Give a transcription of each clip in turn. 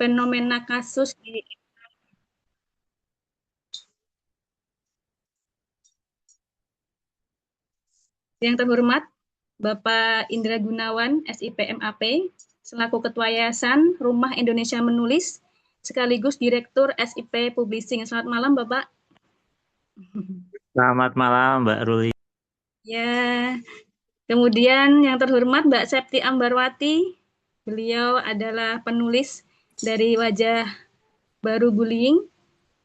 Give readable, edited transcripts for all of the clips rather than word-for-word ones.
fenomena kasus di yang terhormat Bapak Indra Gunawan, SIP MAP, selaku Ketua Yayasan Rumah Indonesia Menulis, sekaligus Direktur SIP Publishing. Selamat malam, Bapak. Selamat malam, Mbak Ruli. Ya, kemudian yang terhormat Mbak Septi Ambarwati, beliau adalah penulis dari Wajah Baru Bullying.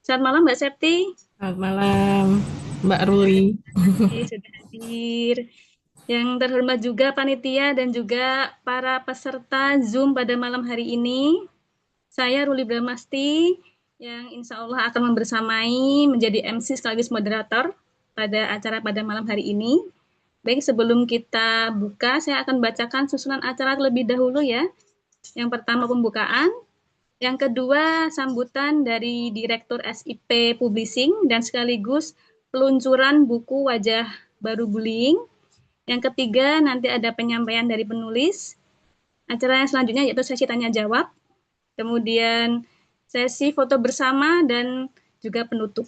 Selamat malam Mbak Septi. Selamat malam, Mbak Ruli. Sudah hadir. Yang terhormat juga panitia dan juga para peserta Zoom pada malam hari ini. Saya Ruli Bramasti yang insya Allah akan membersamai menjadi MC sekaligus moderator pada acara pada malam hari ini. Baik, sebelum kita buka, saya akan bacakan susunan acara terlebih dahulu ya. Yang pertama pembukaan, yang kedua sambutan dari Direktur SIP Publishing dan sekaligus peluncuran buku Wajah Baru Bullying. Yang ketiga nanti ada penyampaian dari penulis. Acara yang selanjutnya yaitu sesi tanya jawab. Kemudian sesi foto bersama dan juga penutup.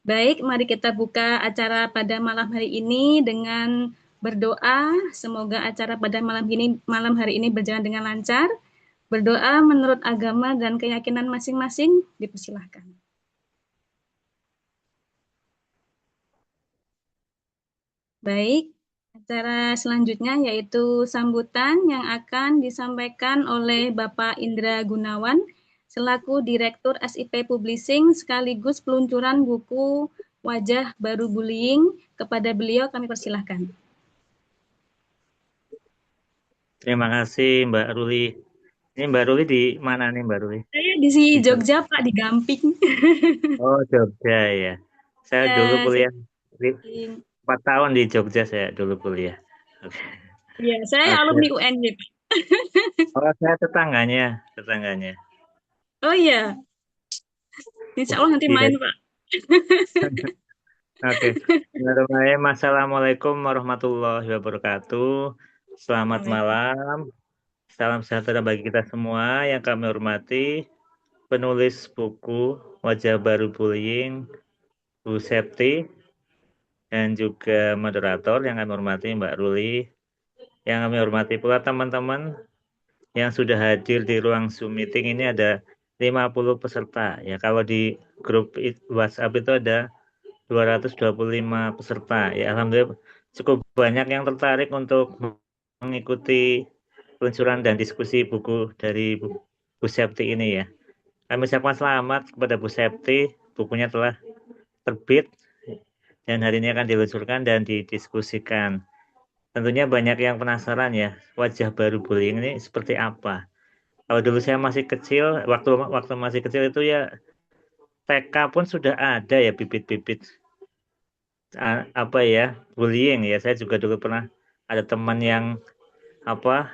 Baik, mari kita buka acara pada malam hari ini dengan berdoa. Semoga acara pada malam hari ini berjalan dengan lancar. Berdoa menurut agama dan keyakinan masing-masing, dipersilahkan. Baik, acara selanjutnya yaitu sambutan yang akan disampaikan oleh Bapak Indra Gunawan selaku Direktur SIP Publishing sekaligus peluncuran buku Wajah Baru Bullying. Kepada beliau kami persilahkan. Terima kasih, Mbak Ruli. Ini Mbak Ruli di mana nih, Mbak Ruli? Saya di Di Jogja, Pak, di Gamping. Oh, Jogja ya. Saya dulu Ya, saya kuliah di 4 tahun di Jogja, saya dulu kuliah. Oke. ya, saya alumni Oke. UNY. Oh, saya tetangganya. Oh iya, insya Allah nanti main, Iya. Pak. Oke. Bismillahirrahmanirrahim. Assalamualaikum warahmatullahi wabarakatuh. Selamat Waalaikumsalam. malam. Salam sejahtera bagi kita semua yang kami hormati. Penulis buku Wajah Baru Bullying, Bu Septi, dan juga moderator yang kami hormati Mbak Ruli, yang kami hormati pula teman-teman yang sudah hadir di ruang Zoom meeting. Ini ada 50 peserta. Ya, kalau di grup WhatsApp itu ada 225 peserta. Ya, alhamdulillah cukup banyak yang tertarik untuk mengikuti peluncuran dan diskusi buku dari Bu Septi ini ya. Kami ucapkan selamat kepada Bu Septi, bukunya telah terbit dan hari ini akan diluncurkan dan didiskusikan. Tentunya banyak yang penasaran ya, wajah baru bullying ini seperti apa. Kalau dulu saya masih kecil, waktu masih kecil itu ya TK pun sudah ada ya bibit-bibit apa ya bullying ya. Saya juga dulu pernah ada teman yang apa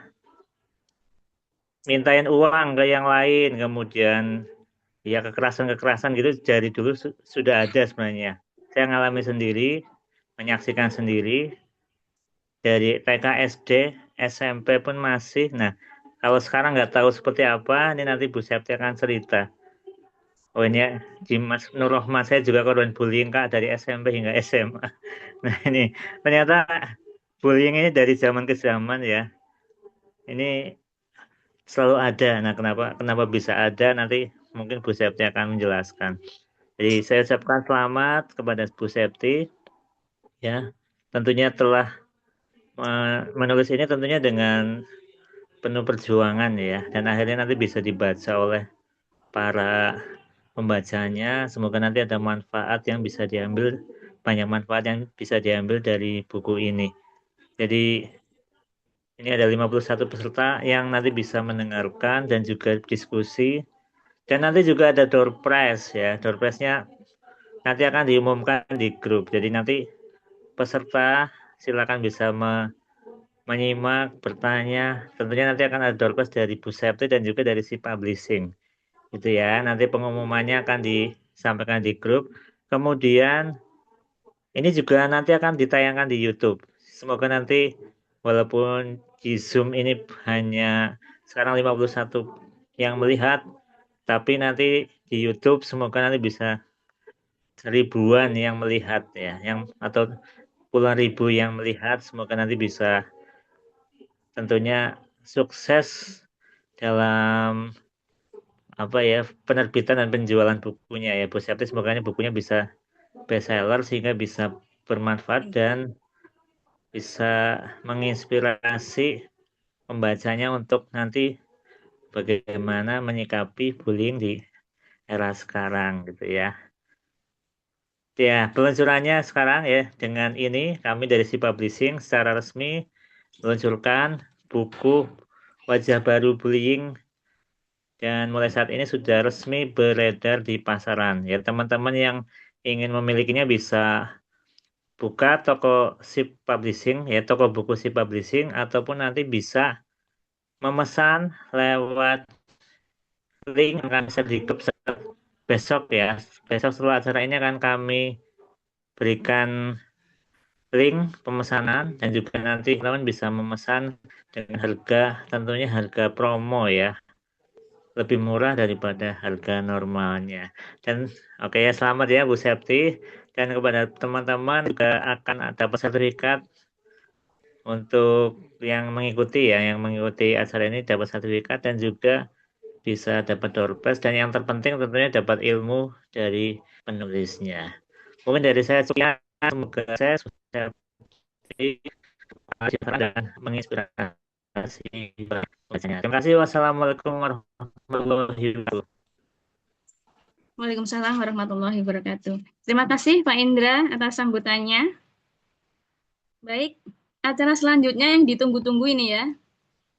mintain uang ke yang lain, kemudian ya kekerasan-kekerasan gitu dari dulu sudah ada sebenarnya. Saya ngalami sendiri, menyaksikan sendiri dari TK, SD, SMP pun masih. Nah, kalau sekarang nggak tahu seperti apa, ini nanti Bu Septi akan cerita. Oh ini ya, Jimas Nur Rohman, saya juga korban bullying Kak dari SMP hingga SMA. Nah ini ternyata bullying ini dari zaman ke zaman ya. Ini selalu ada. Nah kenapa bisa ada nanti mungkin Bu Septi akan menjelaskan. Jadi saya ucapkan selamat kepada Bu Septi ya. Tentunya telah menulis ini tentunya dengan penuh perjuangan ya dan akhirnya nanti bisa dibaca oleh para pembacanya. Semoga nanti ada manfaat yang bisa diambil, banyak manfaat yang bisa diambil dari buku ini. Jadi ini ada 51 peserta yang nanti bisa mendengarkan dan juga diskusi. Dan nanti juga ada door prize ya. Door prize-nya nanti akan diumumkan di grup. Jadi nanti peserta silakan bisa menyimak, bertanya. Tentunya nanti akan ada door prize dari Bu Septi dan juga dari si publishing. Gitu ya. Nanti pengumumannya akan disampaikan di grup. Kemudian ini juga nanti akan ditayangkan di YouTube. Semoga nanti walaupun di Zoom ini hanya sekarang 51 yang melihat, Tapi nanti di YouTube semoga nanti bisa ribuan yang melihat ya, atau puluhan ribu yang melihat. Semoga nanti bisa tentunya sukses dalam penerbitan dan penjualan bukunya ya Bu Septi. Semoga bukunya bisa bestseller sehingga bisa bermanfaat dan bisa menginspirasi pembacanya untuk nanti bagaimana menyikapi bullying di era sekarang gitu ya. Ya, peluncurannya sekarang ya, dengan ini kami dari Si Publishing secara resmi meluncurkan buku Wajah Baru Bullying dan mulai saat ini sudah resmi beredar di pasaran. Ya, teman-teman yang ingin memilikinya bisa buka toko Si Publishing ya, toko buku Si Publishing, ataupun nanti bisa memesan lewat link yang akan bisa di grup besok ya. Besok setelah acara ini akan kami berikan link pemesanan dan juga nanti teman bisa memesan dengan harga, tentunya harga promo ya, lebih murah daripada harga normalnya. Dan oke ya, selamat ya Bu Septi, dan kepada teman-teman juga akan ada sertifikat untuk yang mengikuti ya, yang mengikuti acara ini dapat sertifikat dan juga bisa dapat door prize, dan yang terpenting tentunya dapat ilmu dari penulisnya. Mungkin dari saya sekian, semoga saya sudah dan menginspirasi bacanya. Terima kasih. Wassalamualaikum warahmatullahi wabarakatuh. Waalaikumsalam warahmatullahi wabarakatuh. Terima kasih Pak Indra atas sambutannya. Baik, acara selanjutnya yang ditunggu-tunggu ini ya,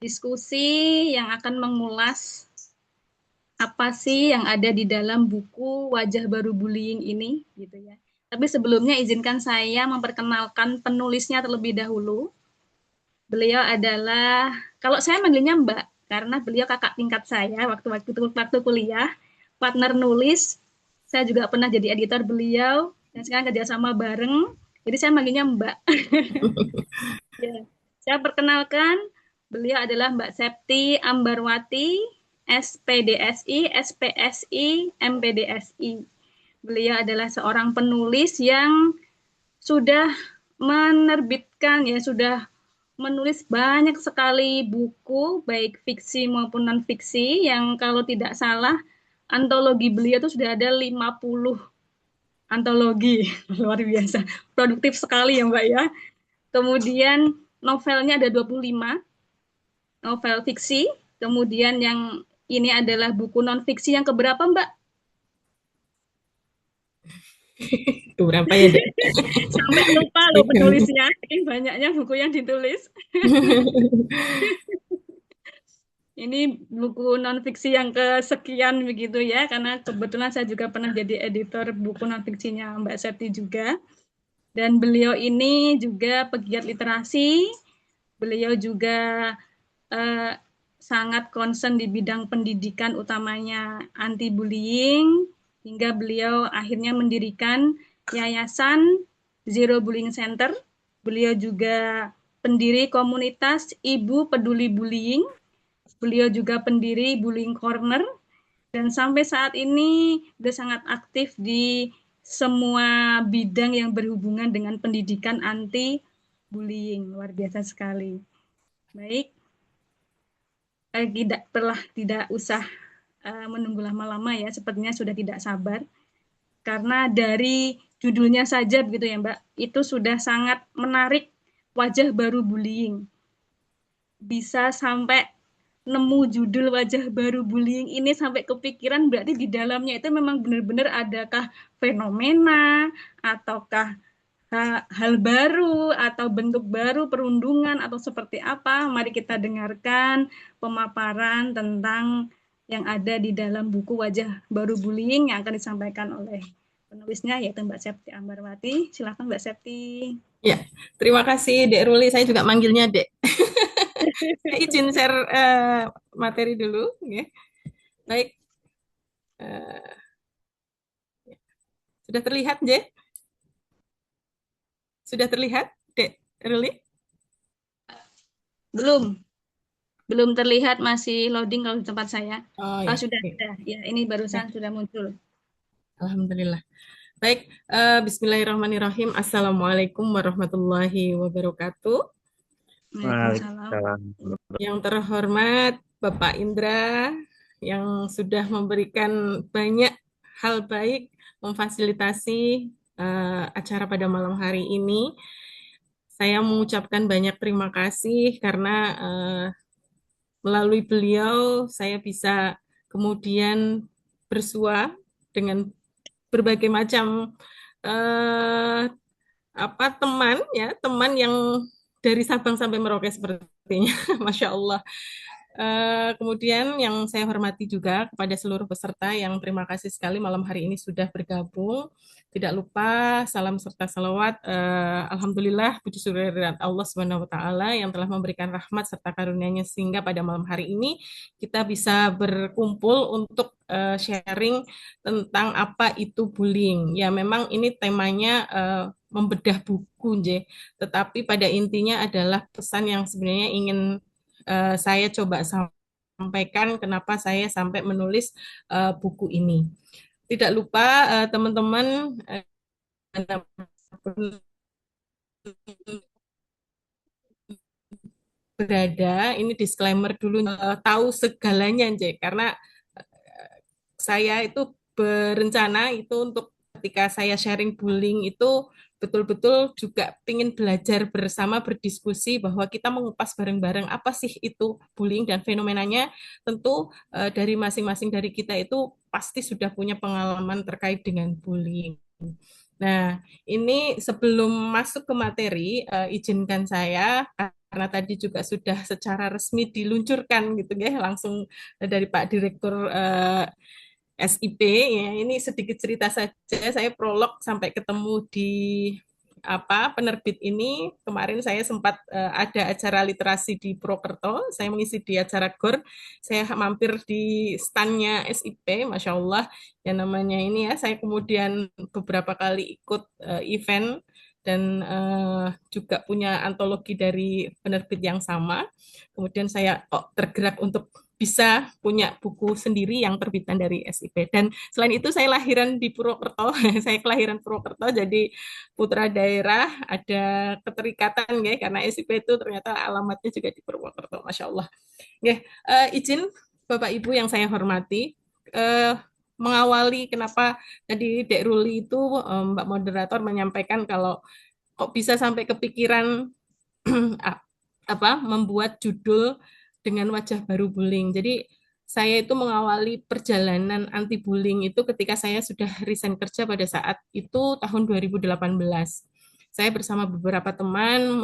diskusi yang akan mengulas apa sih yang ada di dalam buku Wajah Baru Bullying ini, gitu ya. Tapi sebelumnya izinkan saya memperkenalkan penulisnya terlebih dahulu. Beliau adalah, kalau saya manggilnya Mbak, karena beliau kakak tingkat saya waktu kuliah, partner nulis. Saya juga pernah jadi editor beliau, dan sekarang kerjasama bareng. Jadi saya manggilnya Mbak. Ya. Saya perkenalkan, beliau adalah Mbak Septi Ambarwati, SPDSI, SPSI, MPDSI. Beliau adalah seorang penulis yang sudah menerbitkan ya, sudah menulis banyak sekali buku, baik fiksi maupun non-fiksi, yang kalau tidak salah, antologi beliau itu sudah ada 50 antologi. Luar biasa. Produktif sekali ya Mbak ya. Kemudian novelnya ada 25 novel fiksi. Kemudian yang ini adalah buku non-fiksi yang keberapa Mbak? Berapa ya, Dek? Sampai lupa loh penulisnya, saking banyaknya buku yang ditulis. Ini buku non-fiksi yang kesekian begitu ya, karena kebetulan saya juga pernah jadi editor buku non-fiksinya Mbak Septi juga. Dan beliau ini juga pegiat literasi, beliau juga sangat concern di bidang pendidikan, utamanya anti-bullying, hingga beliau akhirnya mendirikan Yayasan Zero Bullying Center. Beliau juga pendiri komunitas Ibu Peduli Bullying. Beliau juga pendiri Bullying Corner, dan sampai saat ini sudah sangat aktif di semua bidang yang berhubungan dengan pendidikan anti bullying. Luar biasa sekali. Baik, tidak usah menunggu lama-lama ya, sepertinya sudah tidak sabar. Karena dari judulnya saja begitu ya Mbak, itu sudah sangat menarik, Wajah Baru Bullying. Bisa sampai nemu judul Wajah Baru Bullying ini sampai kepikiran, berarti di dalamnya itu memang benar-benar adakah fenomena ataukah hal baru atau bentuk baru perundungan atau seperti apa. Mari kita dengarkan pemaparan tentang yang ada di dalam buku Wajah Baru Bullying yang akan disampaikan oleh penulisnya, yaitu Mbak Septi Ambarwati. Silakan Mbak Septi. Ya, terima kasih Dek Ruli. Saya juga manggilnya Dek. Saya izin share materi dulu. Ya. Baik. Sudah terlihat, Dek? Sudah terlihat, Dek Ruli? Belum. belum terlihat, masih loading kalau di tempat saya. Oh Oh, ya, sudah, oke. sudah. Ya, ini Ya, barusan sudah muncul. Alhamdulillah. Baik, Bismillahirrahmanirrahim. Assalamualaikum warahmatullahi wabarakatuh. Waalaikumsalam. Waalaikumsalam. Yang terhormat Bapak Indra yang sudah memberikan banyak hal baik memfasilitasi acara pada malam hari ini. Saya mengucapkan banyak terima kasih karena melalui beliau saya bisa kemudian bersua dengan berbagai macam eh, teman ya, teman yang dari Sabang sampai Merauke sepertinya, Masya Allah. Kemudian yang saya hormati juga kepada seluruh peserta yang terima kasih sekali malam hari ini sudah bergabung. Tidak lupa salam serta salawat. Alhamdulillah puji syukur kehadirat Allah Subhanahu wa taala yang telah memberikan rahmat serta karunia-Nya sehingga pada malam hari ini kita bisa berkumpul untuk sharing tentang apa itu bullying. Ya memang ini temanya membedah buku, J. Tetapi pada intinya adalah pesan yang sebenarnya ingin saya coba sampaikan kenapa saya sampai menulis buku ini. Tidak lupa teman-teman berada, ini disclaimer dulu, tahu segalanya, J, karena saya itu berencana itu untuk ketika saya sharing bullying itu betul-betul juga ingin belajar bersama berdiskusi bahwa kita mengupas bareng-bareng apa sih itu bullying dan fenomenanya tentu dari masing-masing dari kita itu pasti sudah punya pengalaman terkait dengan bullying. Nah, ini sebelum masuk ke materi, izinkan saya karena tadi juga sudah secara resmi diluncurkan gitu ya, langsung dari Pak Direktur SIP ya. Ini sedikit cerita saja. Saya prolog sampai ketemu di penerbit ini. Kemarin saya sempat ada acara literasi di Purwokerto. Saya mengisi di acara GOR. Saya mampir di standnya SIP, Masya Allah. Yang namanya ini ya. Saya kemudian beberapa kali ikut event dan juga punya antologi dari penerbit yang sama. Kemudian saya tergerak untuk bisa punya buku sendiri yang terbitan dari SIP. Dan selain itu saya lahiran di Purwokerto, saya kelahiran Purwokerto, jadi putra daerah, ada keterikatan ya, karena SIP itu ternyata alamatnya juga di Purwokerto, Masya Allah. Ya, izin Bapak Ibu yang saya hormati, mengawali kenapa tadi Dek Ruli itu Mbak Moderator menyampaikan kalau kok bisa sampai kepikiran membuat judul dengan wajah baru bullying. Jadi saya itu mengawali perjalanan anti bullying itu ketika saya sudah resign kerja pada saat itu tahun 2018. Saya bersama beberapa teman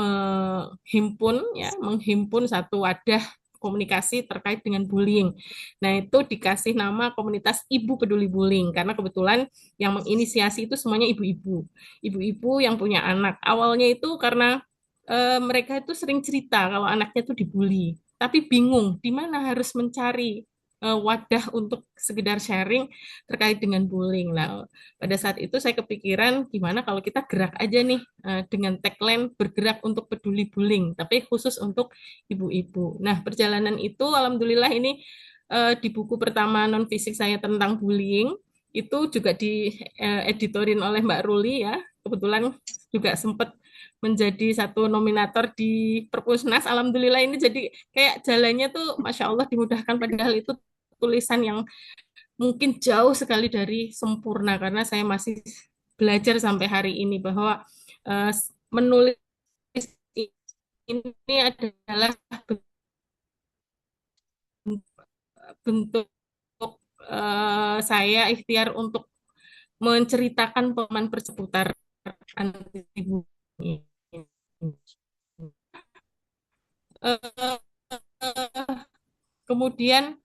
menghimpun satu wadah komunikasi terkait dengan bullying. Nah, itu dikasih nama komunitas Ibu Peduli Bullying karena kebetulan yang menginisiasi itu semuanya ibu-ibu. Ibu-ibu yang punya anak. Awalnya itu karena mereka itu sering cerita kalau anaknya itu dibully, tapi bingung di mana harus mencari wadah untuk sekedar sharing terkait dengan bullying. Nah, pada saat itu saya kepikiran gimana kalau kita gerak aja nih dengan tagline bergerak untuk peduli bullying, tapi khusus untuk ibu-ibu. Nah, perjalanan itu alhamdulillah ini di buku pertama non fisik saya tentang bullying itu juga dieditorin oleh Mbak Ruli ya. Kebetulan juga sempat menjadi satu nominator di Perpusnas. Alhamdulillah ini jadi kayak jalannya tuh Masya Allah dimudahkan padahal itu tulisan yang mungkin jauh sekali dari sempurna karena saya masih belajar sampai hari ini bahwa menulis ini adalah bentuk saya ikhtiar untuk menceritakan pengalaman perseputar anti bullying. Kemudian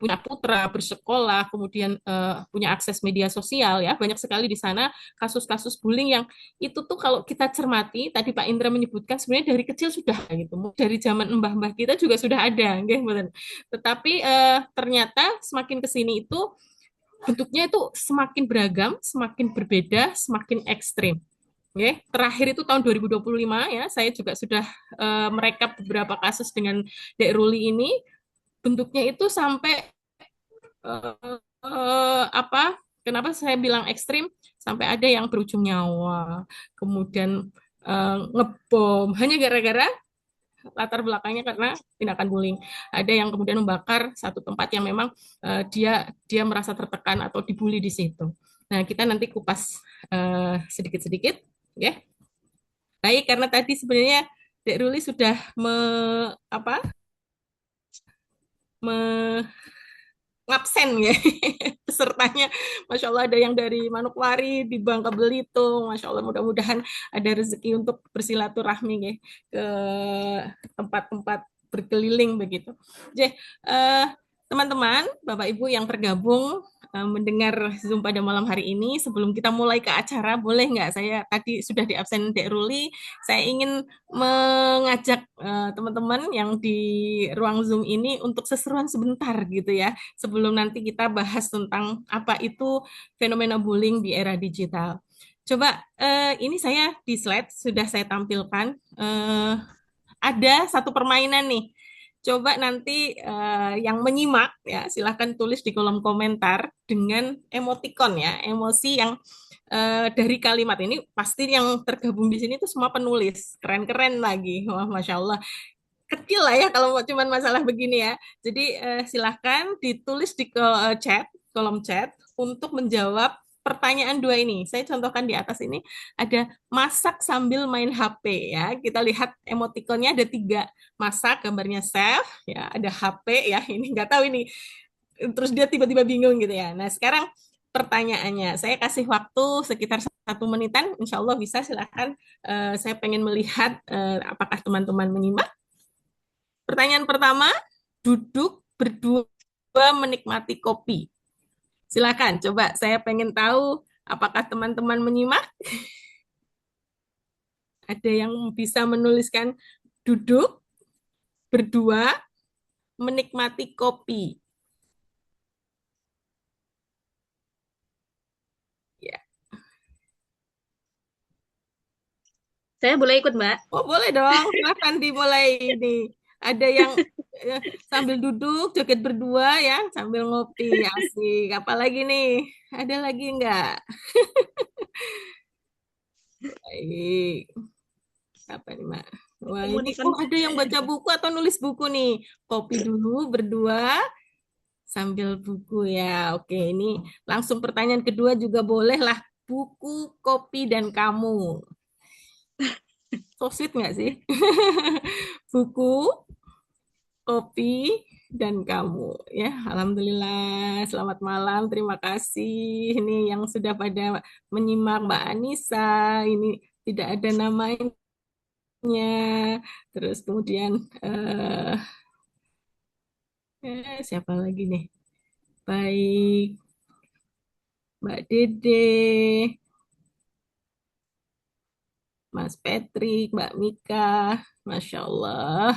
punya putra bersekolah, kemudian punya akses media sosial ya, banyak sekali di sana kasus-kasus bullying yang itu tuh kalau kita cermati, tadi Pak Indra menyebutkan sebenarnya dari kecil sudah gitu, dari zaman mbah-mbah kita juga sudah ada, gitu. Tetapi ternyata semakin ke sini itu bentuknya itu semakin beragam, semakin berbeda, semakin ekstrim. Ya, terakhir itu tahun 2025 ya, saya juga sudah merekap beberapa kasus dengan Dek Ruli ini. Bentuknya itu sampai apa? Kenapa saya bilang ekstrim? Sampai ada yang berujung nyawa, kemudian ngebom hanya gara-gara latar belakangnya karena tindakan bullying. Ada yang kemudian membakar satu tempat yang memang dia dia merasa tertekan atau dibully di situ. Nah, kita nanti kupas sedikit-sedikit, ya. Baik, karena tadi sebenarnya Dek Ruli sudah apa ngabsen ya pesertanya. Masya Allah ada yang dari Manokwari di Bangka Belitung. Masya Allah mudah-mudahan ada rezeki untuk bersilaturahmi ya ke tempat-tempat berkeliling begitu. Jadi teman-teman, Bapak Ibu yang tergabung mendengar Zoom pada malam hari ini, sebelum kita mulai ke acara, boleh nggak saya tadi sudah di absen Dek Ruli, saya ingin mengajak teman-teman yang di ruang Zoom ini untuk seseruan sebentar gitu ya, sebelum nanti kita bahas tentang apa itu fenomena bullying di era digital. Coba ini saya di slide sudah saya tampilkan. Ada satu permainan nih. Coba nanti yang menyimak ya silahkan tulis di kolom komentar dengan emoticon ya, emosi yang dari kalimat ini pasti yang tergabung di sini itu semua penulis keren-keren lagi, wah masya Allah kecil lah ya kalau cuman masalah begini ya. Jadi silahkan ditulis di chat, kolom chat untuk menjawab pertanyaan dua ini. Saya contohkan di atas ini ada masak sambil main HP ya. Kita lihat emotikonnya ada tiga. Masak gambarnya chef ya, ada HP ya. Ini nggak tahu ini. Terus dia tiba-tiba bingung gitu ya. Nah sekarang pertanyaannya, saya kasih waktu sekitar 1 menitan, insya Allah bisa silahkan. Saya pengen melihat apakah teman-teman menyimak. Pertanyaan pertama, duduk berdua menikmati kopi. Silakan, coba saya pengen tahu apakah teman-teman menyimak? Ada yang bisa menuliskan duduk berdua menikmati kopi. Ya. Saya boleh ikut, Mbak? Oh, boleh dong. Silakan dimulai ini. Ada yang sambil duduk, joget berdua ya, sambil ngopi. Asik. Apalagi nih? Ada lagi enggak? Baik. Apa nih, Mak? Wah, ini Emoticon ada yang baca buku atau nulis buku nih. Kopi dulu berdua sambil buku ya. Oke, ini langsung pertanyaan kedua juga boleh lah. Buku, kopi, dan kamu. So sweet nggak sih? Buku, kopi, dan kamu. Ya, Alhamdulillah. Selamat malam. Terima kasih. Ini yang sudah pada menyimak Mbak Anissa. Ini tidak ada namanya. Terus kemudian siapa lagi nih? Baik, Mbak Dede, Mas Patrick, Mbak Mika, Masya Allah.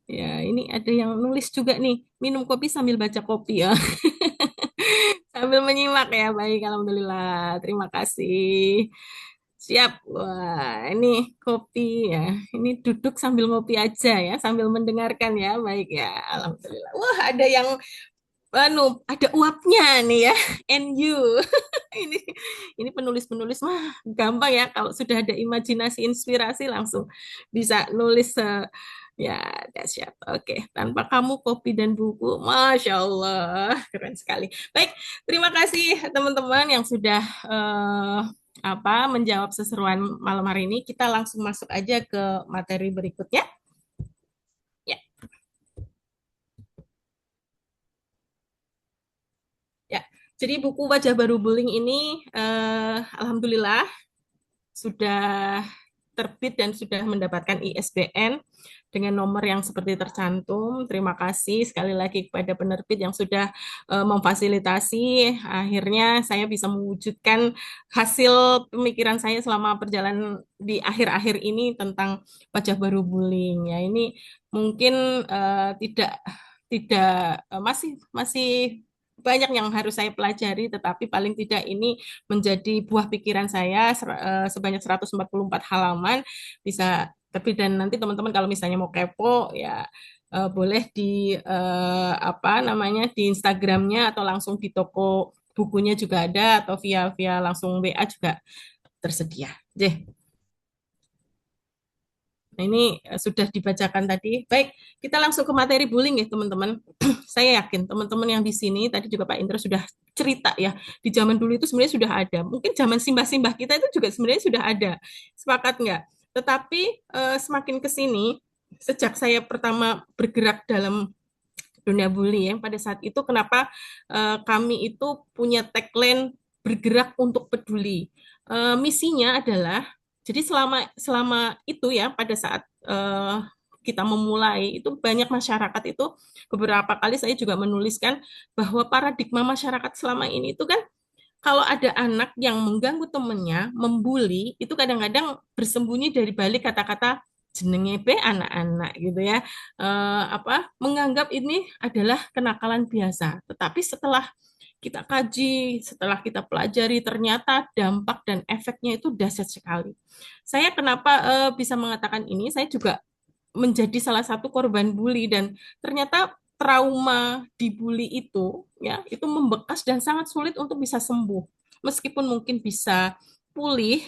Ya, ini ada yang nulis juga nih, minum kopi sambil baca kopi ya. Sambil menyimak ya, baik, Alhamdulillah. Terima kasih. Siap. Wah, ini kopi ya. Ini duduk sambil ngopi aja ya, sambil mendengarkan ya. Baik ya, Alhamdulillah. Wah, ada yang ada uapnya nih ya. NU. Ini ini penulis-penulis mah gampang ya kalau sudah ada imajinasi inspirasi langsung bisa nulis ya dahsyat. Oke, tanpa kamu kopi dan buku, masya Allah keren sekali. Baik, terima kasih teman-teman yang sudah menjawab seseruan malam hari ini. Kita langsung masuk aja ke materi berikutnya. Ya, ya. Jadi buku Wajah Baru Bullying ini alhamdulillah sudah terbit dan sudah mendapatkan ISBN dengan nomor yang seperti tercantum. Terima kasih sekali lagi kepada penerbit yang sudah memfasilitasi. Akhirnya saya bisa mewujudkan hasil pemikiran saya selama perjalanan di akhir-akhir ini tentang wajah baru bullying. Ya, ini mungkin tidak tidak masih masih banyak yang harus saya pelajari, tetapi paling tidak ini menjadi buah pikiran saya sebanyak 144 halaman bisa. Tapi dan nanti teman-teman kalau misalnya mau kepo ya boleh di apa namanya di Instagramnya atau langsung di toko bukunya juga ada atau via via langsung WA juga tersedia. Jeh. Nah, ini sudah dibacakan tadi. Baik, kita langsung ke materi bullying ya, teman-teman. Saya yakin teman-teman yang di sini, tadi juga Pak Indra sudah cerita ya, di zaman dulu itu sebenarnya sudah ada. Mungkin zaman simbah-simbah kita itu juga sebenarnya sudah ada. Sepakat nggak? Tetapi semakin ke sini, sejak saya pertama bergerak dalam dunia bullying, pada saat itu kenapa kami itu punya tagline bergerak untuk peduli. Misinya adalah jadi selama selama itu ya pada saat kita memulai itu banyak masyarakat itu beberapa kali saya juga menuliskan bahwa paradigma masyarakat selama ini itu kan kalau ada anak yang mengganggu temennya, membuli, itu kadang-kadang bersembunyi dari balik kata-kata jenenge be anak-anak gitu ya. Apa menganggap ini adalah kenakalan biasa. Tetapi setelah kita kaji, setelah kita pelajari, ternyata dampak dan efeknya itu dahsyat sekali. Saya kenapa bisa mengatakan ini? Saya juga menjadi salah satu korban bully dan ternyata trauma dibully itu ya itu membekas dan sangat sulit untuk bisa sembuh meskipun mungkin bisa pulih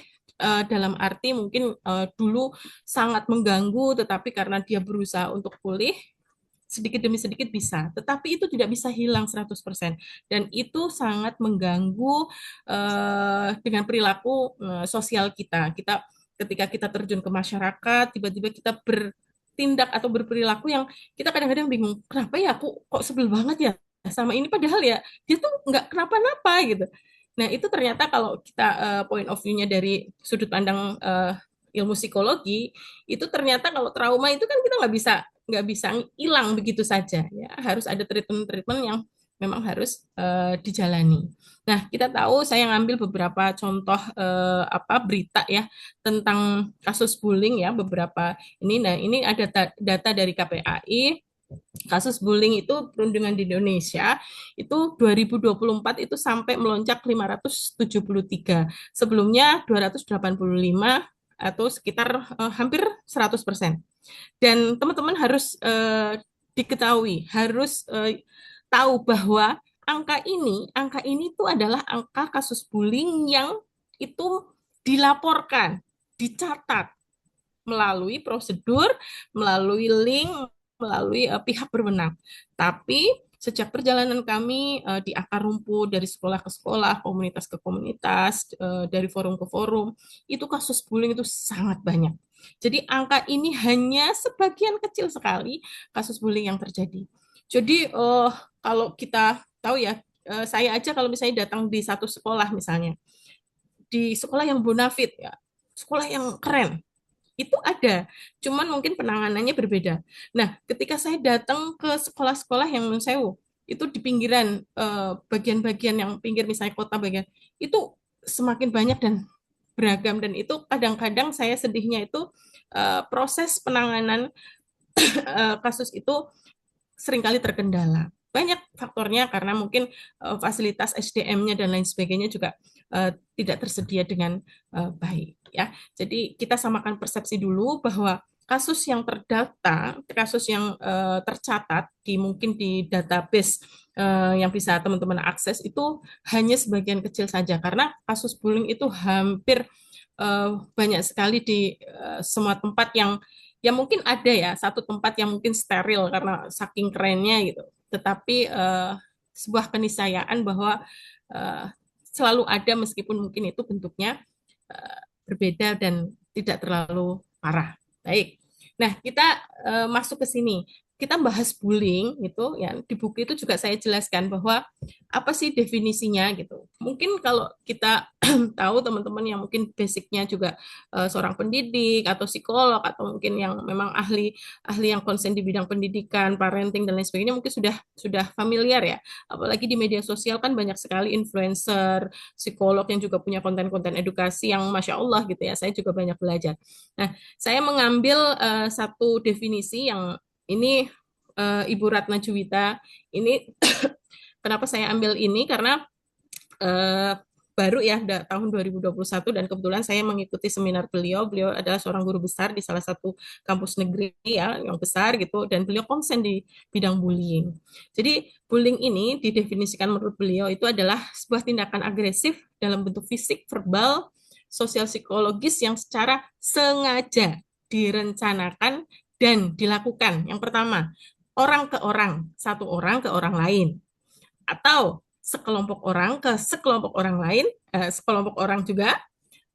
dalam arti mungkin dulu sangat mengganggu tetapi karena dia berusaha untuk pulih sedikit demi sedikit bisa, tetapi itu tidak bisa hilang 100% dan itu sangat mengganggu dengan perilaku sosial kita. Kita ketika kita terjun ke masyarakat, tiba-tiba kita bertindak atau berperilaku yang kita kadang-kadang bingung, kenapa ya aku kok sebel banget ya sama ini padahal ya dia tuh nggak kenapa-napa gitu. Nah, itu ternyata kalau kita point of view-nya dari sudut pandang ilmu psikologi, itu ternyata kalau trauma itu kan kita nggak bisa hilang begitu saja ya harus ada treatment-treatment yang memang harus dijalani. Nah, kita tahu saya ngambil beberapa contoh apa berita ya tentang kasus bullying ya beberapa ini. Nah, ini ada data dari KPAI kasus bullying itu perundungan di Indonesia itu 2024 itu sampai melonjak 573. Sebelumnya 285 atau sekitar hampir 100%. Dan teman-teman harus diketahui, harus tahu bahwa angka ini itu adalah angka kasus bullying yang itu dilaporkan, dicatat melalui prosedur, melalui link, melalui pihak berwenang. Tapi sejak perjalanan kami di akar rumput dari sekolah ke sekolah, komunitas ke komunitas, dari forum ke forum, itu kasus bullying itu sangat banyak. Jadi angka ini hanya sebagian kecil sekali kasus bullying yang terjadi. Jadi kalau kita tahu ya, saya aja kalau misalnya datang di satu sekolah misalnya, di sekolah yang bonafit ya, sekolah yang keren, itu ada, cuman mungkin penanganannya berbeda. Nah, ketika saya datang ke sekolah-sekolah yang menurut saya itu di pinggiran bagian-bagian yang pinggir misalnya kota bagian itu semakin banyak dan beragam dan itu kadang-kadang saya sedihnya itu proses penanganan kasus itu seringkali terkendala. Banyak faktornya karena mungkin fasilitas SDM-nya dan lain sebagainya juga tidak tersedia dengan baik ya. Jadi kita samakan persepsi dulu bahwa kasus yang terdata, kasus yang tercatat di mungkin di database yang bisa teman-teman akses itu hanya sebagian kecil saja karena kasus bullying itu hampir banyak sekali di semua tempat yang ya mungkin ada ya satu tempat yang mungkin steril karena saking kerennya gitu. Tetapi sebuah keniscayaan bahwa selalu ada meskipun mungkin itu bentuknya berbeda dan tidak terlalu parah. Baik. Nah, kita masuk ke sini. Kita bahas bullying itu ya di buku itu juga saya jelaskan bahwa apa sih definisinya gitu. Mungkin kalau kita tahu teman-teman yang mungkin basicnya juga seorang pendidik atau psikolog atau mungkin yang memang ahli ahli yang konsen di bidang pendidikan, parenting dan lain sebagainya mungkin sudah familiar ya. Apalagi di media sosial kan banyak sekali influencer, psikolog yang juga punya konten-konten edukasi yang masya Allah gitu ya. Saya juga banyak belajar. Nah, saya mengambil satu definisi yang ini Ibu Ratna Juwita ini Kenapa saya ambil ini? Karena eh, baru ya tahun 2021 dan kebetulan saya mengikuti seminar beliau. Beliau adalah seorang guru besar di salah satu kampus negeri ya yang besar gitu dan beliau konsen di bidang bullying. Jadi bullying ini didefinisikan menurut beliau itu adalah sebuah tindakan agresif dalam bentuk fisik, verbal, sosial psikologis yang secara sengaja direncanakan dan dilakukan. Yang pertama, orang ke orang, satu orang ke orang lain atau sekelompok orang ke sekelompok orang lain, sekelompok orang juga,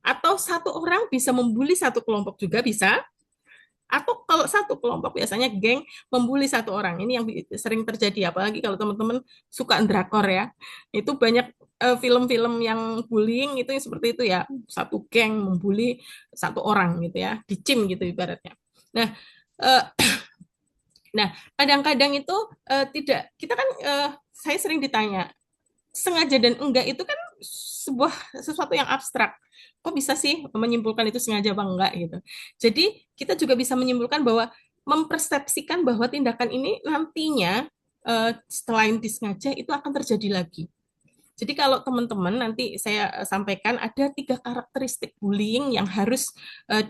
atau satu orang bisa membuli satu kelompok juga bisa, atau kalau satu kelompok biasanya geng membuli satu orang. Ini yang sering terjadi, apalagi kalau teman-teman suka drakor ya, itu banyak film-film yang bullying itu seperti itu ya, satu geng membuli satu orang gitu ya, dicim gitu ibaratnya. Nah, uh, nah kadang-kadang itu tidak, kita kan saya sering ditanya sengaja dan enggak itu kan sebuah sesuatu yang abstrak. Kok bisa sih menyimpulkan itu sengaja apa enggak gitu. Jadi kita juga bisa menyimpulkan bahwa mempersepsikan bahwa tindakan ini nantinya selain disengaja itu akan terjadi lagi. Jadi kalau teman-teman nanti saya sampaikan ada 3 karakteristik bullying yang harus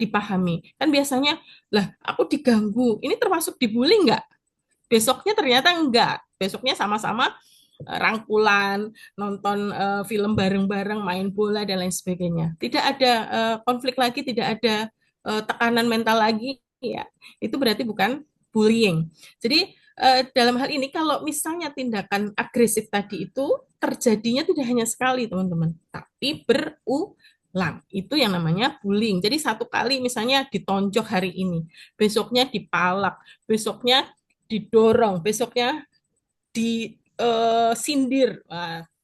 dipahami. Kan biasanya, lah aku diganggu, ini termasuk dibully enggak? Besoknya ternyata enggak. Besoknya sama-sama rangkulan, nonton film bareng-bareng, main bola dan lain sebagainya. Tidak ada konflik lagi, tidak ada tekanan mental lagi, ya. Itu berarti bukan bullying. Jadi dalam hal ini kalau misalnya tindakan agresif tadi itu terjadinya tidak hanya sekali, teman-teman, tapi berulang. Itu yang namanya bullying. Jadi satu kali misalnya ditonjok hari ini, besoknya dipalak, besoknya didorong, besoknya disindir,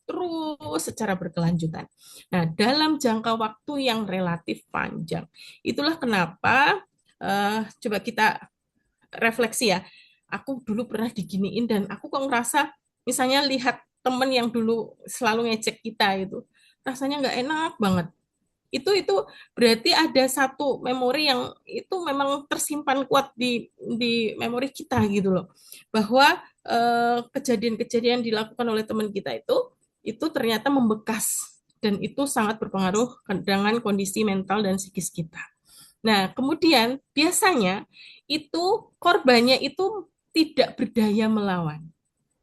terus secara berkelanjutan. Nah, dalam jangka waktu yang relatif panjang, itulah kenapa coba kita refleksi ya. Aku dulu pernah diginiin dan aku kok ngerasa, misalnya lihat temen yang dulu selalu ngecek kita itu, rasanya nggak enak banget. Itu berarti ada satu memori yang itu memang tersimpan kuat di memori kita gitu loh, bahwa kejadian-kejadian dilakukan oleh teman kita itu ternyata membekas dan itu sangat berpengaruh dengan kondisi mental dan psikis kita. Nah, kemudian biasanya itu korbannya itu tidak berdaya melawan.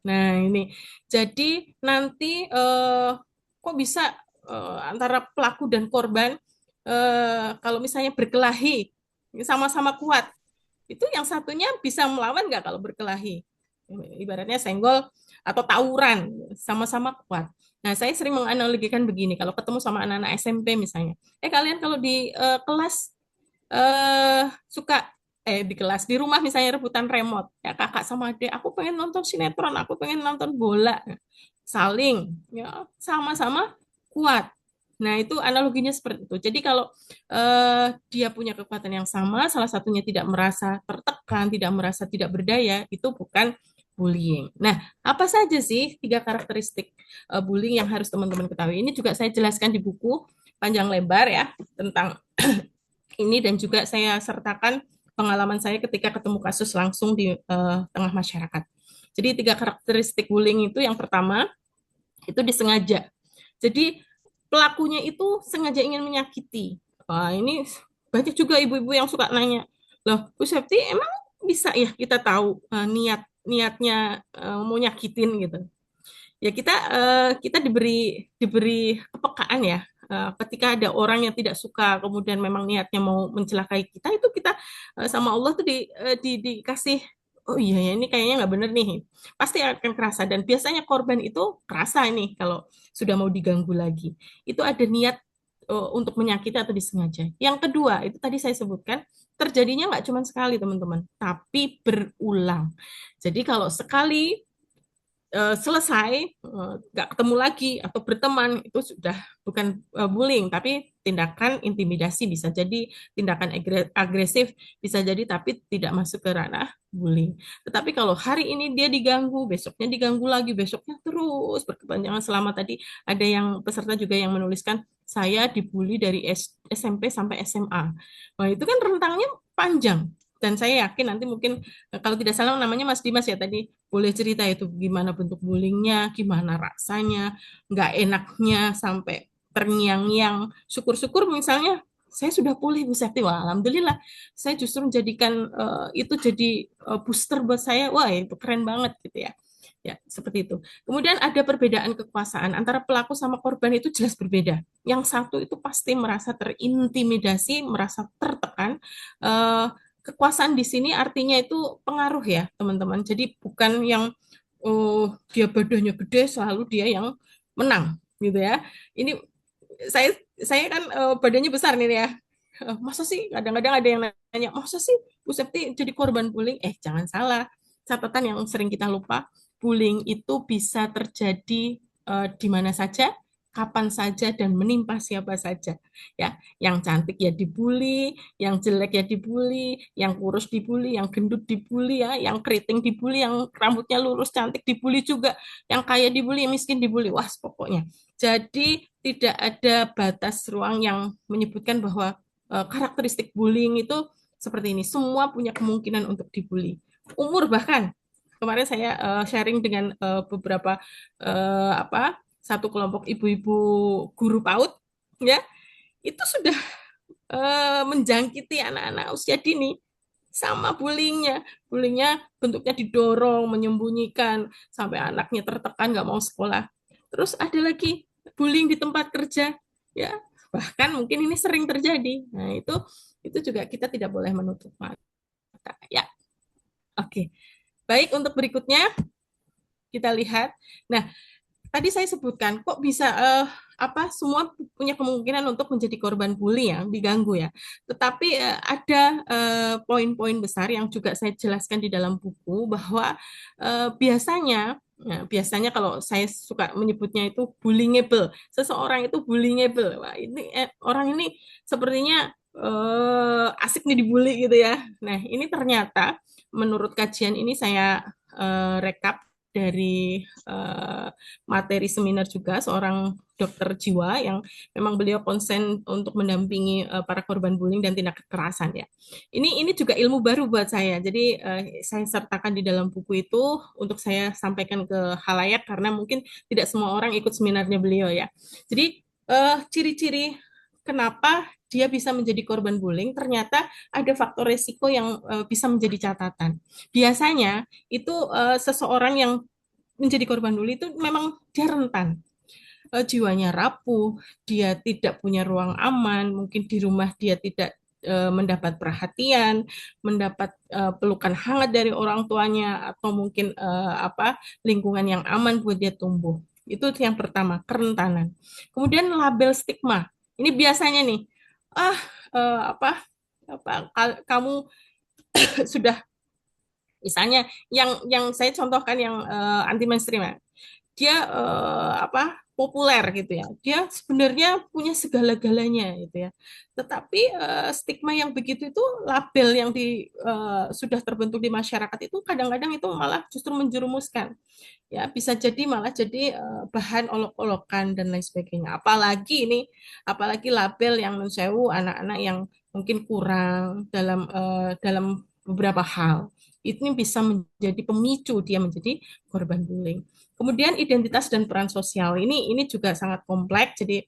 Nah, ini jadi nanti kok bisa antara pelaku dan korban kalau misalnya berkelahi sama-sama kuat, itu yang satunya bisa melawan nggak kalau berkelahi? Ibaratnya senggol atau tawuran, sama-sama kuat. Nah, saya sering menganalogikan begini, kalau ketemu sama anak-anak SMP misalnya, kalian kalau di kelas suka di kelas di rumah misalnya rebutan remote ya, kakak sama adik, aku pengen nonton sinetron, aku pengen nonton bola, saling ya sama-sama kuat. Nah, itu analoginya seperti itu. Jadi kalau dia punya kekuatan yang sama, salah satunya tidak merasa tertekan, tidak merasa tidak berdaya, itu bukan bullying. Nah, apa saja sih 3 karakteristik bullying yang harus teman-teman ketahui? Ini juga saya jelaskan di buku panjang lebar ya tentang ini, dan juga saya sertakan pengalaman saya ketika ketemu kasus langsung di tengah masyarakat. Jadi 3 karakteristik bullying itu, yang pertama itu disengaja. Jadi pelakunya itu sengaja ingin menyakiti. Wah, ini banyak juga ibu-ibu yang suka nanya, loh Bu Septi, emang bisa ya kita tahu niatnya mau nyakitin gitu? Ya kita diberi kepekaan ya. Ketika ada orang yang tidak suka kemudian memang niatnya mau mencelakai kita, itu kita sama Allah tuh dikasih, oh iya ya, ini kayaknya nggak bener nih, pasti akan kerasa. Dan biasanya korban itu kerasa ini kalau sudah mau diganggu lagi, itu ada niat untuk menyakiti atau disengaja. Yang kedua itu tadi saya sebutkan, terjadinya nggak cuma sekali teman-teman, tapi berulang. Jadi kalau sekali selesai nggak ketemu lagi atau berteman, itu sudah bukan bullying tapi tindakan intimidasi, bisa jadi tindakan agresif, bisa jadi, tapi tidak masuk ke ranah bullying. Tetapi kalau hari ini dia diganggu, besoknya diganggu lagi, besoknya terus berkepanjangan, selama tadi ada yang peserta juga yang menuliskan saya dibully dari SMP sampai SMA. Nah, itu kan rentangnya panjang. Dan saya yakin nanti mungkin kalau tidak salah namanya Mas Dimas ya tadi, boleh cerita itu gimana bentuk bullyingnya, gimana rasanya, nggak enaknya sampai terngiang-ngiang. Syukur-syukur misalnya saya sudah pulih Bu Septi, wah alhamdulillah. Saya justru menjadikan itu jadi booster buat saya, wah itu keren banget gitu ya. Ya, seperti itu. Kemudian ada perbedaan kekuasaan antara pelaku sama korban itu jelas berbeda. Yang satu itu pasti merasa terintimidasi, merasa tertekan. Eh, Kekuasaan di sini artinya itu pengaruh ya, teman-teman. Jadi bukan yang dia badannya gede selalu dia yang menang gitu ya. Ini saya kan badannya besar nih ya. Masa sih kadang-kadang ada yang nanya, masa sih Bu Septi jadi korban bullying? Jangan salah. Catatan yang sering kita lupa, bullying itu bisa terjadi di mana saja, kapan saja dan menimpa siapa saja. Ya, yang cantik ya dibully, yang jelek ya dibully, yang kurus dibully, yang gendut dibully ya, yang keriting dibully, yang rambutnya lurus cantik dibully juga, yang kaya dibully, yang miskin dibully. Wah, pokoknya. Jadi tidak ada batas ruang yang menyebutkan bahwa karakteristik bullying itu seperti ini. Semua punya kemungkinan untuk dibully. Umur bahkan kemarin saya sharing dengan beberapa satu kelompok ibu-ibu guru PAUD ya, itu sudah menjangkiti anak-anak usia dini sama bullyingnya. Bullyingnya bentuknya didorong, menyembunyikan sampai anaknya tertekan nggak mau sekolah. Terus ada lagi bullying di tempat kerja ya, bahkan mungkin ini sering terjadi. Nah, itu juga kita tidak boleh menutup mata ya. Oke. Baik, untuk berikutnya kita lihat. Nah, tadi saya sebutkan kok bisa semua punya kemungkinan untuk menjadi korban bully yang diganggu ya. Tetapi ada poin-poin besar yang juga saya jelaskan di dalam buku bahwa biasanya kalau saya suka menyebutnya itu bullyingable. Seseorang itu bullyingable. Wah, ini orang ini sepertinya asik nih dibully gitu ya. Nah, ini ternyata menurut kajian ini saya rekap dari materi seminar juga seorang dokter jiwa yang memang beliau konsen untuk mendampingi para korban bullying dan tindak kekerasan ya. Ini juga ilmu baru buat saya. Jadi saya sertakan di dalam buku itu untuk saya sampaikan ke halayak karena mungkin tidak semua orang ikut seminarnya beliau ya. Jadi ciri-ciri kenapa dia bisa menjadi korban bullying, ternyata ada faktor resiko yang bisa menjadi catatan. Biasanya itu seseorang yang menjadi korban bully itu memang dia rentan, jiwanya rapuh, dia tidak punya ruang aman, mungkin di rumah dia tidak mendapat perhatian, mendapat pelukan hangat dari orang tuanya, atau mungkin lingkungan yang aman buat dia tumbuh. Itu yang pertama, kerentanan. Kemudian label stigma. Ini biasanya nih, ah eh, apa apa kamu sudah misalnya yang saya contohkan yang anti mainstream ya, dia populer gitu ya. Dia sebenarnya punya segala-galanya gitu ya. Tetapi stigma yang begitu itu label yang sudah terbentuk di masyarakat itu kadang-kadang itu malah justru menjerumuskan. Ya, bisa jadi malah jadi bahan olok-olokan dan lain sebagainya. Apalagi label yang mensewu anak-anak yang mungkin kurang dalam beberapa hal. Ini bisa menjadi pemicu dia menjadi korban bullying. Kemudian identitas dan peran sosial ini juga sangat kompleks. Jadi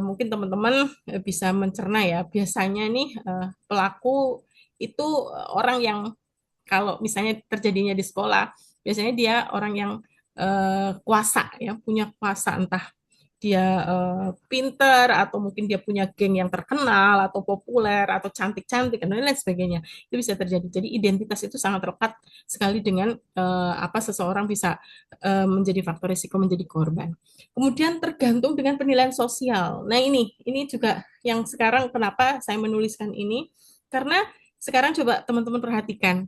mungkin teman-teman bisa mencerna ya. Biasanya nih pelaku itu orang yang kalau misalnya terjadinya di sekolah, biasanya dia orang yang kuasa ya, punya kuasa, entah dia pinter atau mungkin dia punya geng yang terkenal atau populer atau cantik-cantik dan lain sebagainya. Itu bisa terjadi. Jadi identitas itu sangat lekat sekali dengan seseorang bisa menjadi faktor risiko menjadi korban. Kemudian tergantung dengan penilaian sosial. Nah, ini juga yang sekarang kenapa saya menuliskan ini, karena sekarang coba teman-teman perhatikan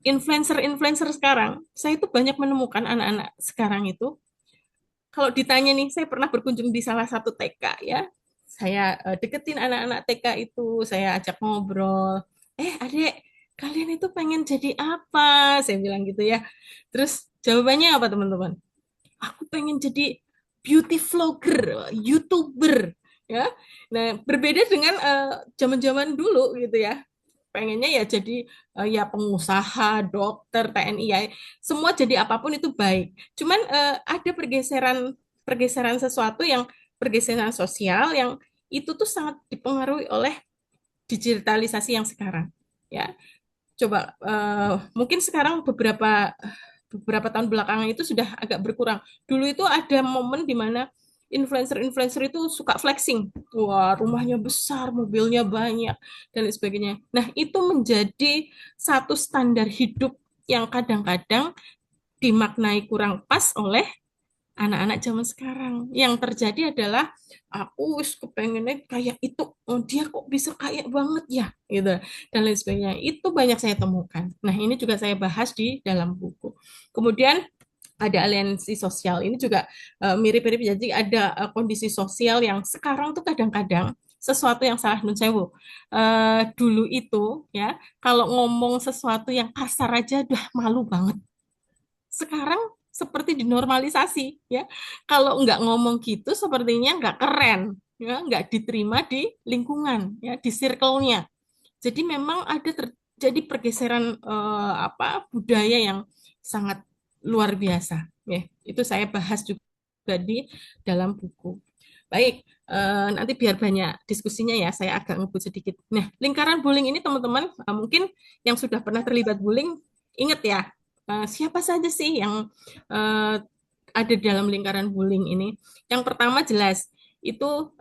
influencer-influencer sekarang, saya itu banyak menemukan anak-anak sekarang itu, kalau ditanya nih, saya pernah berkunjung di salah satu TK ya, saya deketin anak-anak TK itu, saya ajak ngobrol, adek, kalian itu pengen jadi apa? Saya bilang gitu ya. Terus jawabannya apa teman-teman? Aku pengen jadi beauty vlogger, YouTuber, ya. Nah, berbeda dengan zaman-zaman dulu gitu ya. pengennya ya jadi ya pengusaha, dokter, TNI ya, semua jadi apapun itu baik. Cuman ada pergeseran pergeseran sesuatu yang pergeseran sosial yang itu tuh sangat dipengaruhi oleh digitalisasi yang sekarang. Ya, coba mungkin sekarang beberapa beberapa tahun belakangan itu sudah agak berkurang. Dulu itu ada momen di mana influencer-influencer itu suka flexing. Wah, rumahnya besar, mobilnya banyak, dan lain sebagainya. Nah, itu menjadi satu standar hidup yang kadang-kadang dimaknai kurang pas oleh anak-anak zaman sekarang. Yang terjadi adalah aku wis kepengennya kayak itu, oh, dia kok bisa kayak banget ya, gitu, dan lain sebagainya. Itu banyak saya temukan. Nah, ini juga saya bahas di dalam buku. Kemudian ada aliansi sosial. Ini juga mirip-mirip, jadi ada kondisi sosial yang sekarang tuh kadang-kadang sesuatu yang salah nun sewu. Dulu itu ya kalau ngomong sesuatu yang kasar aja udah malu banget. Sekarang seperti dinormalisasi ya. Kalau nggak ngomong gitu sepertinya nggak keren, ya, nggak diterima di lingkungan, ya, di circle-nya. Jadi memang ada terjadi pergeseran budaya yang sangat luar biasa. Ya, itu saya bahas juga di dalam buku. Baik, nanti biar banyak diskusinya ya, saya agak ngebut sedikit. Nah, lingkaran bullying ini teman-teman, mungkin yang sudah pernah terlibat bullying, ingat ya, siapa saja sih yang ada dalam lingkaran bullying ini. Yang pertama jelas, itu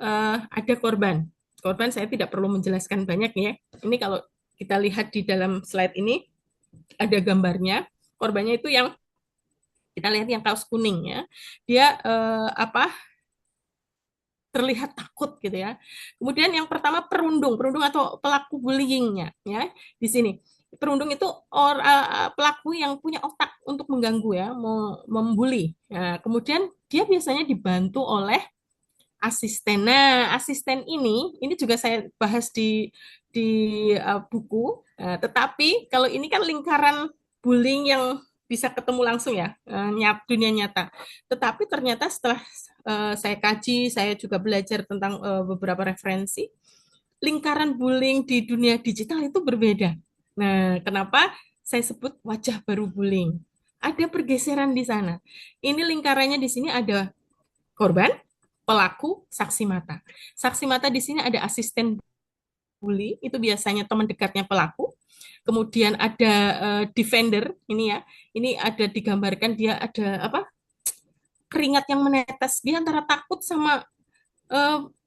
ada korban. Korban saya tidak perlu menjelaskan banyak ya. Ini kalau kita lihat di dalam slide ini, ada gambarnya. Korbannya itu yang kita lihat yang kaos kuning ya. Dia terlihat takut gitu ya. Kemudian yang pertama perundung, perundung atau pelaku bullyingnya ya di sini. Perundung itu pelaku yang punya otak untuk mengganggu ya, mau membuli. Nah, kemudian dia biasanya dibantu oleh asisten. Nah, asisten ini juga saya bahas di buku. Tetapi kalau ini kan lingkaran bullying yang bisa ketemu langsung ya, dunia nyata. Tetapi ternyata setelah saya kaji, saya juga belajar tentang beberapa referensi, lingkaran bullying di dunia digital itu berbeda. Nah, kenapa saya sebut wajah baru bullying? Ada pergeseran di sana. Ini lingkarannya di sini ada korban, pelaku, saksi mata. Saksi mata di sini ada asisten bully, itu biasanya teman dekatnya pelaku. Kemudian ada defender, ini ya. Ini ada digambarkan dia ada apa? Keringat yang menetes. Dia antara takut sama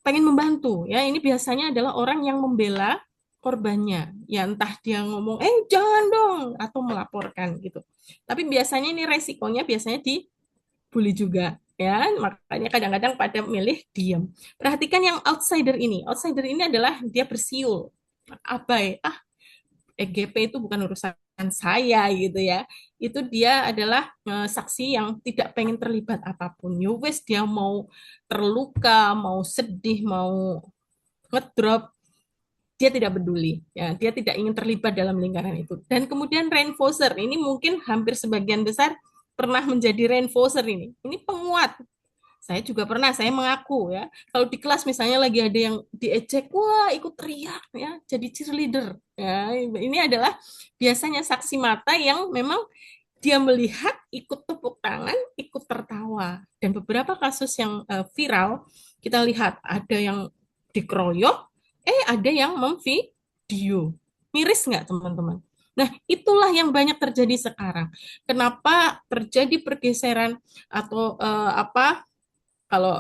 pengen membantu ya. Ini biasanya adalah orang yang membela korbannya. Ya entah dia ngomong jangan dong atau melaporkan gitu. Tapi biasanya ini resikonya biasanya dibully juga ya. Makanya kadang-kadang pada milih diam. Perhatikan yang outsider ini. Outsider ini adalah dia bersiul, abai. EGP itu bukan urusan saya gitu ya. Itu dia adalah saksi yang tidak pengen terlibat apapun. Ya wes dia mau terluka, mau sedih, mau ngedrop, dia tidak peduli. Ya, dia tidak ingin terlibat dalam lingkaran itu. Dan kemudian reinforcer ini mungkin hampir sebagian besar pernah menjadi reinforcer ini. Ini penguat, saya juga pernah, saya mengaku ya. Kalau di kelas misalnya lagi ada yang diejek, wah ikut teriak ya, jadi cheerleader. Ya, ini adalah biasanya saksi mata yang memang dia melihat, ikut tepuk tangan, ikut tertawa. Dan beberapa kasus yang viral, kita lihat ada yang dikeroyok, ada yang memvideo. Miris nggak teman-teman? Nah, itulah yang banyak terjadi sekarang. Kenapa terjadi pergeseran atau kalau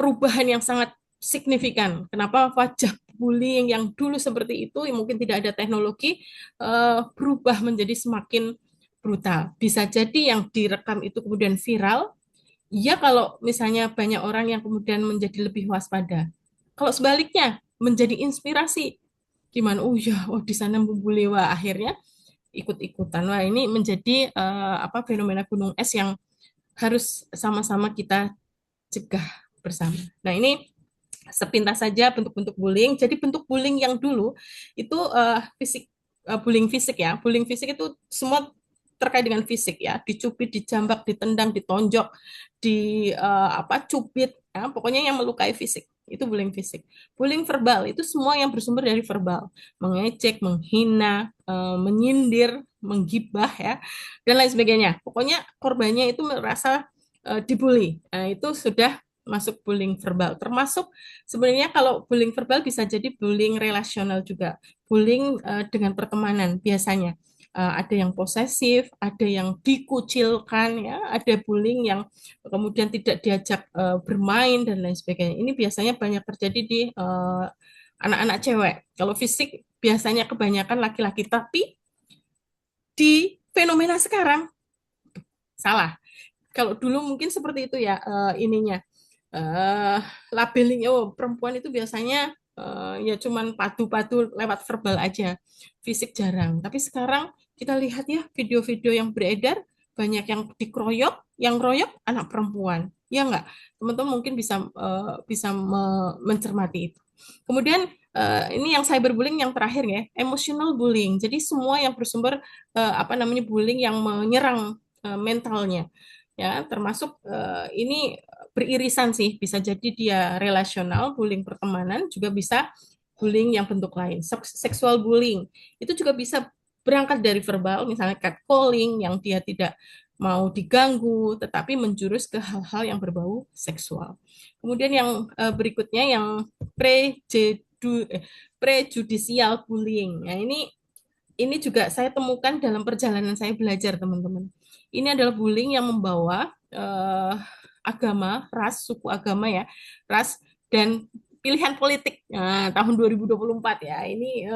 perubahan yang sangat signifikan. Kenapa wajah bullying yang dulu seperti itu, yang mungkin tidak ada teknologi, berubah menjadi semakin brutal. Bisa jadi yang direkam itu kemudian viral, ya kalau misalnya banyak orang yang kemudian menjadi lebih waspada. Kalau sebaliknya, menjadi inspirasi. Gimana? Oh ya, oh di sana membuli, wah akhirnya ikut-ikutan. Wah ini menjadi fenomena gunung es yang harus sama-sama kita cegah bersama. Nah, ini sepintas saja bentuk-bentuk bullying. Jadi bentuk bullying yang dulu itu fisik, bullying fisik ya. Bullying fisik itu semua terkait dengan fisik ya. Dicubit, dijambak, ditendang, ditonjok, cubit, ya, pokoknya yang melukai fisik. itu bullying fisik. Bullying verbal itu semua yang bersumber dari verbal, mengecek, menghina, menyindir, menggibah ya, dan lain sebagainya. Pokoknya korbannya itu merasa dibully. Nah, itu sudah masuk bullying verbal. Termasuk sebenarnya kalau bullying verbal bisa jadi bullying relasional juga. Bullying dengan pertemanan biasanya. Ada yang posesif, ada yang dikucilkan, ya, ada bullying yang kemudian tidak diajak bermain dan lain sebagainya. Ini biasanya banyak terjadi di anak-anak cewek. Kalau fisik biasanya kebanyakan laki-laki, tapi di fenomena sekarang salah. Kalau dulu mungkin seperti itu ya ininya labeling oh perempuan itu biasanya ya cuman padu-padu lewat verbal aja, fisik jarang. Tapi sekarang kita lihat ya video-video yang beredar banyak yang dikeroyok, yang royok anak perempuan. Ya enggak? Teman-teman mungkin bisa mencermati itu. Kemudian ini yang cyberbullying yang terakhir ya, emotional bullying. Jadi semua yang bersumber apa namanya bullying yang menyerang mentalnya ya, termasuk ini beririsan sih, bisa jadi dia relasional, bullying pertemanan, juga bisa bullying yang bentuk lain. Seksual bullying itu juga bisa berangkat dari verbal, misalnya catcalling yang dia tidak mau diganggu, tetapi menjurus ke hal-hal yang berbau seksual. Kemudian yang berikutnya yang prejudicial bullying. Nah, ini juga saya temukan dalam perjalanan saya belajar, teman-teman. Ini adalah bullying yang membawa agama, ras, suku agama ya, ras dan pilihan politik. Nah, tahun 2024 ya. Ini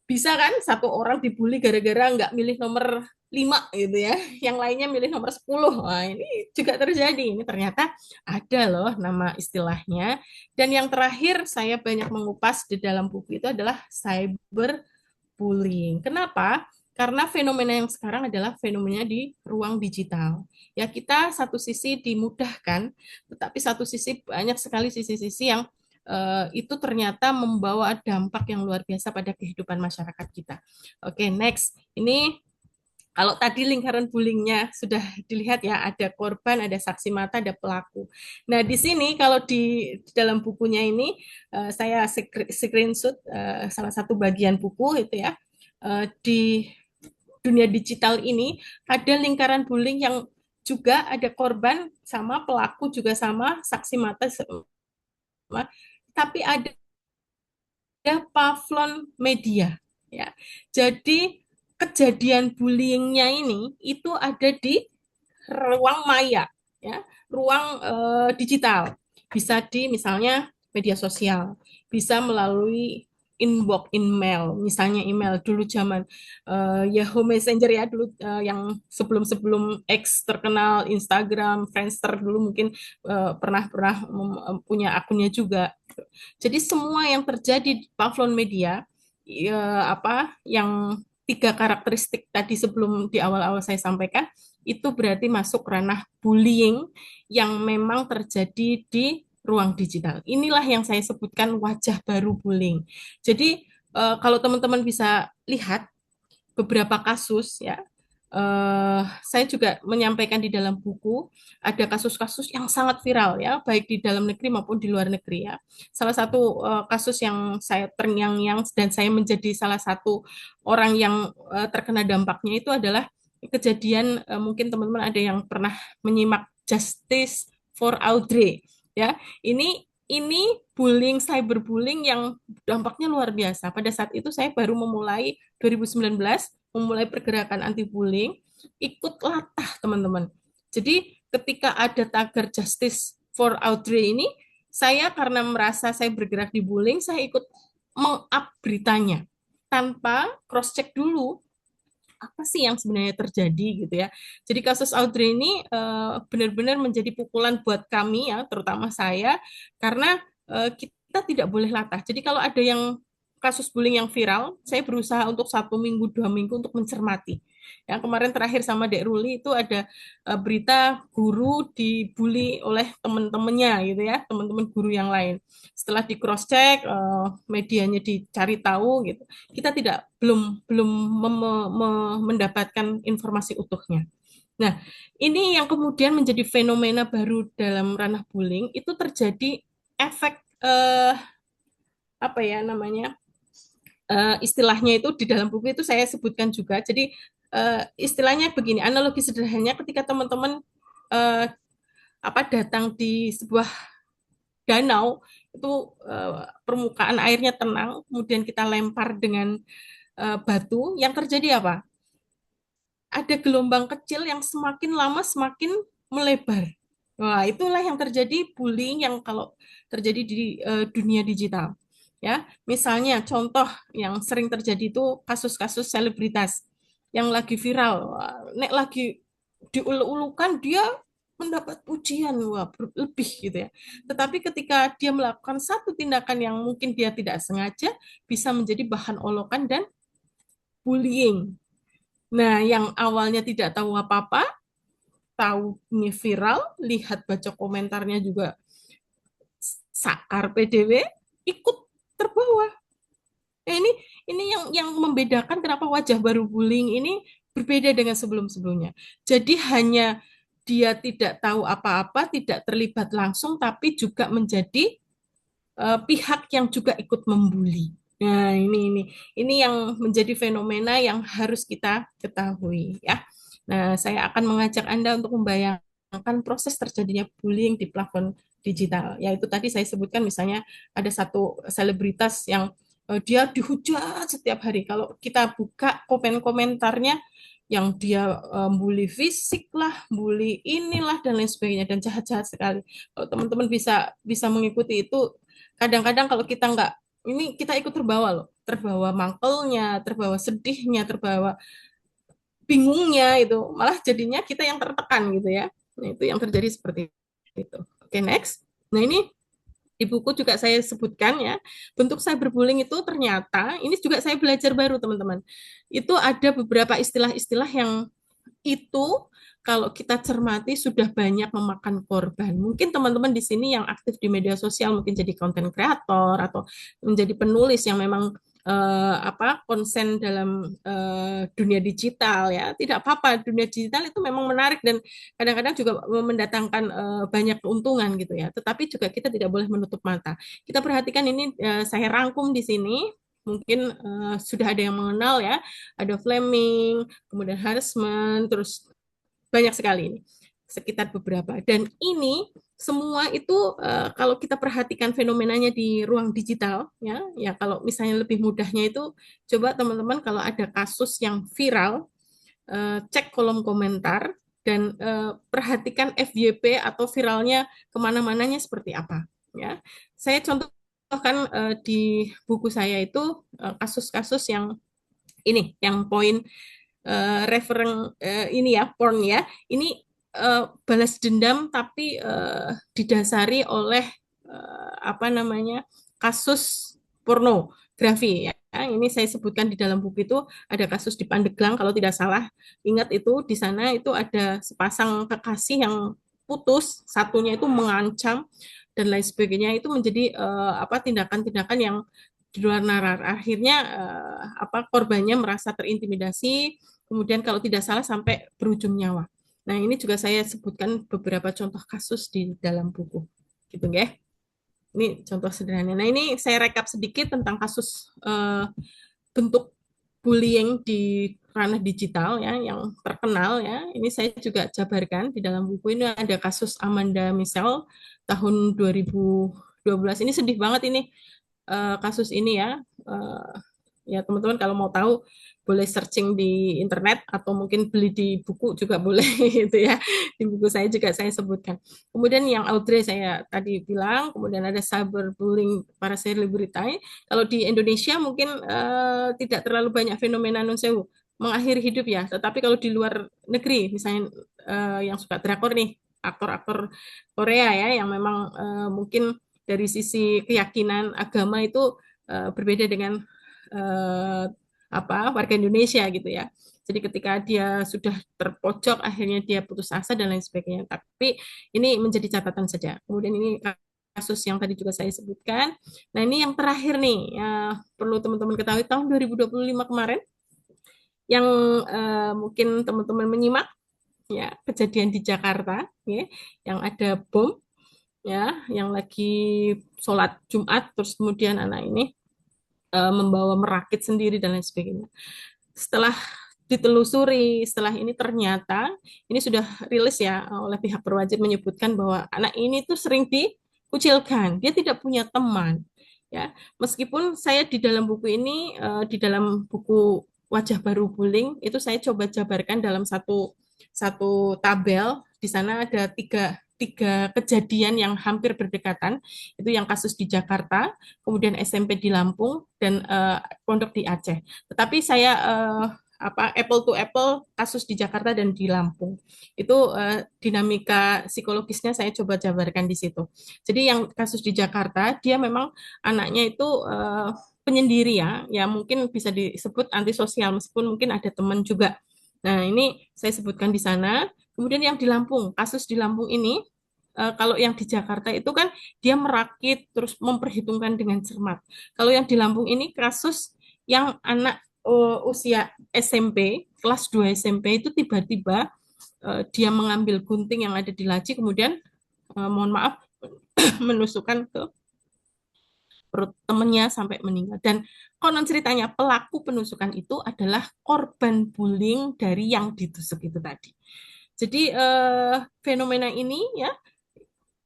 bisa kan satu orang dibully gara-gara nggak milih nomor 5 gitu ya, yang lainnya milih nomor 10. Nah, ini juga terjadi. Ini ternyata ada loh nama istilahnya. Dan yang terakhir saya banyak mengupas di dalam buku itu adalah cyberbullying. Kenapa? Karena fenomena yang sekarang adalah fenomena di ruang digital. Ya, kita satu sisi dimudahkan, tetapi satu sisi banyak sekali sisi-sisi yang itu ternyata membawa dampak yang luar biasa pada kehidupan masyarakat kita. Oke, next. Ini kalau tadi lingkaran bullyingnya sudah dilihat ya, ada korban, ada saksi mata, ada pelaku. Nah, di sini kalau di dalam bukunya ini saya screenshot salah satu bagian buku itu ya. Di dunia digital ini ada lingkaran bullying yang juga ada korban sama pelaku juga sama saksi mata sama, tapi ada pavlon media ya. Jadi kejadian bullyingnya ini itu ada di ruang maya ya, ruang digital. Bisa di misalnya media sosial, bisa melalui inbox email, misalnya email dulu zaman Yahoo Messenger ya, dulu yang sebelum X terkenal, Instagram, Friendster dulu mungkin pernah punya akunnya juga. Jadi semua yang terjadi di Pavlon Media apa yang 3 karakteristik tadi sebelum di awal-awal saya sampaikan itu berarti masuk ranah bullying yang memang terjadi di ruang digital. Inilah yang saya sebutkan wajah baru bullying. Jadi kalau teman-teman bisa lihat beberapa kasus ya, saya juga menyampaikan di dalam buku ada kasus-kasus yang sangat viral ya, baik di dalam negeri maupun di luar negeri ya. Salah satu kasus yang saya terngiang-ngiang dan saya menjadi salah satu orang yang terkena dampaknya itu adalah kejadian mungkin teman-teman ada yang pernah menyimak Justice for Audrey ya. Ini bullying, cyberbullying yang dampaknya luar biasa. Pada saat itu saya baru memulai 2019 memulai pergerakan anti bullying, ikut latah teman-teman. Jadi ketika ada tagar Justice for Audrey ini, saya karena merasa saya bergerak di bullying, saya ikut meng-up beritanya tanpa cross check dulu apa sih yang sebenarnya terjadi gitu ya. Jadi kasus Audrey ini benar-benar menjadi pukulan buat kami ya, terutama saya, karena kita tidak boleh latah. Jadi kalau ada yang kasus bullying yang viral, saya berusaha untuk 1 minggu, 2 minggu untuk mencermati. Yang kemarin terakhir sama Dek Ruli itu ada berita guru dibully oleh teman-temannya gitu ya, teman-teman guru yang lain. Setelah di cross check, medianya dicari tahu gitu, kita belum mendapatkan informasi utuhnya. Nah, ini yang kemudian menjadi fenomena baru dalam ranah bullying itu terjadi efek apa ya namanya, istilahnya itu di dalam buku itu saya sebutkan juga. Jadi istilahnya begini, analogi sederhananya ketika teman-teman eh, apa datang di sebuah danau itu, permukaan airnya tenang, kemudian kita lempar dengan batu, yang terjadi apa? Ada gelombang kecil yang semakin lama semakin melebar. Nah, itulah yang terjadi bullying yang kalau terjadi di dunia digital. Ya, misalnya contoh yang sering terjadi itu kasus-kasus selebritas yang lagi viral. Wah, nek lagi diulu-ulukan dia mendapat pujian, wah, berlebih gitu ya. Tetapi ketika dia melakukan satu tindakan yang mungkin dia tidak sengaja, bisa menjadi bahan olokan dan bullying. Nah, yang awalnya tidak tahu apa-apa, tahu ini viral, lihat baca komentarnya juga sakar PDW, ikut terbawa. Nah, ini yang membedakan kenapa wajah baru bullying ini berbeda dengan sebelum-sebelumnya. Jadi hanya dia tidak tahu apa-apa, tidak terlibat langsung, tapi juga menjadi pihak yang juga ikut membuli. Nah, ini yang menjadi fenomena yang harus kita ketahui ya. Nah, saya akan mengajak Anda untuk membayangkan proses terjadinya bullying di platform digital. Yaitu tadi saya sebutkan misalnya ada satu selebritas yang dia dihujat setiap hari. Kalau kita buka komen-komentarnya yang dia bully fisik lah, bully inilah dan lain sebagainya dan jahat-jahat sekali. Kalau teman-teman bisa bisa mengikuti itu, kadang-kadang kalau kita nggak ini kita ikut terbawa loh, terbawa mangkelnya, terbawa sedihnya, terbawa bingungnya itu, malah jadinya kita yang tertekan gitu ya. Nah, itu yang terjadi seperti itu. Oke, next. Nah, ini di buku juga saya sebutkan ya, bentuk cyberbullying itu ternyata ini juga saya belajar baru teman-teman. Itu ada beberapa istilah-istilah yang itu kalau kita cermati sudah banyak memakan korban. Mungkin teman-teman di sini yang aktif di media sosial mungkin jadi konten kreator atau menjadi penulis yang memang apa konsen dalam dunia digital ya. Tidak apa-apa, dunia digital itu memang menarik dan kadang-kadang juga mendatangkan banyak keuntungan gitu ya. Tetapi juga kita tidak boleh menutup mata. Kita perhatikan ini saya rangkum di sini. Mungkin sudah ada yang mengenal ya, ada Fleming, kemudian harassment, terus banyak sekali ini, sekitar beberapa. Dan ini semua itu kalau kita perhatikan fenomenanya di ruang digital, ya, ya kalau misalnya lebih mudahnya itu, coba teman-teman kalau ada kasus yang viral, cek kolom komentar dan perhatikan FYP atau viralnya kemana-mananya seperti apa. Ya, saya contohkan di buku saya itu kasus-kasus yang ini, yang poin referen ini ya porn ya, ini balas dendam tapi didasari oleh apa namanya kasus pornografi ya. Ini saya sebutkan di dalam buku itu ada kasus di Pandeglang kalau tidak salah. Ingat itu di sana itu ada sepasang kekasih yang putus, satunya itu mengancam dan lain sebagainya, itu menjadi apa tindakan-tindakan yang di luar nalar. Akhirnya apa korbannya merasa terintimidasi, kemudian kalau tidak salah sampai berujung nyawa. Nah, ini juga saya sebutkan beberapa contoh kasus di dalam buku. Gitu ya. Ini contoh sederhana. Nah, ini saya rekap sedikit tentang kasus bentuk bullying di ranah digital ya yang terkenal ya. Ini saya juga jabarkan di dalam buku ini. Ada kasus Amanda Michelle tahun 2012. Ini sedih banget ini kasus ini ya. Ya teman-teman kalau mau tahu boleh searching di internet atau mungkin beli di buku juga boleh itu ya. Di buku saya juga saya sebutkan. Kemudian yang Audrey saya tadi bilang, kemudian ada cyberbullying para selebritas. Kalau di Indonesia mungkin tidak terlalu banyak fenomena non sewu mengakhiri hidup ya. Tetapi kalau di luar negeri, misalnya yang suka drakor nih, aktor-aktor Korea ya, yang memang mungkin dari sisi keyakinan agama itu berbeda dengan apa warga Indonesia gitu ya. Jadi ketika dia sudah terpojok, akhirnya dia putus asa dan lain sebagainya. Tapi ini menjadi catatan saja. Kemudian ini kasus yang tadi juga saya sebutkan. Nah ini yang terakhir nih, ya, perlu teman-teman ketahui tahun 2025 kemarin, yang mungkin teman-teman menyimak ya kejadian di Jakarta, ya, yang ada bom. ya, yang lagi sholat Jumat, terus kemudian anak ini membawa merakit sendiri dan lain sebagainya. Setelah ditelusuri, setelah ini ternyata ini sudah rilis ya oleh pihak berwajib menyebutkan bahwa anak ini tuh sering dikucilkan, dia tidak punya teman. Ya, meskipun saya di dalam buku ini, di dalam buku Wajah Baru Bullying itu saya coba jabarkan dalam satu satu tabel. Di sana ada tiga kejadian yang hampir berdekatan. Itu yang kasus di Jakarta, kemudian SMP di Lampung, dan pondok di Aceh. Tetapi saya apple to apple kasus di Jakarta dan di Lampung. Itu dinamika psikologisnya saya coba jabarkan di situ. Jadi yang kasus di Jakarta, dia memang anaknya itu penyendiri ya mungkin bisa disebut antisosial meskipun mungkin ada teman juga. Nah, ini saya sebutkan di sana. Kemudian yang di Lampung, kasus di Lampung ini kalau yang di Jakarta itu kan dia merakit terus memperhitungkan dengan cermat. Kalau yang di Lampung ini kasus yang anak usia SMP, kelas 2 SMP itu tiba-tiba dia mengambil gunting yang ada di laci, kemudian mohon maaf menusukkan ke perut temennya sampai meninggal. Dan konon ceritanya pelaku penusukan itu adalah korban bullying dari yang ditusuk itu tadi. Jadi fenomena ini ya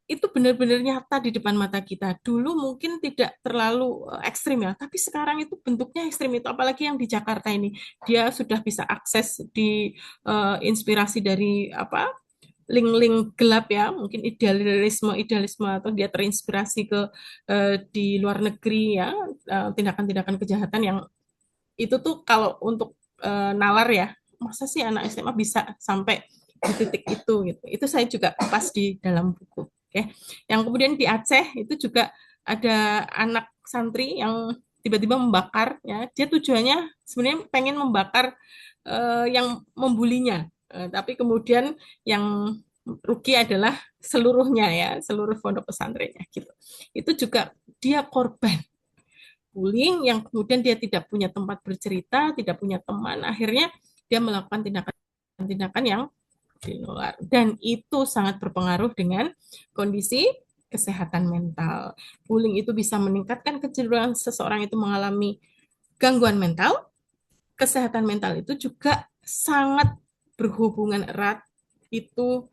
itu benar-benar nyata di depan mata kita. Dulu mungkin tidak terlalu ekstrim ya, tapi sekarang itu bentuknya ekstrim itu. Apalagi yang di Jakarta ini, dia sudah bisa akses di inspirasi dari apa link-link gelap ya, mungkin idealisme atau dia terinspirasi ke di luar negeri ya, tindakan-tindakan kejahatan yang itu tuh kalau untuk nalar ya, masa sih anak SMA bisa sampai di titik itu gitu. Itu saya juga pas di dalam buku. Oke. Yang kemudian di Aceh itu juga ada anak santri yang tiba-tiba membakar ya. Dia tujuannya sebenarnya pengen membakar yang membulinya. Tapi kemudian yang rugi adalah seluruhnya ya, seluruh pondok pesantrennya gitu. Itu juga dia korban bullying yang kemudian dia tidak punya tempat bercerita, tidak punya teman, akhirnya dia melakukan tindakan-tindakan yang di luar. Dan itu sangat berpengaruh dengan kondisi kesehatan mental. Bullying itu bisa meningkatkan kecenderungan seseorang itu mengalami gangguan mental. Kesehatan mental itu juga sangat berhubungan erat itu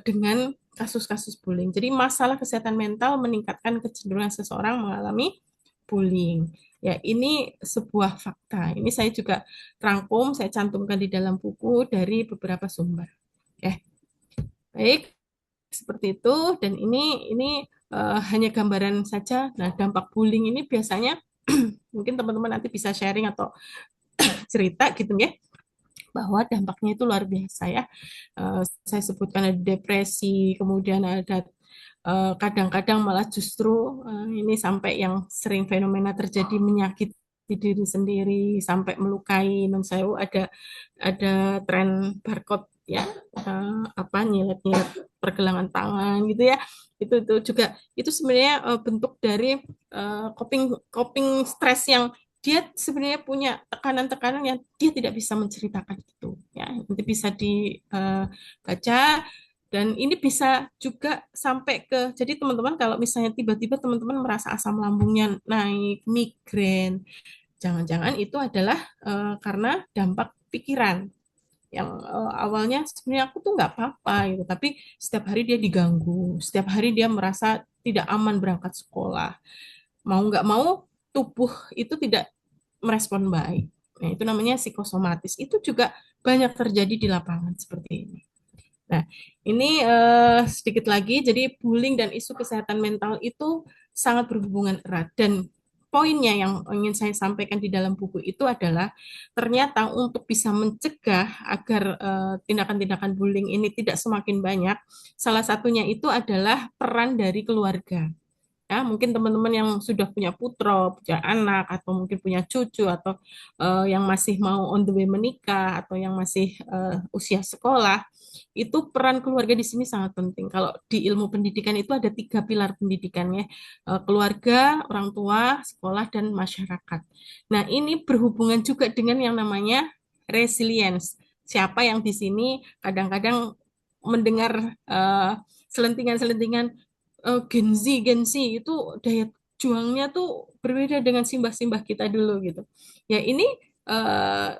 dengan kasus-kasus bullying. Jadi masalah kesehatan mental meningkatkan kecenderungan seseorang mengalami bullying. Ya, ini sebuah fakta. Ini saya juga rangkum, saya cantumkan di dalam buku dari beberapa sumber. Oke. Baik, seperti itu dan ini hanya gambaran saja. Nah, dampak bullying ini biasanya mungkin teman-teman nanti bisa sharing atau cerita gitu ya bahwa dampaknya itu luar biasa ya. Saya sebutkan ada depresi, kemudian ada kadang-kadang malah justru ini sampai yang sering fenomena terjadi menyakiti diri sendiri sampai melukai. Non saya ada tren barcode ya apa nyilet-nyilet pergelangan tangan gitu ya. Itu juga itu sebenarnya bentuk dari coping coping stres yang dia sebenarnya punya tekanan-tekanan yang dia tidak bisa menceritakan itu ya nanti bisa dibaca dan ini bisa juga sampai ke jadi teman-teman kalau misalnya tiba-tiba teman-teman merasa asam lambungnya naik migrain jangan-jangan itu adalah karena dampak pikiran yang awalnya sebenarnya aku tuh nggak apa-apa gitu tapi setiap hari dia diganggu setiap hari dia merasa tidak aman berangkat sekolah mau nggak mau tubuh itu tidak merespon baik. Nah, itu namanya psikosomatis. Itu juga banyak terjadi di lapangan seperti ini. Nah, ini sedikit lagi. Jadi bullying dan isu kesehatan mental itu sangat berhubungan erat. Dan poinnya yang ingin saya sampaikan di dalam buku itu adalah ternyata untuk bisa mencegah agar tindakan-tindakan bullying ini tidak semakin banyak, salah satunya itu adalah peran dari keluarga ya mungkin teman-teman yang sudah punya putra, punya anak atau mungkin punya cucu atau yang masih mau on the way menikah atau yang masih usia sekolah itu peran keluarga di sini sangat penting. Kalau di ilmu pendidikan itu ada 3 pilar pendidikannya keluarga, orang tua, sekolah dan masyarakat. Nah ini berhubungan juga dengan yang namanya resilience. Siapa yang di sini kadang-kadang mendengar selentingan-selentingan Gen Z itu daya juangnya tuh berbeda dengan simbah-simbah kita dulu gitu. Ya ini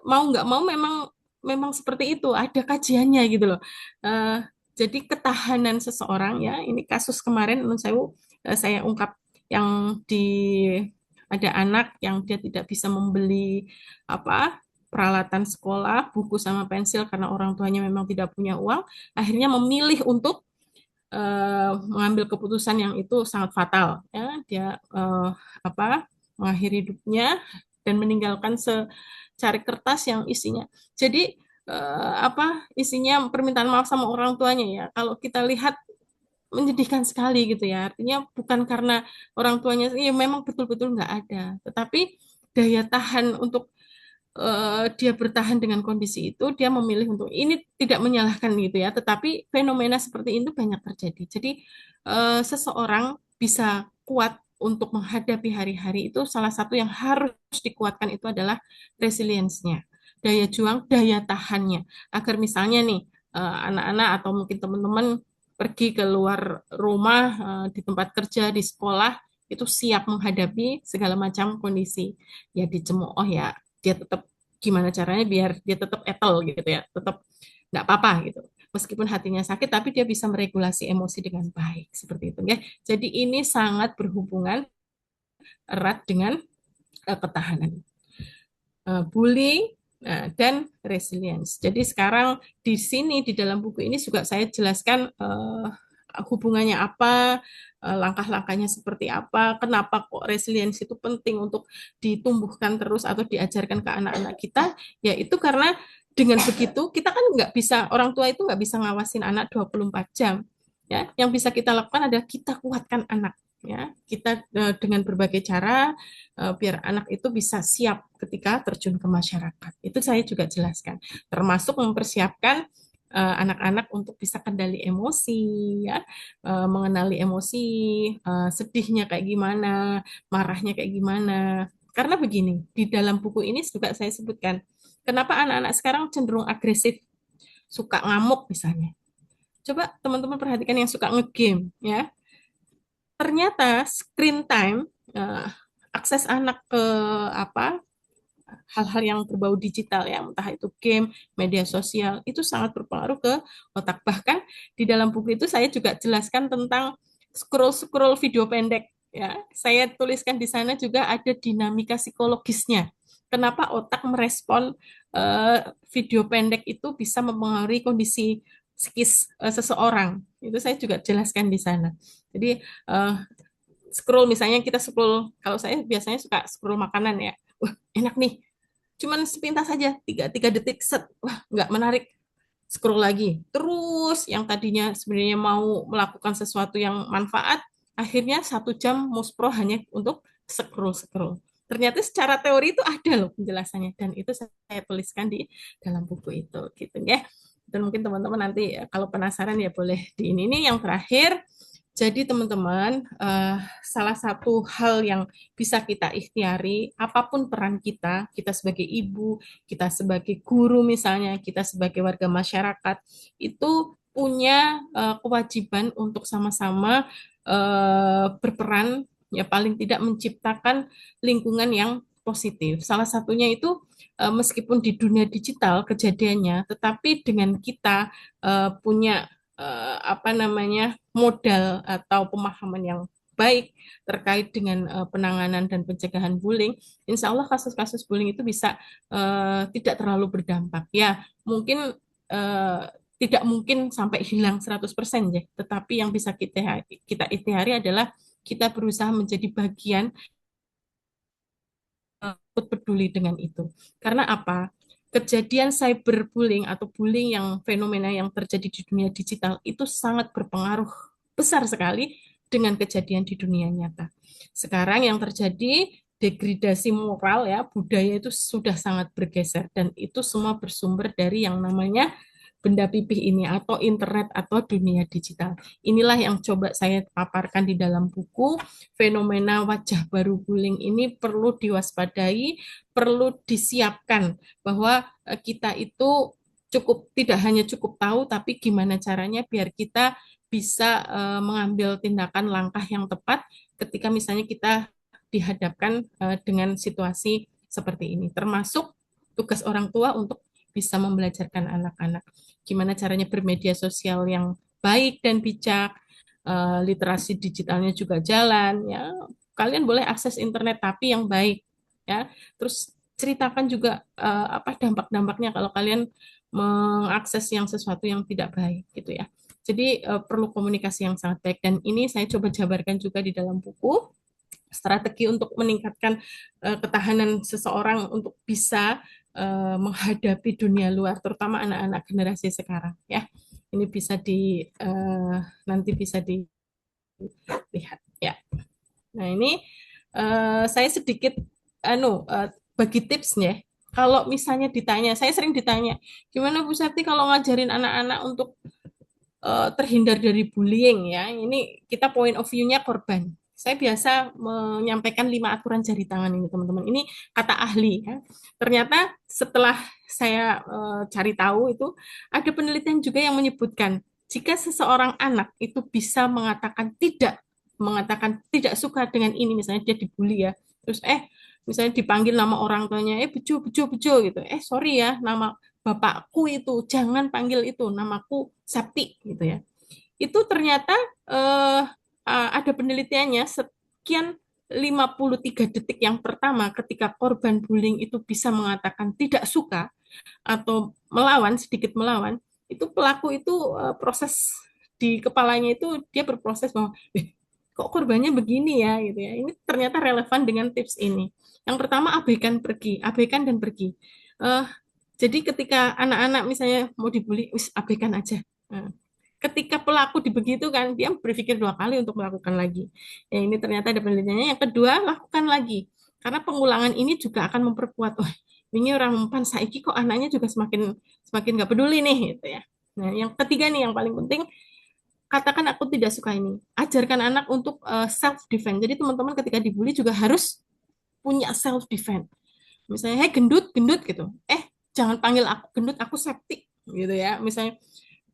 mau nggak mau memang memang seperti itu, ada kajiannya gitu loh. Eh, jadi ketahanan seseorang ya, ini kasus kemarin menurut saya ungkap yang di ada anak yang dia tidak bisa membeli apa peralatan sekolah, buku sama pensil karena orang tuanya memang tidak punya uang, akhirnya memilih untuk mengambil keputusan yang itu sangat fatal ya dia apa mengakhiri hidupnya dan meninggalkan secari kertas yang isinya jadi apa isinya permintaan maaf sama orang tuanya ya kalau kita lihat menyedihkan sekali gitu ya artinya bukan karena orang tuanya ya memang betul-betul nggak ada tetapi daya tahan untuk dia bertahan dengan kondisi itu, dia memilih untuk ini tidak menyalahkan gitu ya, tetapi fenomena seperti itu banyak terjadi. Jadi seseorang bisa kuat untuk menghadapi hari-hari itu salah satu yang harus dikuatkan itu adalah resilience-nya, daya juang, daya tahannya. Agar misalnya nih anak-anak atau mungkin teman-teman pergi ke luar rumah di tempat kerja, di sekolah itu siap menghadapi segala macam kondisi. Ya dicemooh ya dia tetap gimana caranya biar dia tetap etol gitu ya, tetap nggak apa-apa gitu. Meskipun hatinya sakit, tapi dia bisa meregulasi emosi dengan baik seperti itu ya. Jadi ini sangat berhubungan erat dengan ketahanan, bullying dan resilience. Jadi sekarang di sini di dalam buku ini juga saya jelaskan hubungannya apa, langkah-langkahnya seperti apa, kenapa kok resilience itu penting untuk ditumbuhkan terus atau diajarkan ke anak-anak kita, yaitu karena dengan begitu kita kan nggak bisa, orang tua itu nggak bisa ngawasin anak 24 jam. Ya, yang bisa kita lakukan adalah kita kuatkan anak. Ya, kita dengan berbagai cara biar anak itu bisa siap ketika terjun ke masyarakat. Itu saya juga jelaskan, termasuk mempersiapkan anak-anak untuk bisa kendali emosi, ya, mengenali emosi, sedihnya kayak gimana, marahnya kayak gimana. Karena begini, di dalam buku ini juga saya sebutkan, kenapa anak-anak sekarang cenderung agresif, suka ngamuk misalnya. Coba teman-teman perhatikan yang suka ngegame, ya. Ternyata screen time, akses anak ke apa hal-hal yang berbau digital ya, entah itu game, media sosial, itu sangat berpengaruh ke otak. Bahkan di dalam buku itu saya juga jelaskan tentang scroll-scroll video pendek ya. Saya tuliskan di sana juga ada dinamika psikologisnya. Kenapa otak merespon video pendek itu bisa mempengaruhi kondisi psikis seseorang. Itu saya juga jelaskan di sana. Jadi scroll misalnya kita scroll, kalau saya biasanya suka scroll makanan ya. Wah, enak nih, cuman sepintas saja tiga detik set wah nggak menarik scroll lagi terus yang tadinya sebenarnya mau melakukan sesuatu yang manfaat akhirnya 1 jam muspro hanya untuk scroll ternyata secara teori itu ada loh penjelasannya dan itu saya tuliskan di dalam buku itu gitu ya dan mungkin teman-teman nanti kalau penasaran ya boleh di ini yang terakhir jadi teman-teman, salah satu hal yang bisa kita ikhtiari, apapun peran kita, kita sebagai ibu, kita sebagai guru misalnya, kita sebagai warga masyarakat, itu punya kewajiban untuk sama-sama berperan, ya paling tidak menciptakan lingkungan yang positif. Salah satunya itu meskipun di dunia digital kejadiannya, tetapi dengan kita punya apa namanya modal atau pemahaman yang baik terkait dengan penanganan dan pencegahan bullying, insya Allah kasus-kasus bullying itu bisa tidak terlalu berdampak. Ya, mungkin tidak mungkin sampai hilang 100% ya, tetapi yang bisa kita ikhtiari adalah kita berusaha menjadi bagian peduli dengan itu. Karena apa? Kejadian cyberbullying atau bullying yang fenomena yang terjadi di dunia digital itu sangat berpengaruh besar sekali dengan kejadian di dunia nyata. Sekarang yang terjadi degradasi moral ya, budaya itu sudah sangat bergeser dan itu semua bersumber dari yang namanya benda pipih ini atau internet atau dunia digital. Inilah yang coba saya paparkan di dalam buku. Fenomena wajah baru bullying ini perlu diwaspadai, perlu disiapkan bahwa kita itu cukup tidak hanya cukup tahu tapi gimana caranya biar kita bisa mengambil tindakan langkah yang tepat ketika misalnya kita dihadapkan dengan situasi seperti ini. Termasuk tugas orang tua untuk bisa membelajarkan anak-anak gimana caranya bermedia sosial yang baik dan bijak, literasi digitalnya juga jalan ya. Kalian boleh akses internet tapi yang baik ya. Terus ceritakan juga apa dampak-dampaknya kalau kalian mengakses yang sesuatu yang tidak baik gitu ya. Jadi perlu komunikasi yang sangat baik dan ini saya coba jabarkan juga di dalam buku strategi untuk meningkatkan ketahanan seseorang untuk bisa menghadapi dunia luar, terutama anak-anak generasi sekarang ya. Ini bisa nanti bisa dilihat ya. Nah ini saya sedikit bagi tipsnya. Kalau misalnya ditanya, saya sering ditanya, gimana Bu Sakti kalau ngajarin anak-anak untuk terhindar dari bullying ya. Ini kita point of view-nya korban. Saya biasa menyampaikan 5 aturan jari tangan ini teman-teman. Ini kata ahli ya. Ternyata setelah saya cari tahu itu ada penelitian juga yang menyebutkan jika seseorang anak itu bisa mengatakan tidak suka dengan ini, misalnya dia dibully ya. Terus misalnya dipanggil nama orang tuanya, bejo bejo bejo gitu. Sorry ya, nama bapakku itu, jangan panggil itu, namaku Sakti gitu ya. Itu ternyata eh, ada penelitiannya sekian 53 detik yang pertama ketika korban bullying itu bisa mengatakan tidak suka atau melawan, sedikit melawan, itu pelaku itu proses di kepalanya itu dia berproses bahwa kok korbannya begini ya gitu ya. Ini ternyata relevan dengan tips ini. Yang pertama abaikan dan pergi. Eh, jadi ketika anak-anak misalnya mau dibully, abaikan aja. Nah, ketika pelaku dibegitu kan, dia berpikir 2 kali untuk melakukan lagi. Ya, ini ternyata ada penelitiannya. Yang kedua, lakukan lagi. Karena pengulangan ini juga akan memperkuat, oh, ini orang mempan saiki kok anaknya juga semakin semakin nggak peduli nih, gitu ya. Nah, yang ketiga nih yang paling penting, katakan aku tidak suka ini. Ajarkan anak untuk self defense. Jadi teman-teman ketika dibully juga harus punya self defense. Misalnya, hey gendut, gendut gitu. Jangan panggil aku gendut, aku septik gitu ya. Misalnya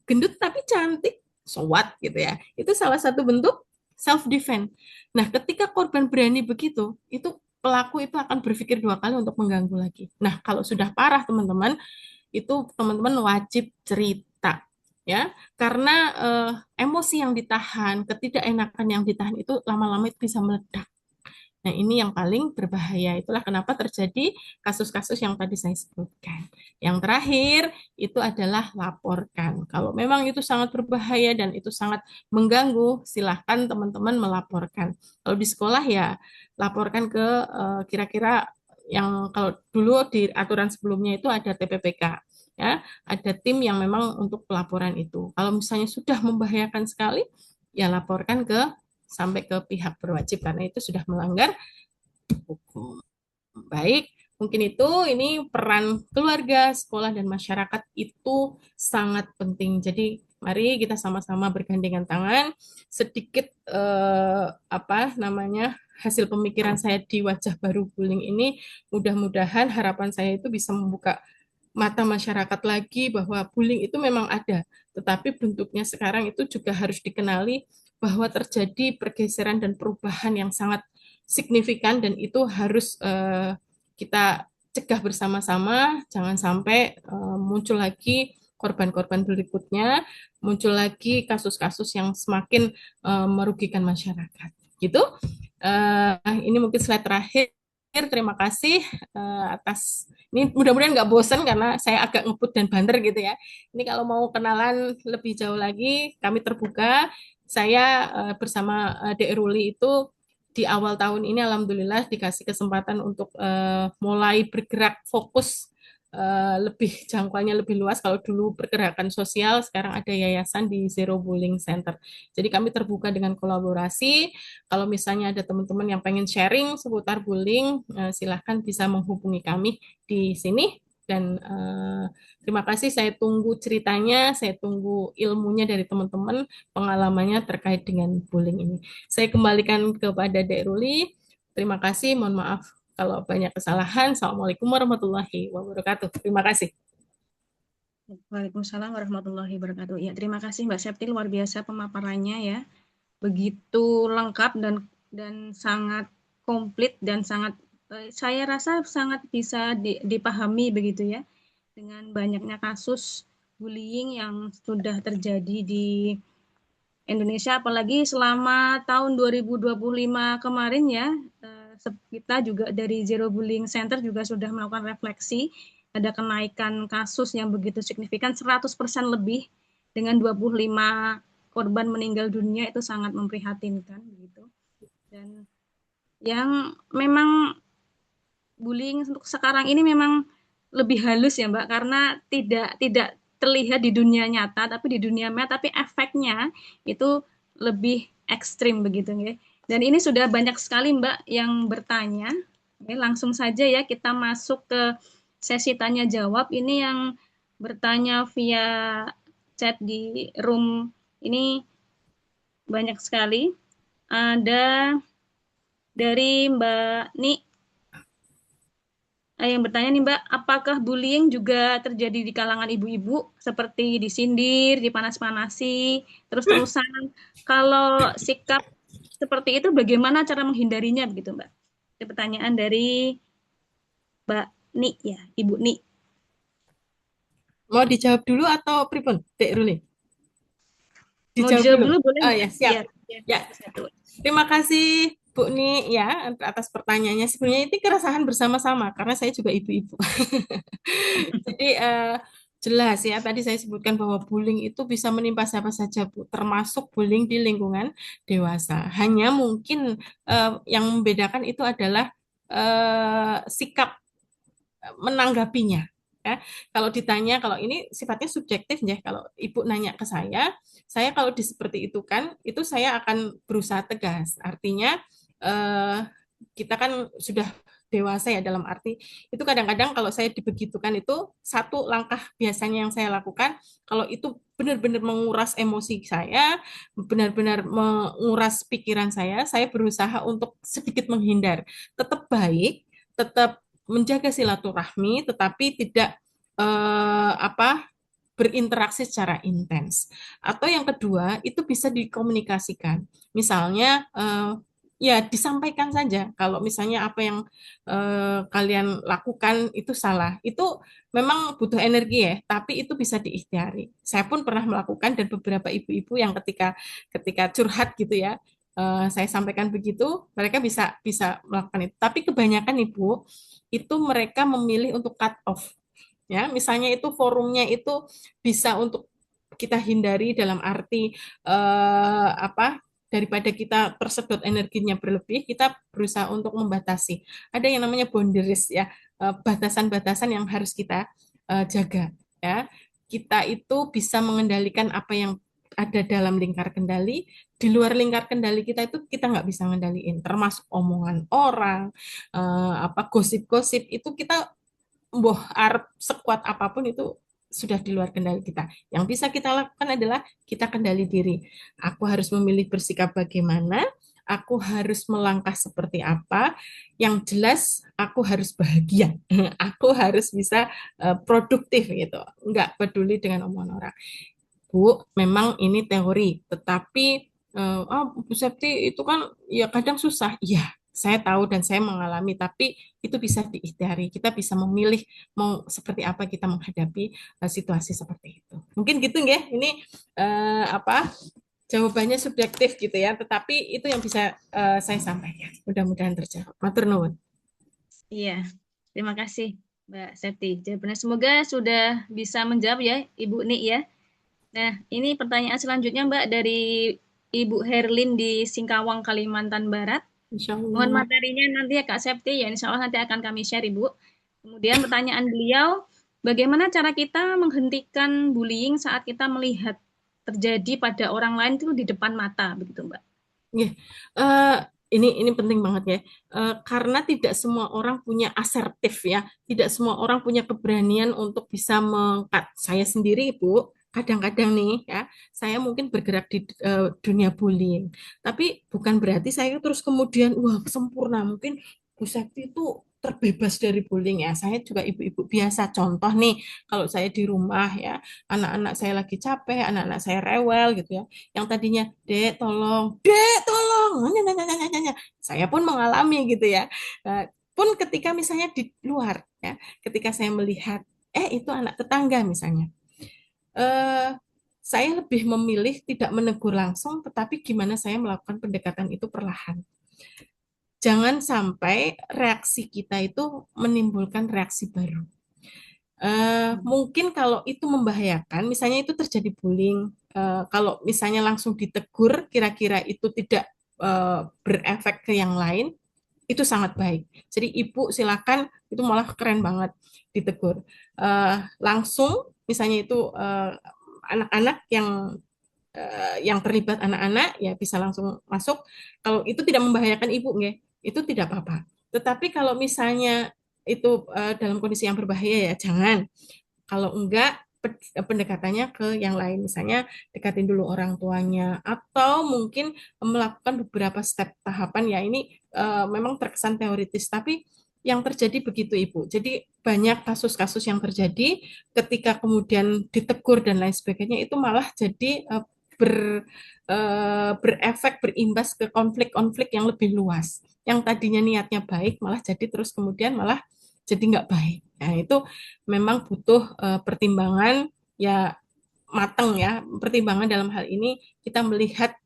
gendut tapi cantik, so what gitu ya. Itu salah satu bentuk self defense. Nah, ketika korban berani begitu, itu pelaku itu akan berpikir 2 kali untuk mengganggu lagi. Nah, kalau sudah parah teman-teman, itu teman-teman wajib cerita ya, karena emosi yang ditahan, ketidakenakan yang ditahan itu lama-lama itu bisa meledak. Nah, ini yang paling berbahaya. Itulah kenapa terjadi kasus-kasus yang tadi saya sebutkan. Yang terakhir itu adalah laporkan. Kalau memang itu sangat berbahaya dan itu sangat mengganggu, silahkan teman-teman melaporkan. Kalau di sekolah ya laporkan ke kira-kira yang kalau dulu di aturan sebelumnya itu ada TPPK. Ya, ada tim yang memang untuk pelaporan itu. Kalau misalnya sudah membahayakan sekali, ya laporkan sampai ke pihak berwajib karena itu sudah melanggar hukum. Baik, mungkin ini peran keluarga, sekolah, dan masyarakat itu sangat penting. Jadi mari kita sama-sama bergandengan tangan. Sedikit hasil pemikiran saya di wajah baru bullying ini, mudah-mudahan harapan saya itu bisa membuka mata masyarakat lagi bahwa bullying itu memang ada, tetapi bentuknya sekarang itu juga harus dikenali bahwa terjadi pergeseran dan perubahan yang sangat signifikan dan itu harus kita cegah bersama-sama, jangan sampai muncul lagi korban-korban berikutnya, muncul lagi kasus-kasus yang semakin merugikan masyarakat. Gitu. Ini mungkin slide terakhir. Terima kasih atas ini, mudah-mudahan nggak bosan karena saya agak ngebut dan banter gitu ya. Ini kalau mau kenalan lebih jauh lagi, kami terbuka. Saya bersama Dek Ruli itu di awal tahun ini alhamdulillah dikasih kesempatan untuk mulai bergerak fokus lebih jangkauannya lebih luas. Kalau dulu pergerakan sosial, sekarang ada yayasan di Zero Bullying Center. Jadi kami terbuka dengan kolaborasi. Kalau misalnya ada teman-teman yang pengen sharing seputar bullying, silahkan bisa menghubungi kami di sini. Dan terima kasih, saya tunggu ceritanya, saya tunggu ilmunya dari teman-teman, pengalamannya terkait dengan bullying ini. Saya kembalikan kepada Dek Ruli. Terima kasih, mohon maaf kalau banyak kesalahan. Assalamualaikum warahmatullahi wabarakatuh. Terima kasih. Waalaikumsalam warahmatullahi wabarakatuh. Ya, terima kasih Mbak Septi, luar biasa pemaparannya ya. Begitu lengkap dan sangat komplit dan sangat saya rasa sangat bisa dipahami begitu ya dengan banyaknya kasus bullying yang sudah terjadi di Indonesia, apalagi selama tahun 2025 kemarin ya, kita juga dari Zero Bullying Center juga sudah melakukan refleksi, ada kenaikan kasus yang begitu signifikan 100% lebih dengan 25 korban meninggal dunia, itu sangat memprihatinkan begitu. Dan yang memang bullying untuk sekarang ini memang lebih halus ya Mbak, karena tidak terlihat di dunia nyata, tapi di dunia maya, tapi efeknya itu lebih ekstrim begitu ya. Dan ini sudah banyak sekali Mbak yang bertanya. Oke, langsung saja ya kita masuk ke sesi tanya jawab. Ini yang bertanya via chat di room ini banyak sekali. Ada dari Mbak Ni yang bertanya nih Mbak, apakah bullying juga terjadi di kalangan ibu-ibu seperti disindir, dipanas-panasi, terus-terusan? Kalau sikap seperti itu bagaimana cara menghindarinya begitu Mbak? Itu pertanyaan dari Mbak Ni ya, Ibu Ni. Mau dijawab dulu atau pripun, Dek Ruli? Mau Dijawab dijawab dulu. dulu boleh Oh Mbak? ya, siap. Biar Ya, satu-satu. terima kasih Bu Ni ya atas pertanyaannya. Sebenarnya itu keresahan bersama-sama karena saya juga ibu-ibu. Jadi jelas ya tadi saya sebutkan bahwa bullying itu bisa menimpa siapa saja Bu, termasuk bullying di lingkungan dewasa. Hanya mungkin yang membedakan itu adalah sikap menanggapinya. Ya, kalau ditanya, kalau ini sifatnya subjektif ya. Kalau ibu nanya ke saya kalau di seperti itu kan, itu saya akan berusaha tegas. Artinya eh, kita kan sudah dewasa ya dalam arti itu kadang-kadang kalau saya dibegitukan itu satu langkah biasanya yang saya lakukan kalau itu benar-benar menguras emosi saya, benar-benar menguras pikiran saya berusaha untuk sedikit menghindar, tetap baik, tetap menjaga silaturahmi tetapi tidak apa berinteraksi secara intens. Atau yang kedua, itu bisa dikomunikasikan. Misalnya ya disampaikan saja kalau misalnya apa yang kalian lakukan itu salah. Itu memang butuh energi ya, tapi itu bisa diikhtiari. Saya pun pernah melakukan dan beberapa ibu-ibu yang ketika ketika curhat gitu ya, saya sampaikan begitu, mereka bisa bisa melakukan itu. Tapi kebanyakan ibu itu mereka memilih untuk cut off. Ya, misalnya itu forumnya itu bisa untuk kita hindari dalam arti apa daripada kita tersedot energinya berlebih, kita berusaha untuk membatasi. Ada yang namanya boundaries ya, batasan-batasan yang harus kita jaga ya. Kita itu bisa mengendalikan apa yang ada dalam lingkar kendali, di luar lingkar kendali kita itu kita nggak bisa ngendaliin, termasuk omongan orang, apa gosip-gosip itu kita boh arep sekuat apapun itu sudah di luar kendali kita. Yang bisa kita lakukan adalah kita kendali diri. Aku harus memilih bersikap bagaimana, aku harus melangkah seperti apa. Yang jelas aku harus bahagia. Aku harus bisa produktif gitu. Enggak peduli dengan omongan orang. Bu, memang ini teori, tetapi Bu Septi itu kan ya kadang susah. Iya, saya tahu dan saya mengalami, tapi itu bisa diikhtiari. Kita bisa memilih mau seperti apa kita menghadapi situasi seperti itu. Mungkin gitu ya. Ini apa jawabannya subjektif gitu ya, tetapi itu yang bisa saya sampaikan. Mudah-mudahan terjawab. Matur nuwun. Iya, terima kasih Mbak Septi. Jawabannya semoga sudah bisa menjawab ya Ibu Ni ya. Nah, ini pertanyaan selanjutnya Mbak dari Ibu Herlin di Singkawang, Kalimantan Barat. Insya Mohon Allah. materinya nanti ya Kak Septi ya, insya Allah nanti akan kami share Ibu. Kemudian pertanyaan beliau, bagaimana cara kita menghentikan bullying saat kita melihat terjadi pada orang lain itu di depan mata, begitu Mbak? Yeah. Ini penting banget ya. Karena tidak semua orang punya asertif ya, tidak semua orang punya keberanian untuk bisa mengkat. Saya sendiri Ibu, kadang-kadang nih ya, saya mungkin bergerak di dunia bullying. Tapi bukan berarti saya terus kemudian wah sempurna. Mungkin Bu Sakti itu terbebas dari bullying ya. Saya juga ibu-ibu biasa. Contoh nih, kalau saya di rumah ya, anak-anak saya lagi capek, anak-anak saya rewel gitu ya. Yang tadinya, Dek tolong, Nanya, nanya, nanya, nanya. Saya pun mengalami gitu ya. Pun ketika misalnya di luar ya, ketika saya melihat, itu anak tetangga misalnya, eh, saya lebih memilih tidak menegur langsung, tetapi gimana saya melakukan pendekatan itu perlahan. Jangan sampai reaksi kita itu menimbulkan reaksi baru. Mungkin kalau itu membahayakan, misalnya itu terjadi bullying, kalau misalnya langsung ditegur, kira-kira itu tidak berefek ke yang lain, itu sangat baik. Jadi ibu silakan, itu malah keren banget ditegur. Langsung, misalnya itu anak-anak yang terlibat anak-anak ya bisa langsung masuk. Kalau itu tidak membahayakan ibu, nggih, itu tidak apa-apa. Tetapi kalau misalnya itu dalam kondisi yang berbahaya ya jangan. Kalau enggak pendekatannya ke yang lain, misalnya dekatin dulu orang tuanya atau mungkin melakukan beberapa step tahapan ya ini memang terkesan teoritis tapi yang terjadi begitu Ibu. Jadi banyak kasus-kasus yang terjadi ketika kemudian ditegur dan lain sebagainya itu malah jadi berefek berimbas ke konflik-konflik yang lebih luas. Yang tadinya niatnya baik malah jadi terus kemudian malah jadi nggak baik. Nah itu memang butuh pertimbangan ya matang ya. Pertimbangan dalam hal ini kita melihat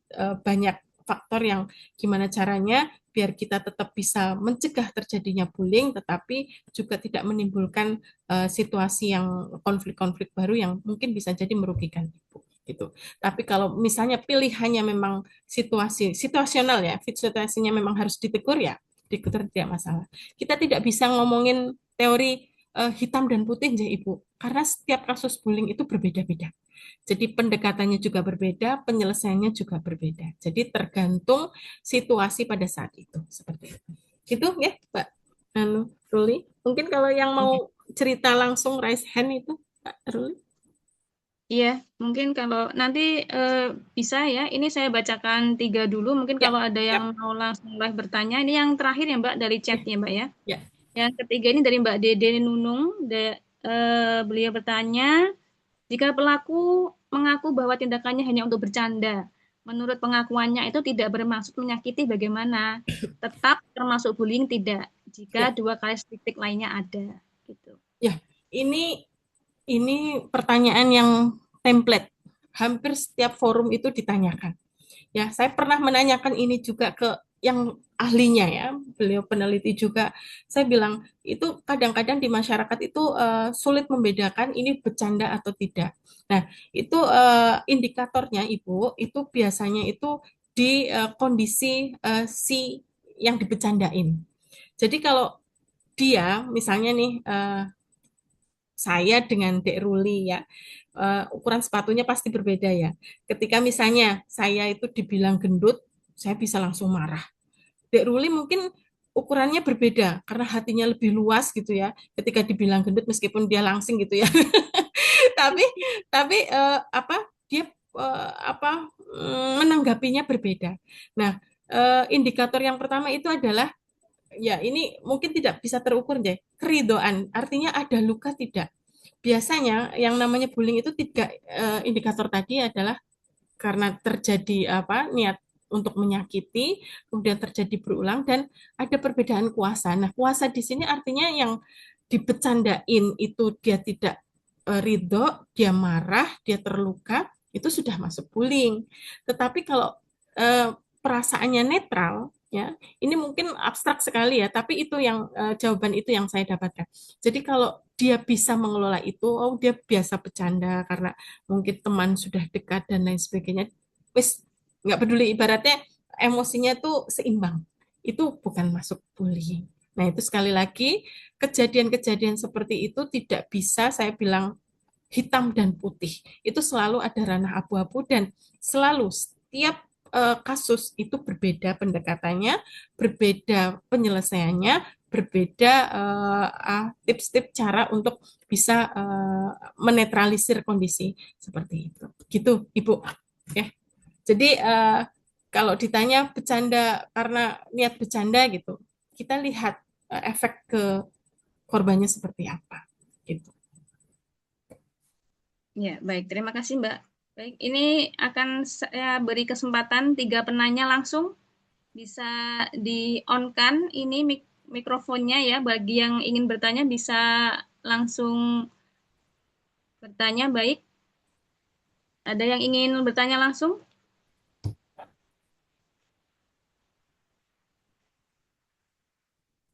banyak faktor yang gimana caranya biar kita tetap bisa mencegah terjadinya bullying, tetapi juga tidak menimbulkan situasi yang konflik-konflik baru yang mungkin bisa jadi merugikan ibu gitu. Tapi kalau misalnya pilihannya memang situasional ya, situasinya memang harus ditegur ya, ditegur tidak masalah. Kita tidak bisa ngomongin teori hitam dan putih ya Ibu, karena setiap kasus bullying itu berbeda-beda. Jadi pendekatannya juga berbeda, penyelesaiannya juga berbeda. Jadi tergantung situasi pada saat itu seperti itu. Gitu ya, Mbak Ruli. Mungkin kalau yang mau cerita langsung raise hand itu, Mbak Ruli. Iya, mungkin kalau nanti bisa ya. Ini saya bacakan 3 dulu. Mungkin Ya, kalau ada yang mau langsung live bertanya. Ini yang terakhir ya Mbak dari chat ya Mbak ya. ya. Yang ketiga ini dari Mbak Dede Nunung. Beliau bertanya, jika pelaku mengaku bahwa tindakannya hanya untuk bercanda, menurut pengakuannya itu tidak bermaksud menyakiti bagaimana? Tetap termasuk bullying tidak? Jika Ya. 2 kali kritik lainnya ada, gitu. Ya, ini pertanyaan yang template. Hampir setiap forum itu ditanyakan. Ya, saya pernah menanyakan ini juga ke yang ahlinya ya, beliau peneliti juga. Saya bilang itu kadang-kadang di masyarakat itu sulit membedakan ini bercanda atau tidak. Nah, itu indikatornya Ibu, itu biasanya itu di kondisi si yang dibecandain. Jadi kalau dia misalnya nih saya dengan Dek Ruli ya, ukuran sepatunya pasti berbeda ya. Ketika misalnya saya itu dibilang gendut, saya bisa langsung marah. Dek Ruli mungkin ukurannya berbeda karena hatinya lebih luas gitu ya. Ketika dibilang gendut meskipun dia langsing gitu ya. tapi tapi apa dia menanggapinya berbeda. Nah, indikator yang pertama itu adalah ya ini mungkin tidak bisa terukur deh. Keridoan artinya ada luka tidak. Biasanya yang namanya bullying itu tiga indikator tadi adalah karena terjadi niat untuk menyakiti, kemudian terjadi berulang dan ada perbedaan kuasa. Nah, kuasa di sini artinya yang dibecandain itu dia tidak ridho, dia marah, dia terluka, itu sudah masuk bullying. Tetapi kalau perasaannya netral, ya ini mungkin abstrak sekali ya, tapi itu yang jawaban itu yang saya dapatkan. Jadi kalau dia bisa mengelola itu, oh dia biasa bercanda karena mungkin teman sudah dekat dan lain sebagainya, wis nggak peduli ibaratnya emosinya tuh seimbang, itu bukan masuk bullying. Nah itu sekali lagi kejadian-kejadian seperti itu tidak bisa saya bilang hitam dan putih, itu selalu ada ranah abu-abu dan selalu setiap kasus itu berbeda pendekatannya, berbeda penyelesaiannya, berbeda tips-tips cara untuk bisa menetralisir kondisi seperti itu. Gitu, Ibu. Ya. Jadi kalau ditanya bercanda karena niat bercanda gitu, kita lihat efek ke korbannya seperti apa gitu. Ya, baik. Terima kasih, Mbak. Baik, ini akan saya beri kesempatan 3 penanya langsung bisa di-on-kan ini mikrofonnya ya. Bagi yang ingin bertanya bisa langsung bertanya, baik. Ada yang ingin bertanya langsung?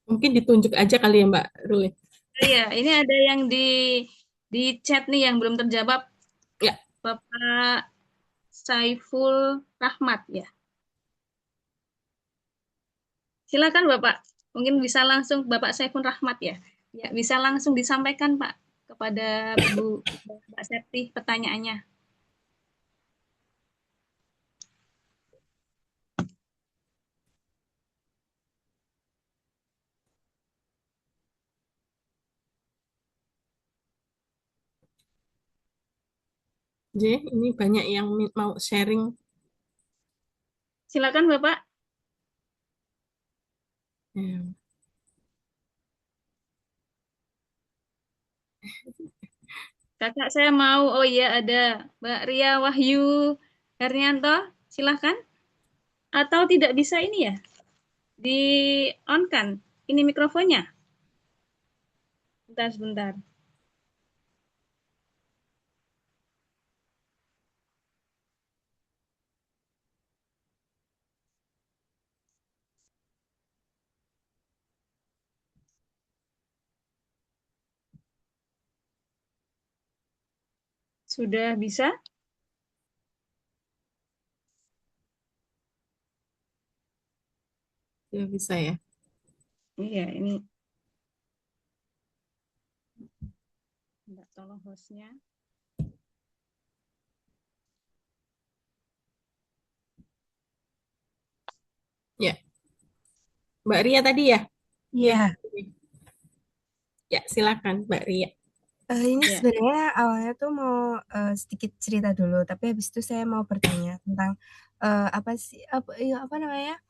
Mungkin ditunjuk aja kali ya Mbak Ruli. Iya, ini ada yang di chat nih yang belum terjawab. Ya. Bapak Saiful Rahmat ya. Silakan Bapak. Mungkin bisa langsung Bapak Saiful Rahmat ya. Ya, bisa langsung disampaikan Pak kepada Bu Mbak Septi pertanyaannya. Jadi ini banyak yang mau sharing. Silakan Bapak. Ya. Kakak saya mau, oh iya ada Mbak Ria Wahyu Hernianto, silahkan. Atau tidak bisa ini ya, di on kan ini mikrofonnya. Sebentar. Sudah bisa? Ya bisa ya. Iya, ini. Mbak tolong hostnya. Ya. Mbak Ria tadi ya? Iya. Ya, silakan Mbak Ria. Ini Ya. sebenarnya awalnya tuh mau sedikit cerita dulu, tapi habis itu saya mau bertanya tentang apa namanya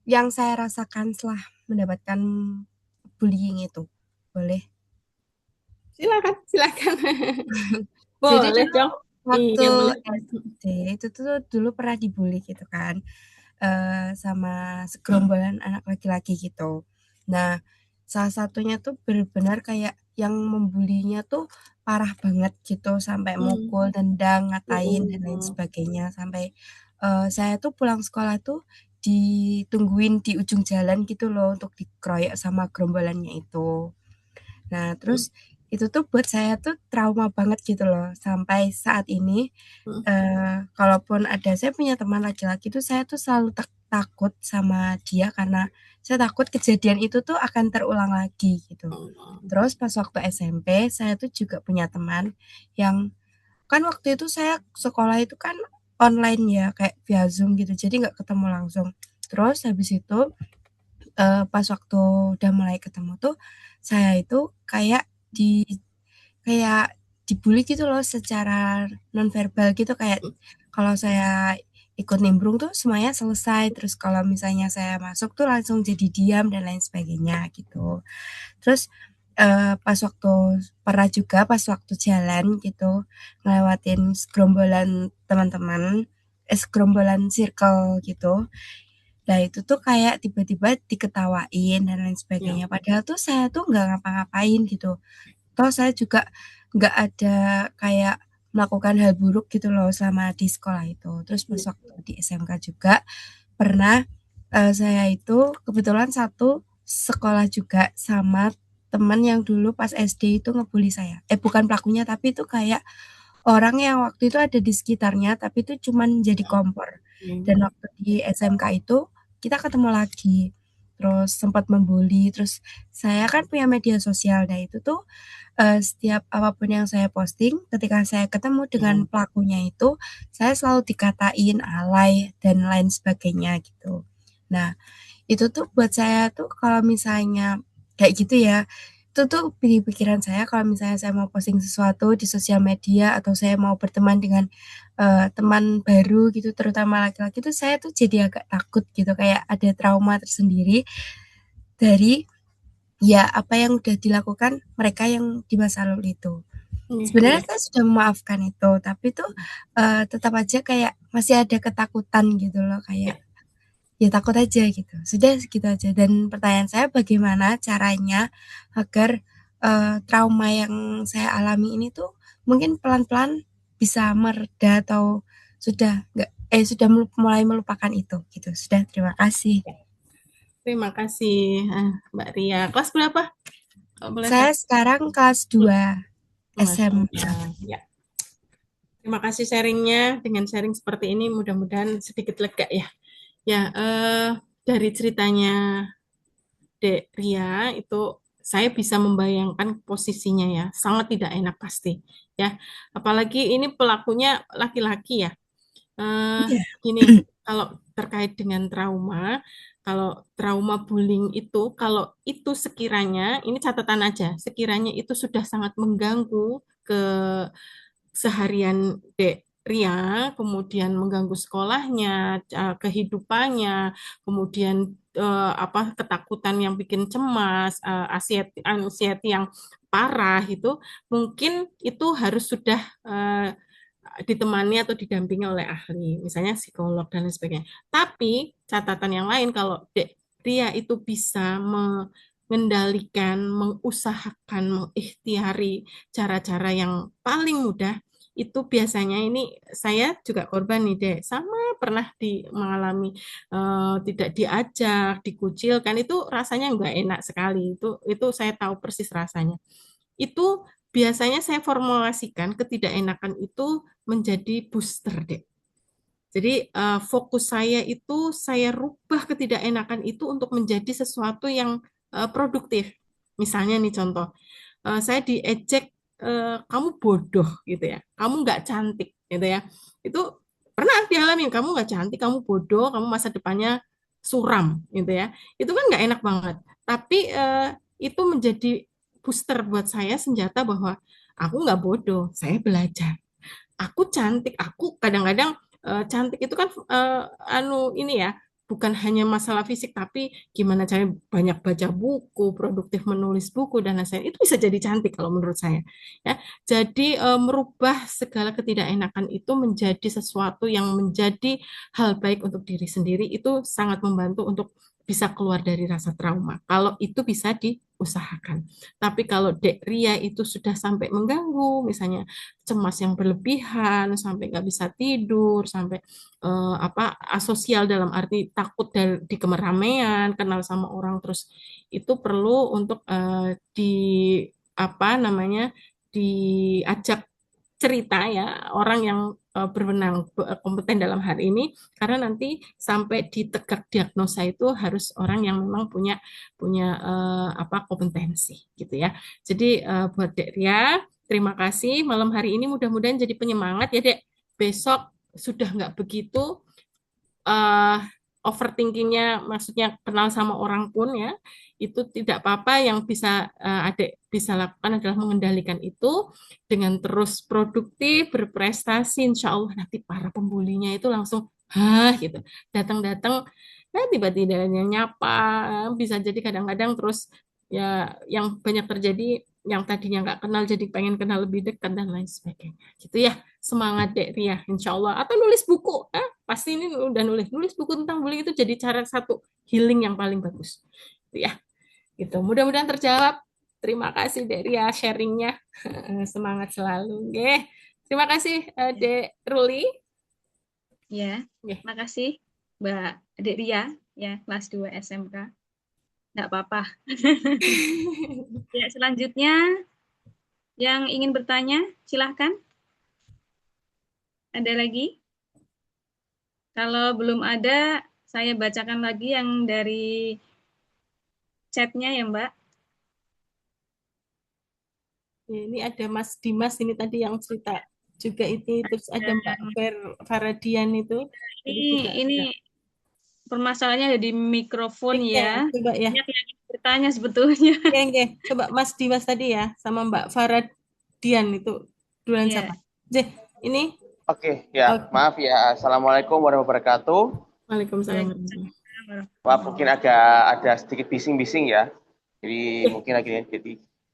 yang saya rasakan setelah mendapatkan bullying itu. Boleh? Silakan. Jadi Boleh dulu dong. waktu Iya, boleh. SD itu tuh dulu pernah dibully gitu kan, sama segerombolan anak laki-laki gitu. Nah, salah satunya tuh benar-benar kayak yang membulinya tuh parah banget gitu, sampai mukul, tendang, ngatain, dan lain sebagainya. Sampai saya tuh pulang sekolah tuh ditungguin di ujung jalan gitu loh untuk dikeroyok sama gerombolannya itu. Nah, terus itu tuh buat saya tuh trauma banget gitu loh. Sampai saat ini, kalaupun saya punya teman laki-laki tuh saya tuh selalu takut sama dia karena saya takut kejadian itu tuh akan terulang lagi gitu. Terus pas waktu SMP saya tuh juga punya teman yang kan waktu itu saya sekolah itu kan online ya kayak via Zoom gitu. Jadi nggak ketemu langsung. Terus habis itu pas waktu udah mulai ketemu tuh saya itu kayak dibully gitu loh secara nonverbal gitu, kayak kalau saya ikut nimbrung tuh semuanya selesai, terus kalau misalnya saya masuk tuh langsung jadi diam dan lain sebagainya gitu. Terus pas waktu jalan gitu ngelewatin segerombolan teman-teman, segerombolan circle gitu. Nah itu tuh kayak tiba-tiba diketawain dan lain sebagainya. Padahal tuh saya tuh nggak ngapa-ngapain gitu. Toh saya juga nggak ada kayak melakukan hal buruk gitu loh selama di sekolah itu. Terus pas waktu di SMK juga pernah saya itu kebetulan satu sekolah juga sama teman yang dulu pas SD itu ngebully saya. Bukan pelakunya tapi itu kayak orang yang waktu itu ada di sekitarnya tapi itu cuman jadi kompor. Dan waktu di SMK itu kita ketemu lagi. Terus sempat membuli, terus saya kan punya media sosial, nah itu tuh setiap apapun yang saya posting ketika saya ketemu dengan pelakunya itu, saya selalu dikatain alay dan lain sebagainya gitu. Nah, itu tuh buat saya tuh kalau misalnya kayak gitu ya, itu tuh pikiran saya kalau misalnya saya mau posting sesuatu di sosial media atau saya mau berteman dengan teman baru gitu, terutama laki-laki tuh saya tuh jadi agak takut gitu, kayak ada trauma tersendiri dari ya apa yang udah dilakukan mereka yang di masa lalu itu. Sebenarnya saya sudah memaafkan itu, tapi tuh tetap aja kayak masih ada ketakutan gitu loh, kayak ya takut aja gitu. Sudah segitu aja. Dan pertanyaan saya bagaimana caranya agar trauma yang saya alami ini tuh mungkin pelan-pelan bisa mereda atau sudah sudah mulai melupakan itu gitu. Sudah, terima kasih. Terima kasih Mbak Ria. Kelas berapa? Boleh Saya sekarang kelas 2 SMA. Ya. Terima kasih sharingnya. Dengan sharing seperti ini mudah-mudahan sedikit lega ya. Ya, dari ceritanya Dek Ria itu saya bisa membayangkan posisinya ya, sangat tidak enak pasti ya. Apalagi ini pelakunya laki-laki ya. Gini, kalau terkait dengan trauma, kalau trauma bullying itu, kalau itu sekiranya, ini catatan aja, sekiranya itu sudah sangat mengganggu ke seharian Dek Ria, kemudian mengganggu sekolahnya, kehidupannya, kemudian ketakutan yang bikin cemas, anxiety yang parah itu, mungkin itu harus sudah ditemani atau didampingi oleh ahli, misalnya psikolog dan lain sebagainya. Tapi catatan yang lain, kalau Dek Ria itu bisa mengendalikan, mengusahakan, mengikhtiari cara-cara yang paling mudah, itu biasanya ini saya juga korban nih Dek, sama pernah mengalami tidak diajak, dikucilkan, itu rasanya nggak enak sekali. Itu saya tahu persis rasanya. Itu biasanya saya formulasikan ketidakenakan itu menjadi booster, Dek. Jadi fokus saya itu saya rubah ketidakenakan itu untuk menjadi sesuatu yang produktif. Misalnya nih contoh, saya diejek, kamu bodoh gitu ya, kamu nggak cantik gitu ya. Itu pernah dialami, kamu nggak cantik, kamu bodoh, kamu masa depannya suram gitu ya. Itu kan nggak enak banget. Tapi itu menjadi booster buat saya, senjata bahwa aku nggak bodoh, saya belajar. Aku cantik, aku kadang-kadang cantik itu kan ini ya, bukan hanya masalah fisik, tapi gimana caranya banyak baca buku, produktif menulis buku dan lain-lain, itu bisa jadi cantik kalau menurut saya. Ya, jadi merubah segala ketidakenakan itu menjadi sesuatu yang menjadi hal baik untuk diri sendiri, itu sangat membantu untuk bisa keluar dari rasa trauma. Kalau itu bisa diusahakan. Tapi kalau Dek Ria itu sudah sampai mengganggu, misalnya cemas yang berlebihan, sampai nggak bisa tidur, sampai asosial dalam arti takut di keramaian, kenal sama orang terus, itu perlu untuk di apa namanya diajak cerita ya orang yang berwenang, kompeten dalam hal ini, karena nanti sampai di tegak diagnosa itu harus orang yang memang punya punya kompetensi gitu ya. Jadi buat Dek Ria, terima kasih malam hari ini, mudah-mudahan jadi penyemangat ya Dek. Besok sudah nggak begitu uh, overthinkingnya, maksudnya kenal sama orang pun ya, itu tidak apa-apa. Yang bisa adik bisa lakukan adalah mengendalikan itu dengan terus produktif, berprestasi. Insya Allah nanti para pembulinya itu langsung gitu, datang-datang, nah tiba-tiba nyapa, bisa jadi kadang-kadang terus ya yang banyak terjadi, yang tadinya nggak kenal jadi pengen kenal lebih dekat dan lain sebagainya gitu ya. Semangat Dek Ria, insya Allah. Atau nulis buku, pasti ini udah nulis buku tentang bullying, itu jadi cara satu healing yang paling bagus gitu ya. Gitu, mudah-mudahan terjawab. Terima kasih Dek Ria sharingnya. Semangat selalu. Terima kasih Dek Ruli. Ya, terima kasih Mbak Dek Ria ya, kelas 2 SMK. Nggak apa-apa. Ya, selanjutnya yang ingin bertanya, silahkan. Ada lagi? Kalau belum ada, saya bacakan lagi yang dari chatnya ya Mbak. Ini ada Mas Dimas ini tadi yang cerita juga itu, terus ada Mbak Faradian itu. Ini permasalahannya ada di mikrofon ya. Coba ya. Banyak yang bertanya sebetulnya. Coba Mas Dimas tadi ya, sama Mbak Faradian itu duluan siapa? Ini. Oke, ya. Maaf ya. Assalamualaikum warahmatullahi wabarakatuh. Waalaikumsalam. Wah, mungkin ada sedikit bising-bising ya. Jadi mungkin lagi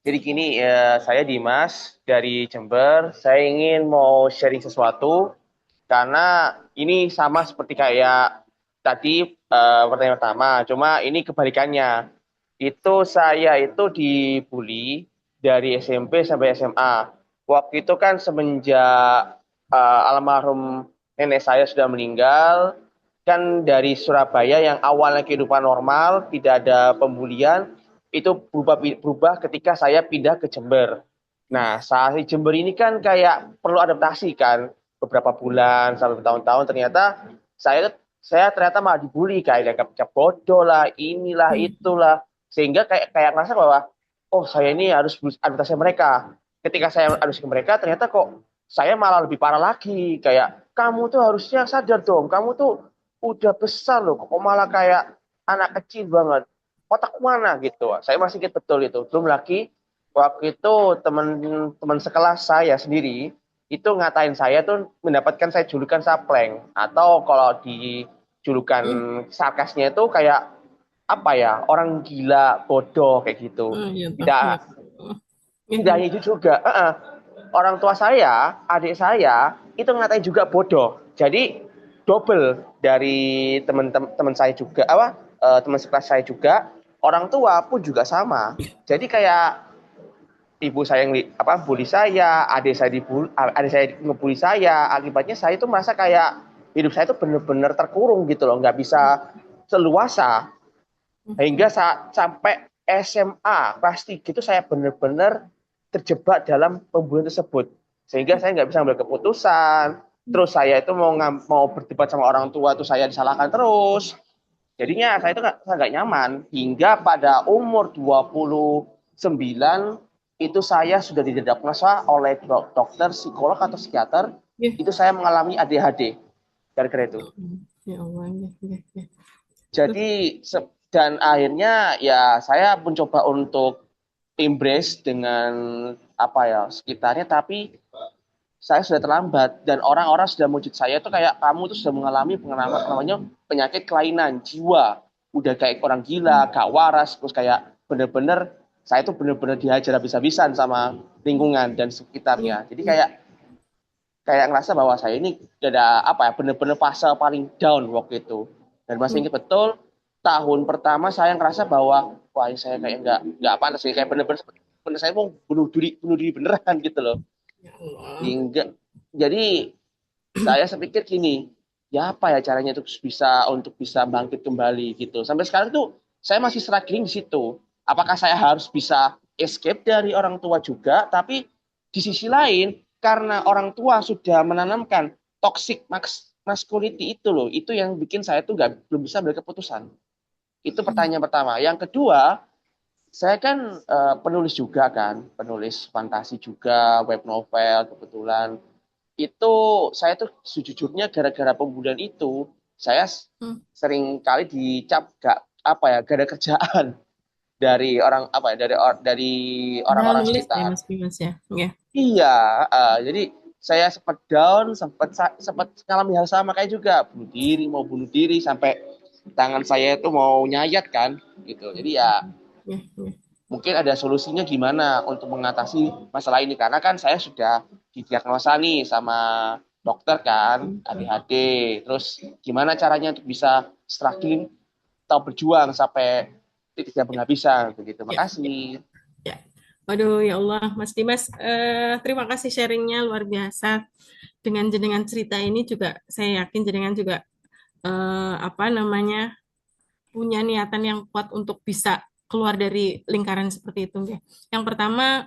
jadi gini, saya Dimas dari Jember. Saya ingin mau sharing sesuatu karena ini sama seperti kayak tadi pertanyaan pertama. Cuma ini kebalikannya. Itu saya itu dibully dari SMP sampai SMA. Waktu itu kan semenjak almarhum nenek saya sudah meninggal, kan dari Surabaya yang awalnya kehidupan normal, tidak ada pembulian, itu berubah ketika saya pindah ke Jember. Nah, saat di Jember ini kan kayak perlu adaptasi kan, beberapa bulan sampai bertahun-tahun ternyata saya ternyata malah dibully kayak cap bodoh lah, inilah itulah, sehingga kayak ngerasa bahwa oh saya ini harus adaptasi mereka. Ketika saya adaptasi ke mereka, ternyata kok saya malah lebih parah lagi, kayak kamu tuh harusnya sadar dong, kamu tuh udah besar loh, kok malah kayak anak kecil banget. Otak mana gitu. Saya masih ingat betul itu. Belum lagi waktu itu teman-teman sekelas saya sendiri itu ngatain saya tuh mendapatkan saya julukan sapleng, atau kalau di julukan sarkasnya itu kayak apa ya, orang gila, bodoh kayak gitu. Tidak hanya itu juga. Orang tua saya, adik saya itu ngatain juga bodoh. Jadi double dari teman-teman saya juga, teman sekelas saya juga, orang tua pun juga sama. Jadi kayak ibu saya yang bully saya, adik saya ngebully saya. Akibatnya saya itu merasa kayak hidup saya itu benar-benar terkurung gitu loh, nggak bisa seluasa. Hingga sampai SMA kelas 3 itu saya benar-benar terjebak dalam pembulian tersebut, sehingga saya nggak bisa ambil keputusan. Terus saya itu mau berdebat sama orang tua itu saya disalahkan terus. Jadinya saya itu nggak nyaman, hingga pada umur 29 itu saya sudah didiagnosa oleh dokter psikolog atau psikiater. Itu saya mengalami ADHD gara-gara itu. Ya Allah, ya. Jadi dan akhirnya ya saya mencoba untuk embrace dengan sekitarnya, tapi saya sudah terlambat dan orang-orang sudah menjudge saya itu kayak kamu tuh sudah mengalami pengalaman namanya penyakit kelainan jiwa, udah kayak orang gila, gak waras, terus kayak bener-bener saya tuh bener-bener dihajar habis-habisan sama lingkungan dan sekitarnya. Jadi kayak ngerasa bahwa saya ini ada bener-bener fase paling down waktu itu. Dan masih ingat betul tahun pertama saya ngerasa bahwa wah saya kayak nggak pantas, kayak bener-bener saya mau bunuh diri beneran gitu loh. Hingga jadi saya pikir gini, ya apa ya caranya untuk bisa bangkit kembali gitu. Sampai sekarang tuh saya masih struggling di situ. Apakah saya harus bisa escape dari orang tua juga, tapi di sisi lain karena orang tua sudah menanamkan toxic masculinity itu loh, itu yang bikin saya tuh belum bisa ambil keputusan. Itu pertanyaan pertama. Yang kedua, saya kan penulis juga kan, penulis fantasi juga, web novel kebetulan. Itu saya tuh sejujurnya gara-gara pembulian itu, saya sering kali dicap gak gak ada kerjaan dari orang-orang sekitar. Iya, jadi saya sempat down, sempat mengalami hal sama kayak juga, mau bunuh diri sampai tangan saya itu mau nyayat kan gitu. Jadi ya mungkin ada solusinya gimana untuk mengatasi masalah ini, karena kan saya sudah didiagnosa nih sama dokter kan ADHD. Terus gimana caranya untuk bisa struggling atau berjuang sampai tidak penghabisan begitu. Makasih. Waduh, ya Allah, Mas Dimas, terima kasih sharingnya luar biasa. Dengan jenengan cerita ini juga saya yakin jenengan juga punya niatan yang kuat untuk bisa keluar dari lingkaran seperti itu. Yang pertama,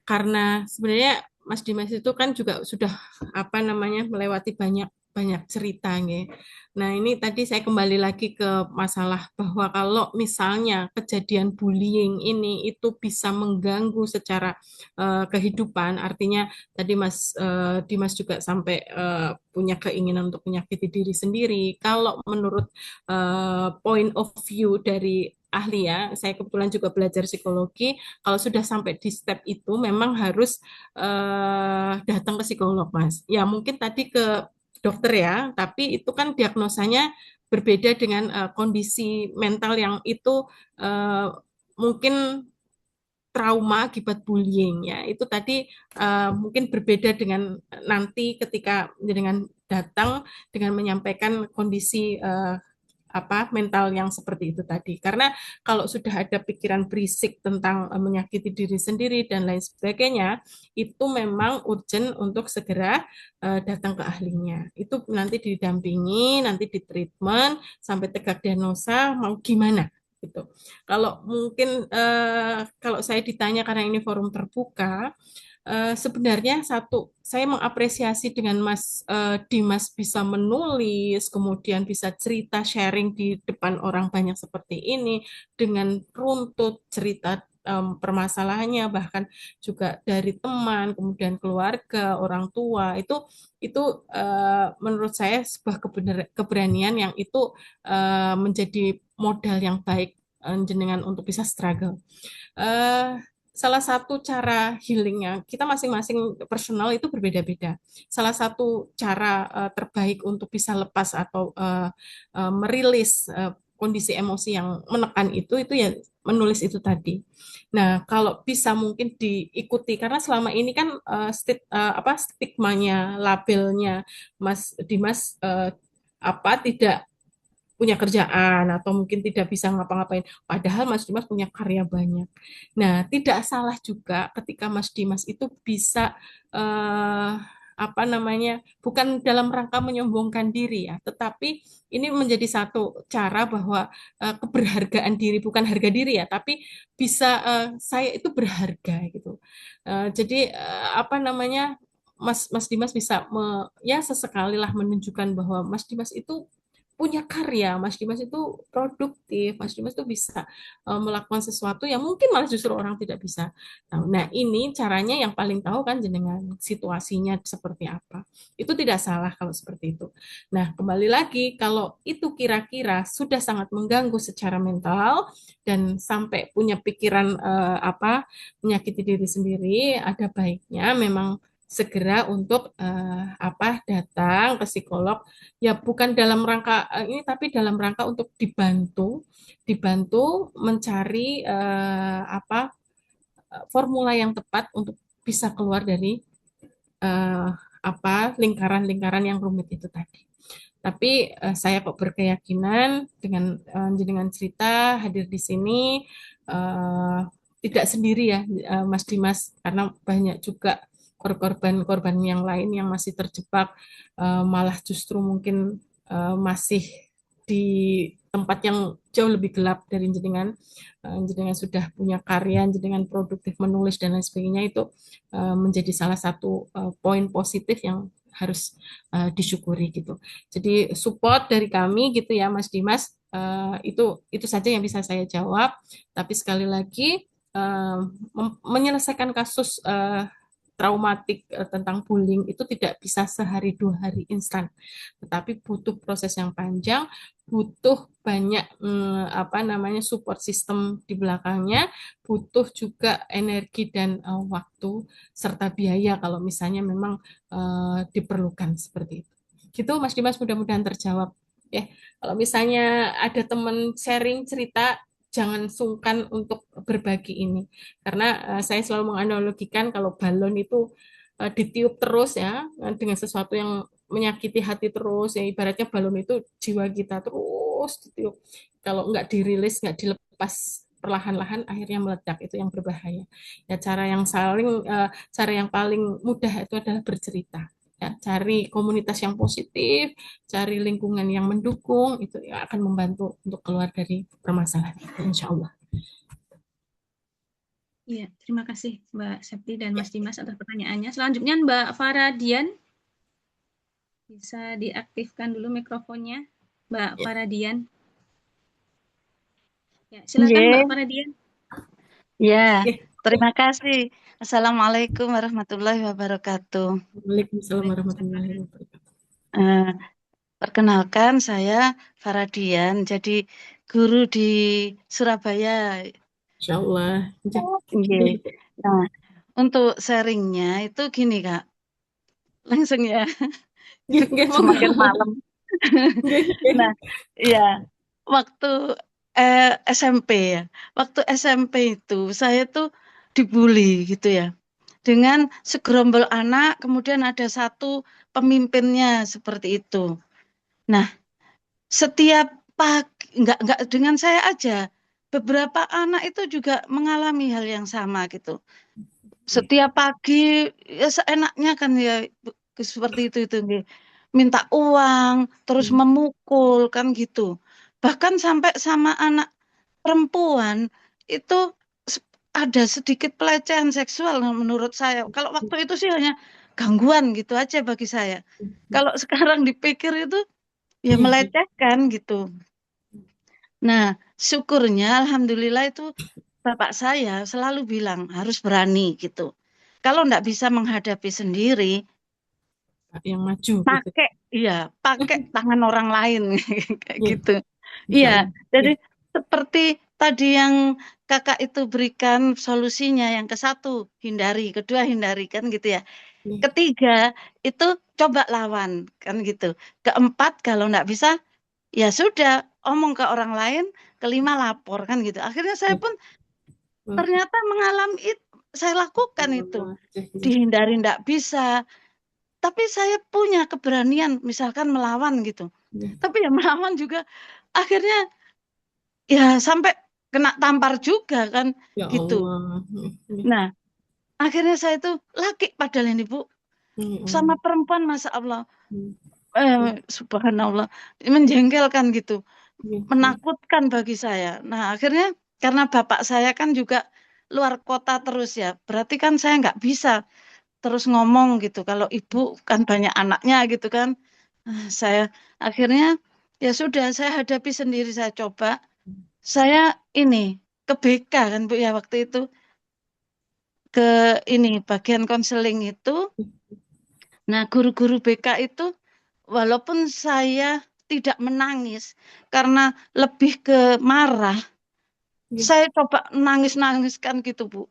karena sebenarnya Mas Dimas itu kan juga sudah melewati banyak cerita, nggih. Nah, ini tadi saya kembali lagi ke masalah bahwa kalau misalnya kejadian bullying ini itu bisa mengganggu secara kehidupan, artinya tadi Mas Dimas juga sampai punya keinginan untuk menyakiti diri sendiri. Kalau menurut point of view dari ahli ya, saya kebetulan juga belajar psikologi, kalau sudah sampai di step itu memang harus datang ke psikolog, Mas. Ya mungkin tadi ke dokter ya, tapi itu kan diagnosanya berbeda dengan kondisi mental yang itu mungkin trauma akibat bullying ya. Itu tadi mungkin berbeda dengan nanti ketika dengan datang dengan menyampaikan kondisi mental yang seperti itu tadi. Karena kalau sudah ada pikiran berisik tentang menyakiti diri sendiri dan lain sebagainya, itu memang urgent untuk segera datang ke ahlinya. Itu nanti didampingi, nanti di treatment sampai tegak diagnosa mau gimana gitu. Kalau mungkin kalau saya ditanya karena ini forum terbuka, sebenarnya saya mengapresiasi dengan Mas Dimas bisa menulis, kemudian bisa cerita sharing di depan orang banyak seperti ini, dengan runtut cerita permasalahannya, bahkan juga dari teman, kemudian keluarga, orang tua, itu menurut saya sebuah keberanian yang itu menjadi modal yang baik jenengan untuk bisa struggle. Salah satu cara healingnya, kita masing-masing personal itu berbeda-beda. Salah satu cara terbaik untuk bisa lepas atau merilis kondisi emosi yang menekan itu ya menulis itu tadi. Nah, kalau bisa mungkin diikuti karena selama ini kan stigmanya, labelnya Mas Dimas tidak punya kerjaan atau mungkin tidak bisa ngapa-ngapain. Padahal Mas Dimas punya karya banyak. Nah, tidak salah juga ketika Mas Dimas itu bisa bukan dalam rangka menyombongkan diri ya, tetapi ini menjadi satu cara bahwa keberhargaan diri bukan harga diri ya, tapi bisa saya itu berharga gitu. Jadi Mas Dimas bisa sesekali lah menunjukkan bahwa Mas Dimas itu punya karya, Mas Dimas itu produktif, Mas Dimas itu bisa melakukan sesuatu yang mungkin malah justru orang tidak bisa. Nah, ini caranya yang paling tahu kan jenengan situasinya seperti apa. Itu tidak salah kalau seperti itu. Nah, kembali lagi kalau itu kira-kira sudah sangat mengganggu secara mental dan sampai punya pikiran menyakiti diri sendiri, ada baiknya memang segera untuk datang ke psikolog ya bukan dalam rangka ini tapi dalam rangka untuk dibantu mencari formula yang tepat untuk bisa keluar dari lingkaran-lingkaran yang rumit itu tadi. Tapi saya kok berkeyakinan dengan cerita hadir di sini tidak sendiri ya Mas Dimas karena banyak juga korban-korban yang lain yang masih terjebak malah justru mungkin masih di tempat yang jauh lebih gelap dari jenengan. Jenengan sudah punya karya, jenengan produktif menulis dan lain sebagainya itu menjadi salah satu poin positif yang harus disyukuri gitu. Jadi support dari kami gitu ya Mas Dimas itu saja yang bisa saya jawab. Tapi sekali lagi menyelesaikan kasus traumatik tentang bullying itu tidak bisa sehari 2 hari instan, tetapi butuh proses yang panjang, butuh banyak support system di belakangnya, butuh juga energi dan waktu serta biaya kalau misalnya memang diperlukan seperti itu. Gitu Mas Dimas, mudah-mudahan terjawab. Ya, kalau misalnya ada teman sharing cerita, jangan sungkan untuk berbagi ini. Karena saya selalu menganalogikan kalau balon itu ditiup terus ya dengan sesuatu yang menyakiti hati terus ya ibaratnya balon itu jiwa kita terus ditiup. Kalau nggak dirilis, nggak dilepas perlahan-lahan akhirnya meledak itu yang berbahaya. Ya cara yang paling mudah itu adalah bercerita. Ya, cari komunitas yang positif, cari lingkungan yang mendukung, itu yang akan membantu untuk keluar dari permasalahan itu, insya Allah. Iya, terima kasih Mbak Septi dan Mas Dimas atas pertanyaannya. Selanjutnya Mbak Faradian, bisa diaktifkan dulu mikrofonnya, Mbak Faradian. Ya, silakan Mbak Faradian. Ya, terima kasih. Assalamualaikum warahmatullahi wabarakatuh. Waalaikumsalam warahmatullahi wabarakatuh. Perkenalkan, saya Faradian, jadi guru di Surabaya. Insya Allah. Nah, untuk sharingnya itu gini Kak, langsung ya. Nggih, monggo. Semakin malam. Nah, ya waktu SMP ya. Waktu SMP itu saya tuh dibully gitu ya. Dengan segerombol anak, kemudian ada satu pemimpinnya seperti itu. Nah, setiap pagi, enggak dengan saya aja, beberapa anak itu juga mengalami hal yang sama gitu. Setiap pagi ya seenaknya kan ya seperti itu nggih. Minta uang, terus memukul kan gitu. Bahkan sampai sama anak perempuan itu ada sedikit pelecehan seksual menurut saya. Kalau waktu itu sih hanya gangguan gitu aja bagi saya. Kalau sekarang dipikir itu ya melecehkan gitu. Nah, syukurnya alhamdulillah itu bapak saya selalu bilang harus berani gitu. Kalau enggak bisa menghadapi sendiri, yang maju gitu. pakai tangan orang lain kayak Iya. gitu. Insya Iya, Allah. jadi seperti tadi yang kakak itu berikan solusinya, yang ke satu hindari, kedua hindari kan gitu ya. Iya. Ketiga itu coba lawan kan gitu. Keempat kalau enggak bisa ya sudah omong ke orang lain. Kelima lapor kan gitu. Akhirnya saya pun ternyata mengalami itu, saya lakukan itu. Dihindari enggak bisa. Tapi saya punya keberanian misalkan melawan gitu. Tapi ya melawan juga akhirnya ya sampai kena tampar juga kan Ya gitu. Allah. Nah, akhirnya saya itu laki padahal ini Bu. Sama perempuan Masya Allah. Subhanallah. Menjengkelkan gitu. Menakutkan bagi saya. Nah, akhirnya karena bapak saya kan juga luar kota terus ya. Berarti kan saya nggak bisa terus ngomong gitu. Kalau ibu kan banyak anaknya gitu kan. Saya akhirnya ya sudah saya hadapi sendiri, saya coba. Saya ini ke BK kan Bu ya waktu itu. Ke ini bagian konseling itu. Nah, guru-guru BK itu walaupun saya tidak menangis karena lebih ke marah. Saya coba nangis-nangiskan gitu Bu.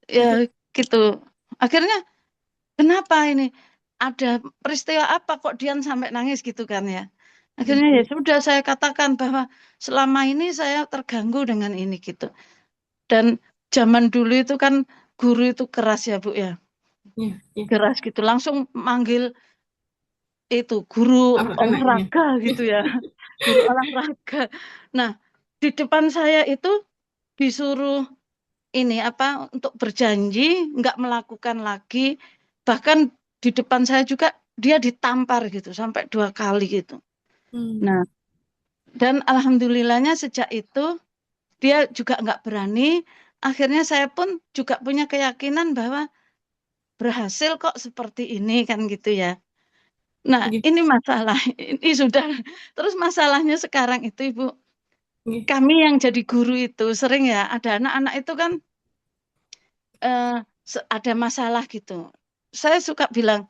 Ya gitu. Akhirnya kenapa ini? Ada peristiwa apa kok Dian sampai nangis gitu kan ya. Akhirnya ya sudah saya katakan bahwa selama ini saya terganggu dengan ini gitu. Dan zaman dulu itu kan guru itu keras ya Bu ya. Keras gitu. Langsung manggil itu guru olahraga gitu ya. Guru olahraga. Nah, di depan saya itu disuruh ini apa untuk berjanji nggak melakukan lagi, bahkan di depan saya juga dia ditampar gitu sampai 2 kali gitu. Nah, dan alhamdulillahnya sejak itu dia juga nggak berani. Akhirnya saya pun juga punya keyakinan bahwa berhasil kok seperti ini kan gitu ya. Nah, ini masalah ini sudah terus masalahnya sekarang itu Ibu, kami yang jadi guru itu sering ya ada anak-anak itu kan ada masalah gitu. Saya suka bilang,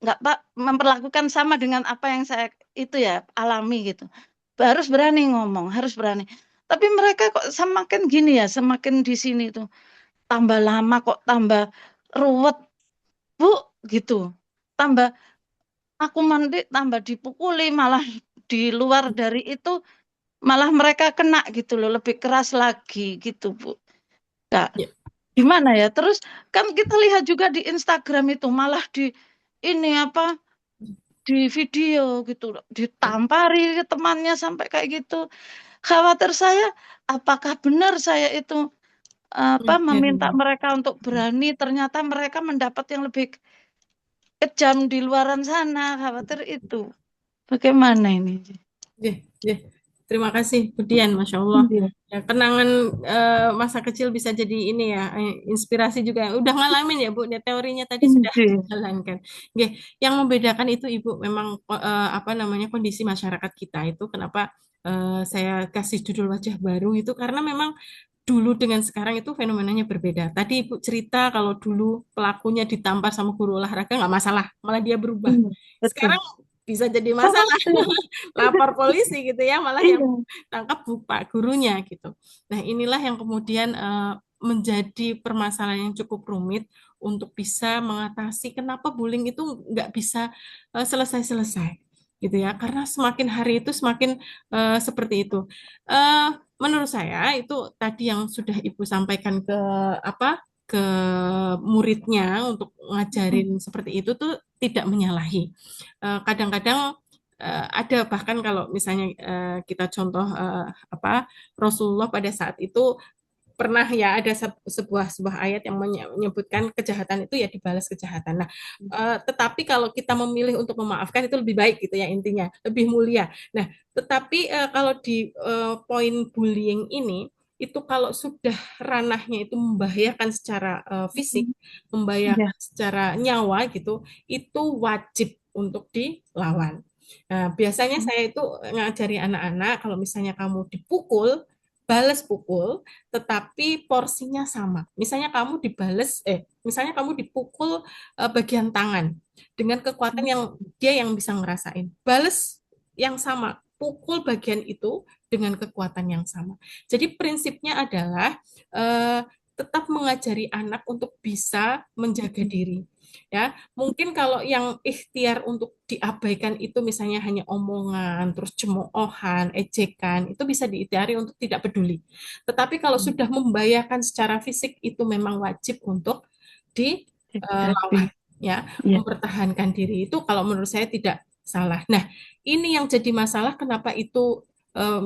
nggak Pak, memperlakukan sama dengan apa yang saya itu ya alami gitu. Harus berani ngomong, harus berani. Tapi mereka kok semakin gini ya, semakin di sini tuh tambah lama kok tambah ruwet, Bu, gitu. Tambah aku mandi tambah dipukuli, malah di luar dari itu malah mereka kena gitu loh, lebih keras lagi gitu, Bu. Kak. Gimana ya? Terus kan kita lihat juga di Instagram itu malah di ini apa di video gitu ditampari ke temannya sampai kayak gitu. Khawatir saya apakah benar saya itu apa meminta mereka untuk berani, ternyata mereka mendapat yang lebih kejam di luaran sana. Khawatir itu. Bagaimana ini? Terima kasih Bu Dian, Masya Allah. Ya, kenangan masa kecil bisa jadi ini ya, inspirasi juga. Udah ngalamin ya Bu, ya, teorinya tadi sudah dijalankan. Yang membedakan itu Ibu memang apa namanya kondisi masyarakat kita itu. Kenapa saya kasih judul wajah baru itu karena memang dulu dengan sekarang itu fenomenanya berbeda. Tadi Ibu cerita kalau dulu pelakunya ditampar sama guru olahraga nggak masalah, malah dia berubah. Sekarang bisa jadi masalah, lapor polisi gitu ya, malah yang tangkap Pak gurunya gitu. Nah inilah yang kemudian menjadi permasalahan yang cukup rumit untuk bisa mengatasi kenapa bullying itu nggak bisa selesai-selesai gitu ya, karena semakin hari itu semakin seperti itu. Menurut saya itu tadi yang sudah Ibu sampaikan ke ke muridnya untuk ngajarin seperti itu tuh tidak menyalahi. Kadang-kadang ada bahkan kalau misalnya kita contoh Rasulullah pada saat itu pernah ya ada sebuah ayat yang menyebutkan kejahatan itu ya dibalas kejahatan. Nah, tetapi kalau kita memilih untuk memaafkan itu lebih baik gitu ya, intinya lebih mulia. Nah, tetapi kalau di poin bullying ini itu kalau sudah ranahnya itu membahayakan secara fisik, membahayakan secara nyawa gitu, itu wajib untuk dilawan. Nah, biasanya saya itu ngajari anak-anak kalau misalnya kamu dipukul, balas pukul, tetapi porsinya sama. Misalnya kamu misalnya kamu dipukul bagian tangan dengan kekuatan yang dia yang bisa ngerasain. Balas yang sama, pukul bagian itu dengan kekuatan yang sama. Jadi prinsipnya adalah tetap mengajari anak untuk bisa menjaga diri. Ya, mungkin kalau yang ikhtiar untuk diabaikan itu misalnya hanya omongan, terus cemoohan, ejekan, itu bisa diikhtiari untuk tidak peduli. Tetapi kalau sudah membahayakan secara fisik itu memang wajib untuk dilawan, ya, mempertahankan diri itu kalau menurut saya tidak salah. Nah, ini yang jadi masalah kenapa itu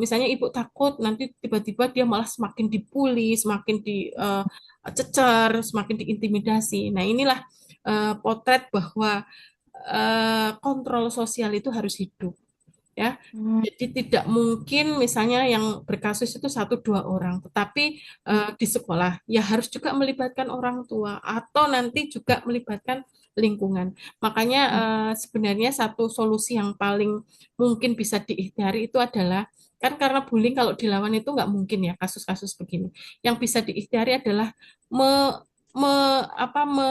misalnya ibu takut nanti tiba-tiba dia malah semakin dibully, semakin dicecer, semakin diintimidasi. Nah, inilah potret bahwa kontrol sosial itu harus hidup, ya. Jadi tidak mungkin misalnya yang berkasus itu 1-2 orang, tetapi di sekolah ya harus juga melibatkan orang tua atau nanti juga melibatkan lingkungan. Makanya sebenarnya satu solusi yang paling mungkin bisa diikhtiari itu adalah kan karena bullying kalau dilawan itu nggak mungkin ya kasus-kasus begini. Yang bisa diikhtiari adalah me, me, apa, me,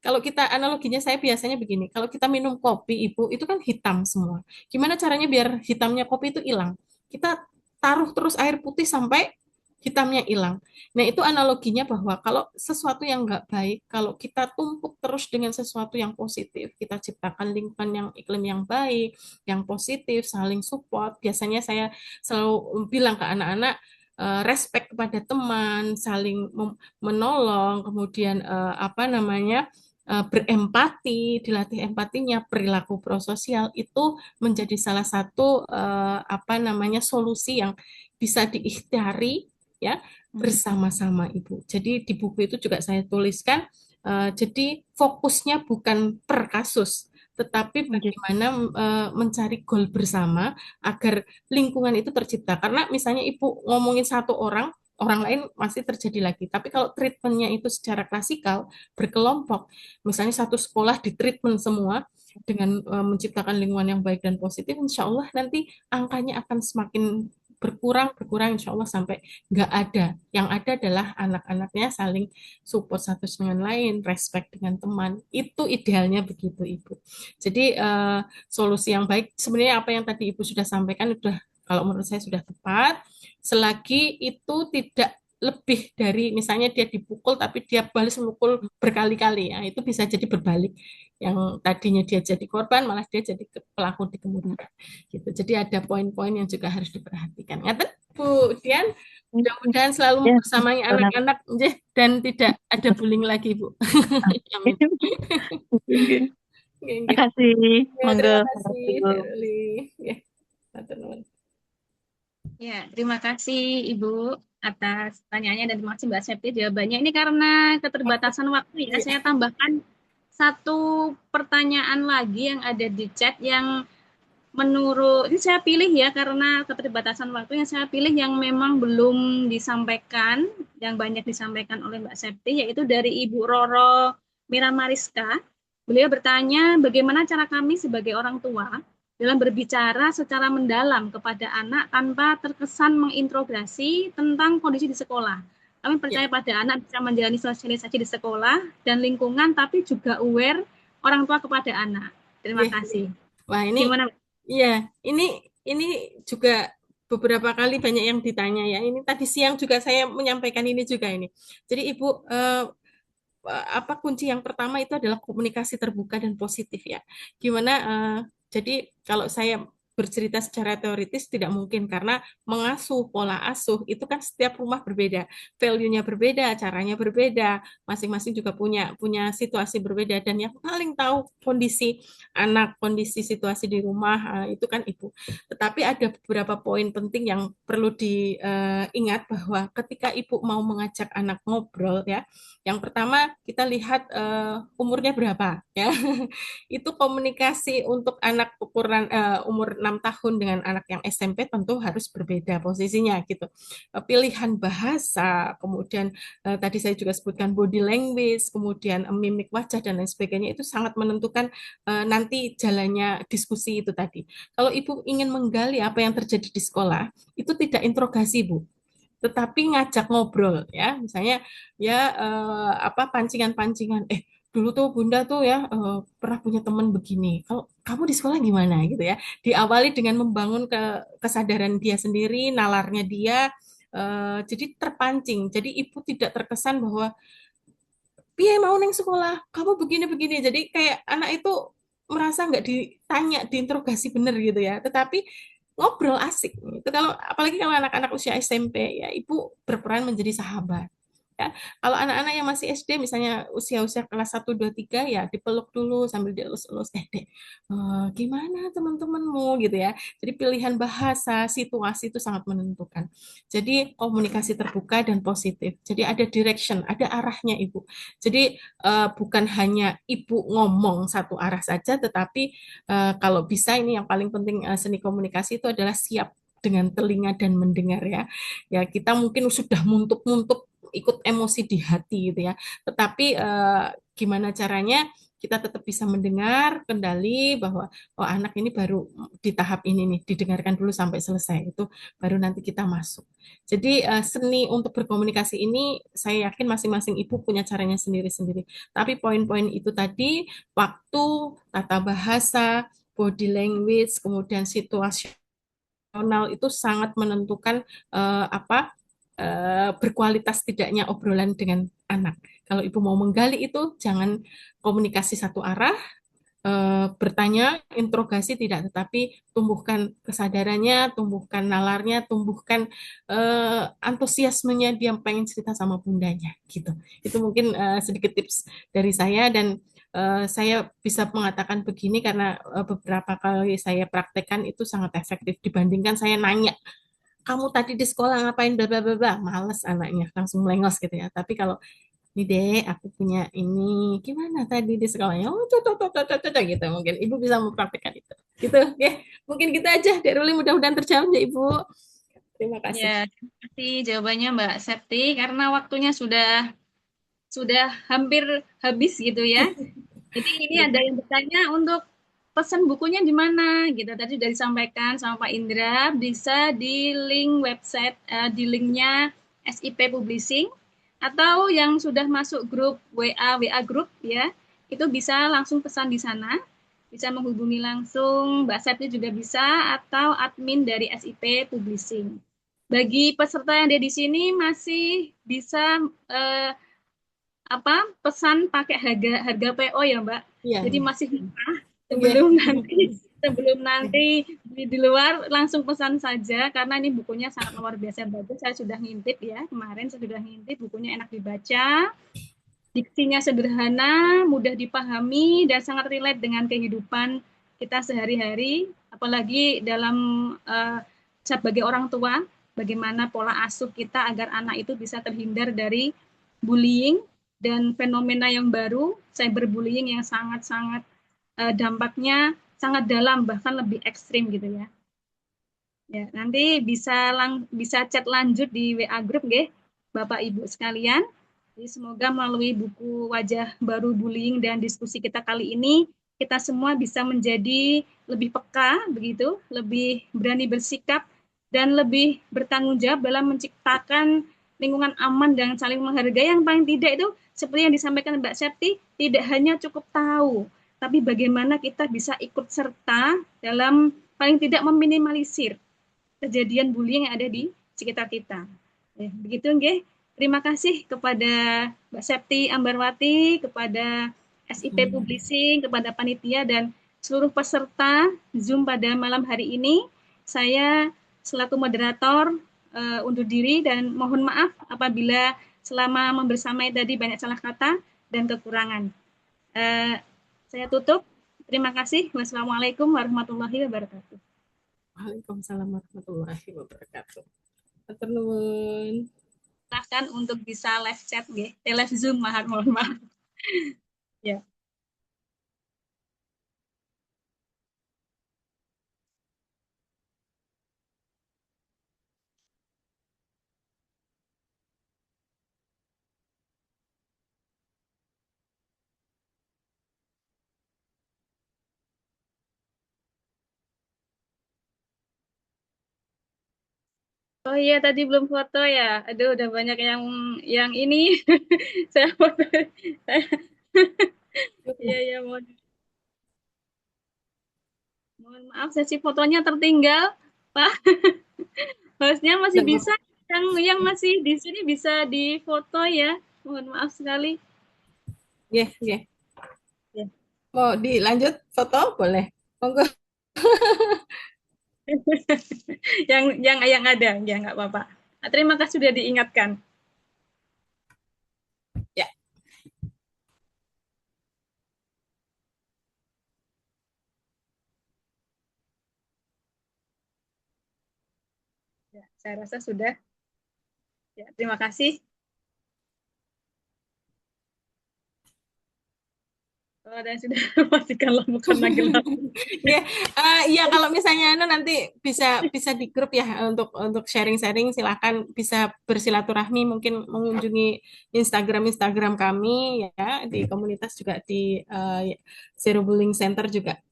kalau kita analoginya saya biasanya begini, kalau kita minum kopi Ibu itu kan hitam semua. Gimana caranya biar hitamnya kopi itu hilang? Kita taruh terus air putih sampai hitamnya hilang. Nah, itu analoginya bahwa kalau sesuatu yang nggak baik, kalau kita tumpuk terus dengan sesuatu yang positif, kita ciptakan lingkungan yang iklim yang baik, yang positif, saling support. Biasanya saya selalu bilang ke anak-anak, respect kepada teman, saling menolong, kemudian berempati, dilatih empatinya, perilaku prososial itu menjadi salah satu solusi yang bisa diikhtiari ya bersama-sama Ibu. Jadi di buku itu juga saya tuliskan jadi fokusnya bukan per kasus, tetapi bagaimana mencari goal bersama agar lingkungan itu tercipta. Karena misalnya Ibu ngomongin satu orang lain masih terjadi lagi. Tapi kalau treatmentnya itu secara klasikal, berkelompok, misalnya satu sekolah di treatment semua dengan menciptakan lingkungan yang baik dan positif, insya Allah nanti angkanya akan semakin berkurang, insya Allah sampai nggak ada. Yang ada adalah anak-anaknya saling support satu dengan lain, respect dengan teman. Itu idealnya begitu, Ibu. Jadi solusi yang baik, sebenarnya apa yang tadi Ibu sudah sampaikan, kalau menurut saya sudah tepat, selagi itu tidak lebih dari misalnya dia dipukul tapi dia balas memukul berkali-kali ya itu bisa jadi berbalik yang tadinya dia jadi korban malah dia jadi pelaku di kemudian gitu. Jadi ada poin-poin yang juga harus diperhatikan. Ngaten Bu Dian, mudah-mudahan selalu membersamai anak-anak dan tidak ada bullying lagi Bu. Amin. Terima kasih. Terima kasih Ya, terima kasih Ibu atas pertanyaannya dan terima kasih Mbak Septi jawabannya. Ini karena keterbatasan waktu ya, saya tambahkan satu pertanyaan lagi yang ada di chat yang menurut, ini saya pilih ya karena keterbatasan waktu yang saya pilih yang memang belum disampaikan, yang banyak disampaikan oleh Mbak Septi, yaitu dari Ibu Roro Miramariska. Beliau bertanya, bagaimana cara kami sebagai orang tua dalam berbicara secara mendalam kepada anak tanpa terkesan mengintrogasi tentang kondisi di sekolah. Kami percaya pada anak bisa menjalani sosialisasi di sekolah dan lingkungan, tapi juga aware orang tua kepada anak. Terima kasih. Wah, ini gimana? Iya, ini juga beberapa kali banyak yang ditanya ya. Ini tadi siang juga saya menyampaikan ini juga ini. Jadi Ibu, apa kunci yang pertama itu adalah komunikasi terbuka dan positif ya. Gimana? Jadi kalau saya bercerita secara teoritis tidak mungkin karena mengasuh pola asuh itu kan setiap rumah berbeda, value-nya berbeda, caranya berbeda, masing-masing juga punya punya situasi berbeda dan yang paling tahu kondisi anak, kondisi situasi di rumah itu kan ibu. Tetapi ada beberapa poin penting yang perlu diingat bahwa ketika ibu mau mengajak anak ngobrol ya, yang pertama kita lihat umurnya berapa ya. Itu komunikasi untuk anak ukuran umur 6 tahun dengan anak yang SMP tentu harus berbeda posisinya gitu. Pilihan bahasa, kemudian tadi saya juga sebutkan body language, kemudian mimik wajah dan lain sebagainya itu sangat menentukan nanti jalannya diskusi itu tadi. Kalau Ibu ingin menggali apa yang terjadi di sekolah, itu tidak interogasi, Bu, tetapi ngajak ngobrol ya, misalnya ya apa pancingan-pancingan, dulu tuh Bunda tuh ya pernah punya teman begini, kalau kamu di sekolah gimana gitu ya, diawali dengan membangun kesadaran dia sendiri, nalarnya dia, jadi terpancing, jadi ibu tidak terkesan bahwa piye mau neng sekolah kamu begini-begini, jadi kayak anak itu merasa nggak ditanya, diinterogasi bener gitu ya, tetapi ngobrol asik itu kalau apalagi kalau anak-anak usia SMP ya ibu berperan menjadi sahabat ya. Kalau anak-anak yang masih SD misalnya usia-usia kelas 1, 2, 3 ya dipeluk dulu sambil dielus-elus, Dek, gimana teman-temanmu gitu ya. Jadi pilihan bahasa, situasi itu sangat menentukan. Jadi komunikasi terbuka dan positif. Jadi ada direction, ada arahnya ibu. Jadi bukan hanya ibu ngomong satu arah saja, tetapi kalau bisa ini yang paling penting seni komunikasi itu adalah siap dengan telinga dan mendengar ya. Ya kita mungkin sudah muntuk-muntuk ikut emosi di hati gitu ya. Tetapi gimana caranya kita tetap bisa mendengar, kendali bahwa oh anak ini baru di tahap ini nih, didengarkan dulu sampai selesai itu baru nanti kita masuk. Jadi seni untuk berkomunikasi ini saya yakin masing-masing ibu punya caranya sendiri-sendiri. Tapi poin-poin itu tadi waktu, tata bahasa, body language, kemudian situasional itu sangat menentukan apa berkualitas tidaknya obrolan dengan anak. Kalau ibu mau menggali itu, jangan komunikasi satu arah, bertanya, interogasi tidak, tetapi tumbuhkan kesadarannya, tumbuhkan nalarnya, tumbuhkan antusiasmenya dia pengen cerita sama bundanya, gitu. Itu mungkin sedikit tips dari saya dan saya bisa mengatakan begini karena beberapa kali saya praktekkan itu sangat efektif dibandingkan saya nanya kamu tadi di sekolah ngapain bla bla bla bla, males anaknya langsung melengos gitu ya. Tapi kalau ini deh aku punya ini gimana tadi di sekolahnya, oh tuh gitu, mungkin ibu bisa mempraktekkan itu gitu ya. Mungkin kita aja Dek Ruli, mudah-mudahan terjawab ya ibu. Terima kasih. Ya, terima kasih jawabannya Mbak Septi karena waktunya sudah hampir habis gitu ya. Jadi ini ada yang bertanya untuk pesan bukunya di mana gitu. Tadi sudah disampaikan sama Pak Indra, bisa di link website, di linknya SIP Publishing, atau yang sudah masuk grup WA grup ya, itu bisa langsung pesan di sana, bisa menghubungi langsung Mbak Septi juga bisa, atau admin dari SIP Publishing. Bagi peserta yang ada di sini masih bisa pesan pakai harga PO ya Mbak. Ya, jadi masih murah sebelum nanti di luar langsung pesan saja karena ini bukunya sangat luar biasa bagus. Saya sudah ngintip ya, kemarin saya sudah ngintip, bukunya enak dibaca, diksinya sederhana, mudah dipahami dan sangat relate dengan kehidupan kita sehari-hari, apalagi dalam sebagai orang tua, bagaimana pola asuh kita agar anak itu bisa terhindar dari bullying dan fenomena yang baru, cyberbullying yang sangat-sangat dampaknya sangat dalam, bahkan lebih ekstrim gitu ya. Ya, nanti bisa chat lanjut di WA group nggih, Bapak Ibu sekalian. Jadi semoga melalui buku Wajah Baru Bullying dan diskusi kita kali ini, kita semua bisa menjadi lebih peka begitu, lebih berani bersikap dan lebih bertanggung jawab dalam menciptakan lingkungan aman dan saling menghargai. Yang paling tidak itu seperti yang disampaikan Mbak Septi, tidak hanya cukup tahu, tapi bagaimana kita bisa ikut serta dalam paling tidak meminimalisir kejadian bullying yang ada di sekitar kita. Begitu nggih. Terima kasih kepada Mbak Septi Ambarwati, kepada SIP Publishing, kepada panitia dan seluruh peserta Zoom pada malam hari ini. Saya selaku moderator undur diri dan mohon maaf apabila selama membersamai tadi banyak salah kata dan kekurangan. Saya tutup. Terima kasih. Wassalamualaikum warahmatullahi wabarakatuh. Waalaikumsalam warahmatullahi wabarakatuh. Matur nuwun. Silahkan untuk bisa live chat nggih, live Zoom mohon maaf. Ya. Oh iya tadi belum foto ya. Aduh udah banyak yang ini. Saya foto. Iya mohon maaf sesi fotonya tertinggal, Pak. Hostnya masih bisa yang masih di sini bisa difoto ya. Mohon maaf sekali. Yeah. Mau dilanjut foto boleh. Monggo. yang ada ya nggak apa-apa. Terima kasih sudah diingatkan. Ya. Ya, saya rasa sudah. Ya, terima kasih. Dan sudah pastikanlah bukan lagi. Ya kalau misalnya nanti bisa di grup ya untuk sharing-sharing, silakan bisa bersilaturahmi, mungkin mengunjungi Instagram kami ya, di komunitas juga di Zero Bullying Center juga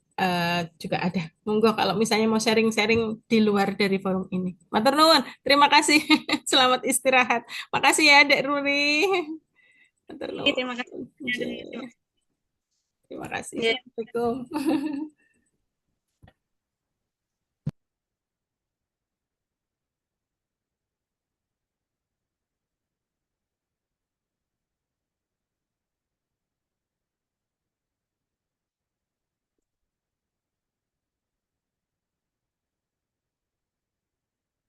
ada. Monggo kalau misalnya mau sharing-sharing di luar dari forum ini. Matur nuwun, terima kasih. Selamat istirahat. Makasih ya Dek Ruri. Matur nuwun. Terima kasih. Terima kasih. Assalamualaikum.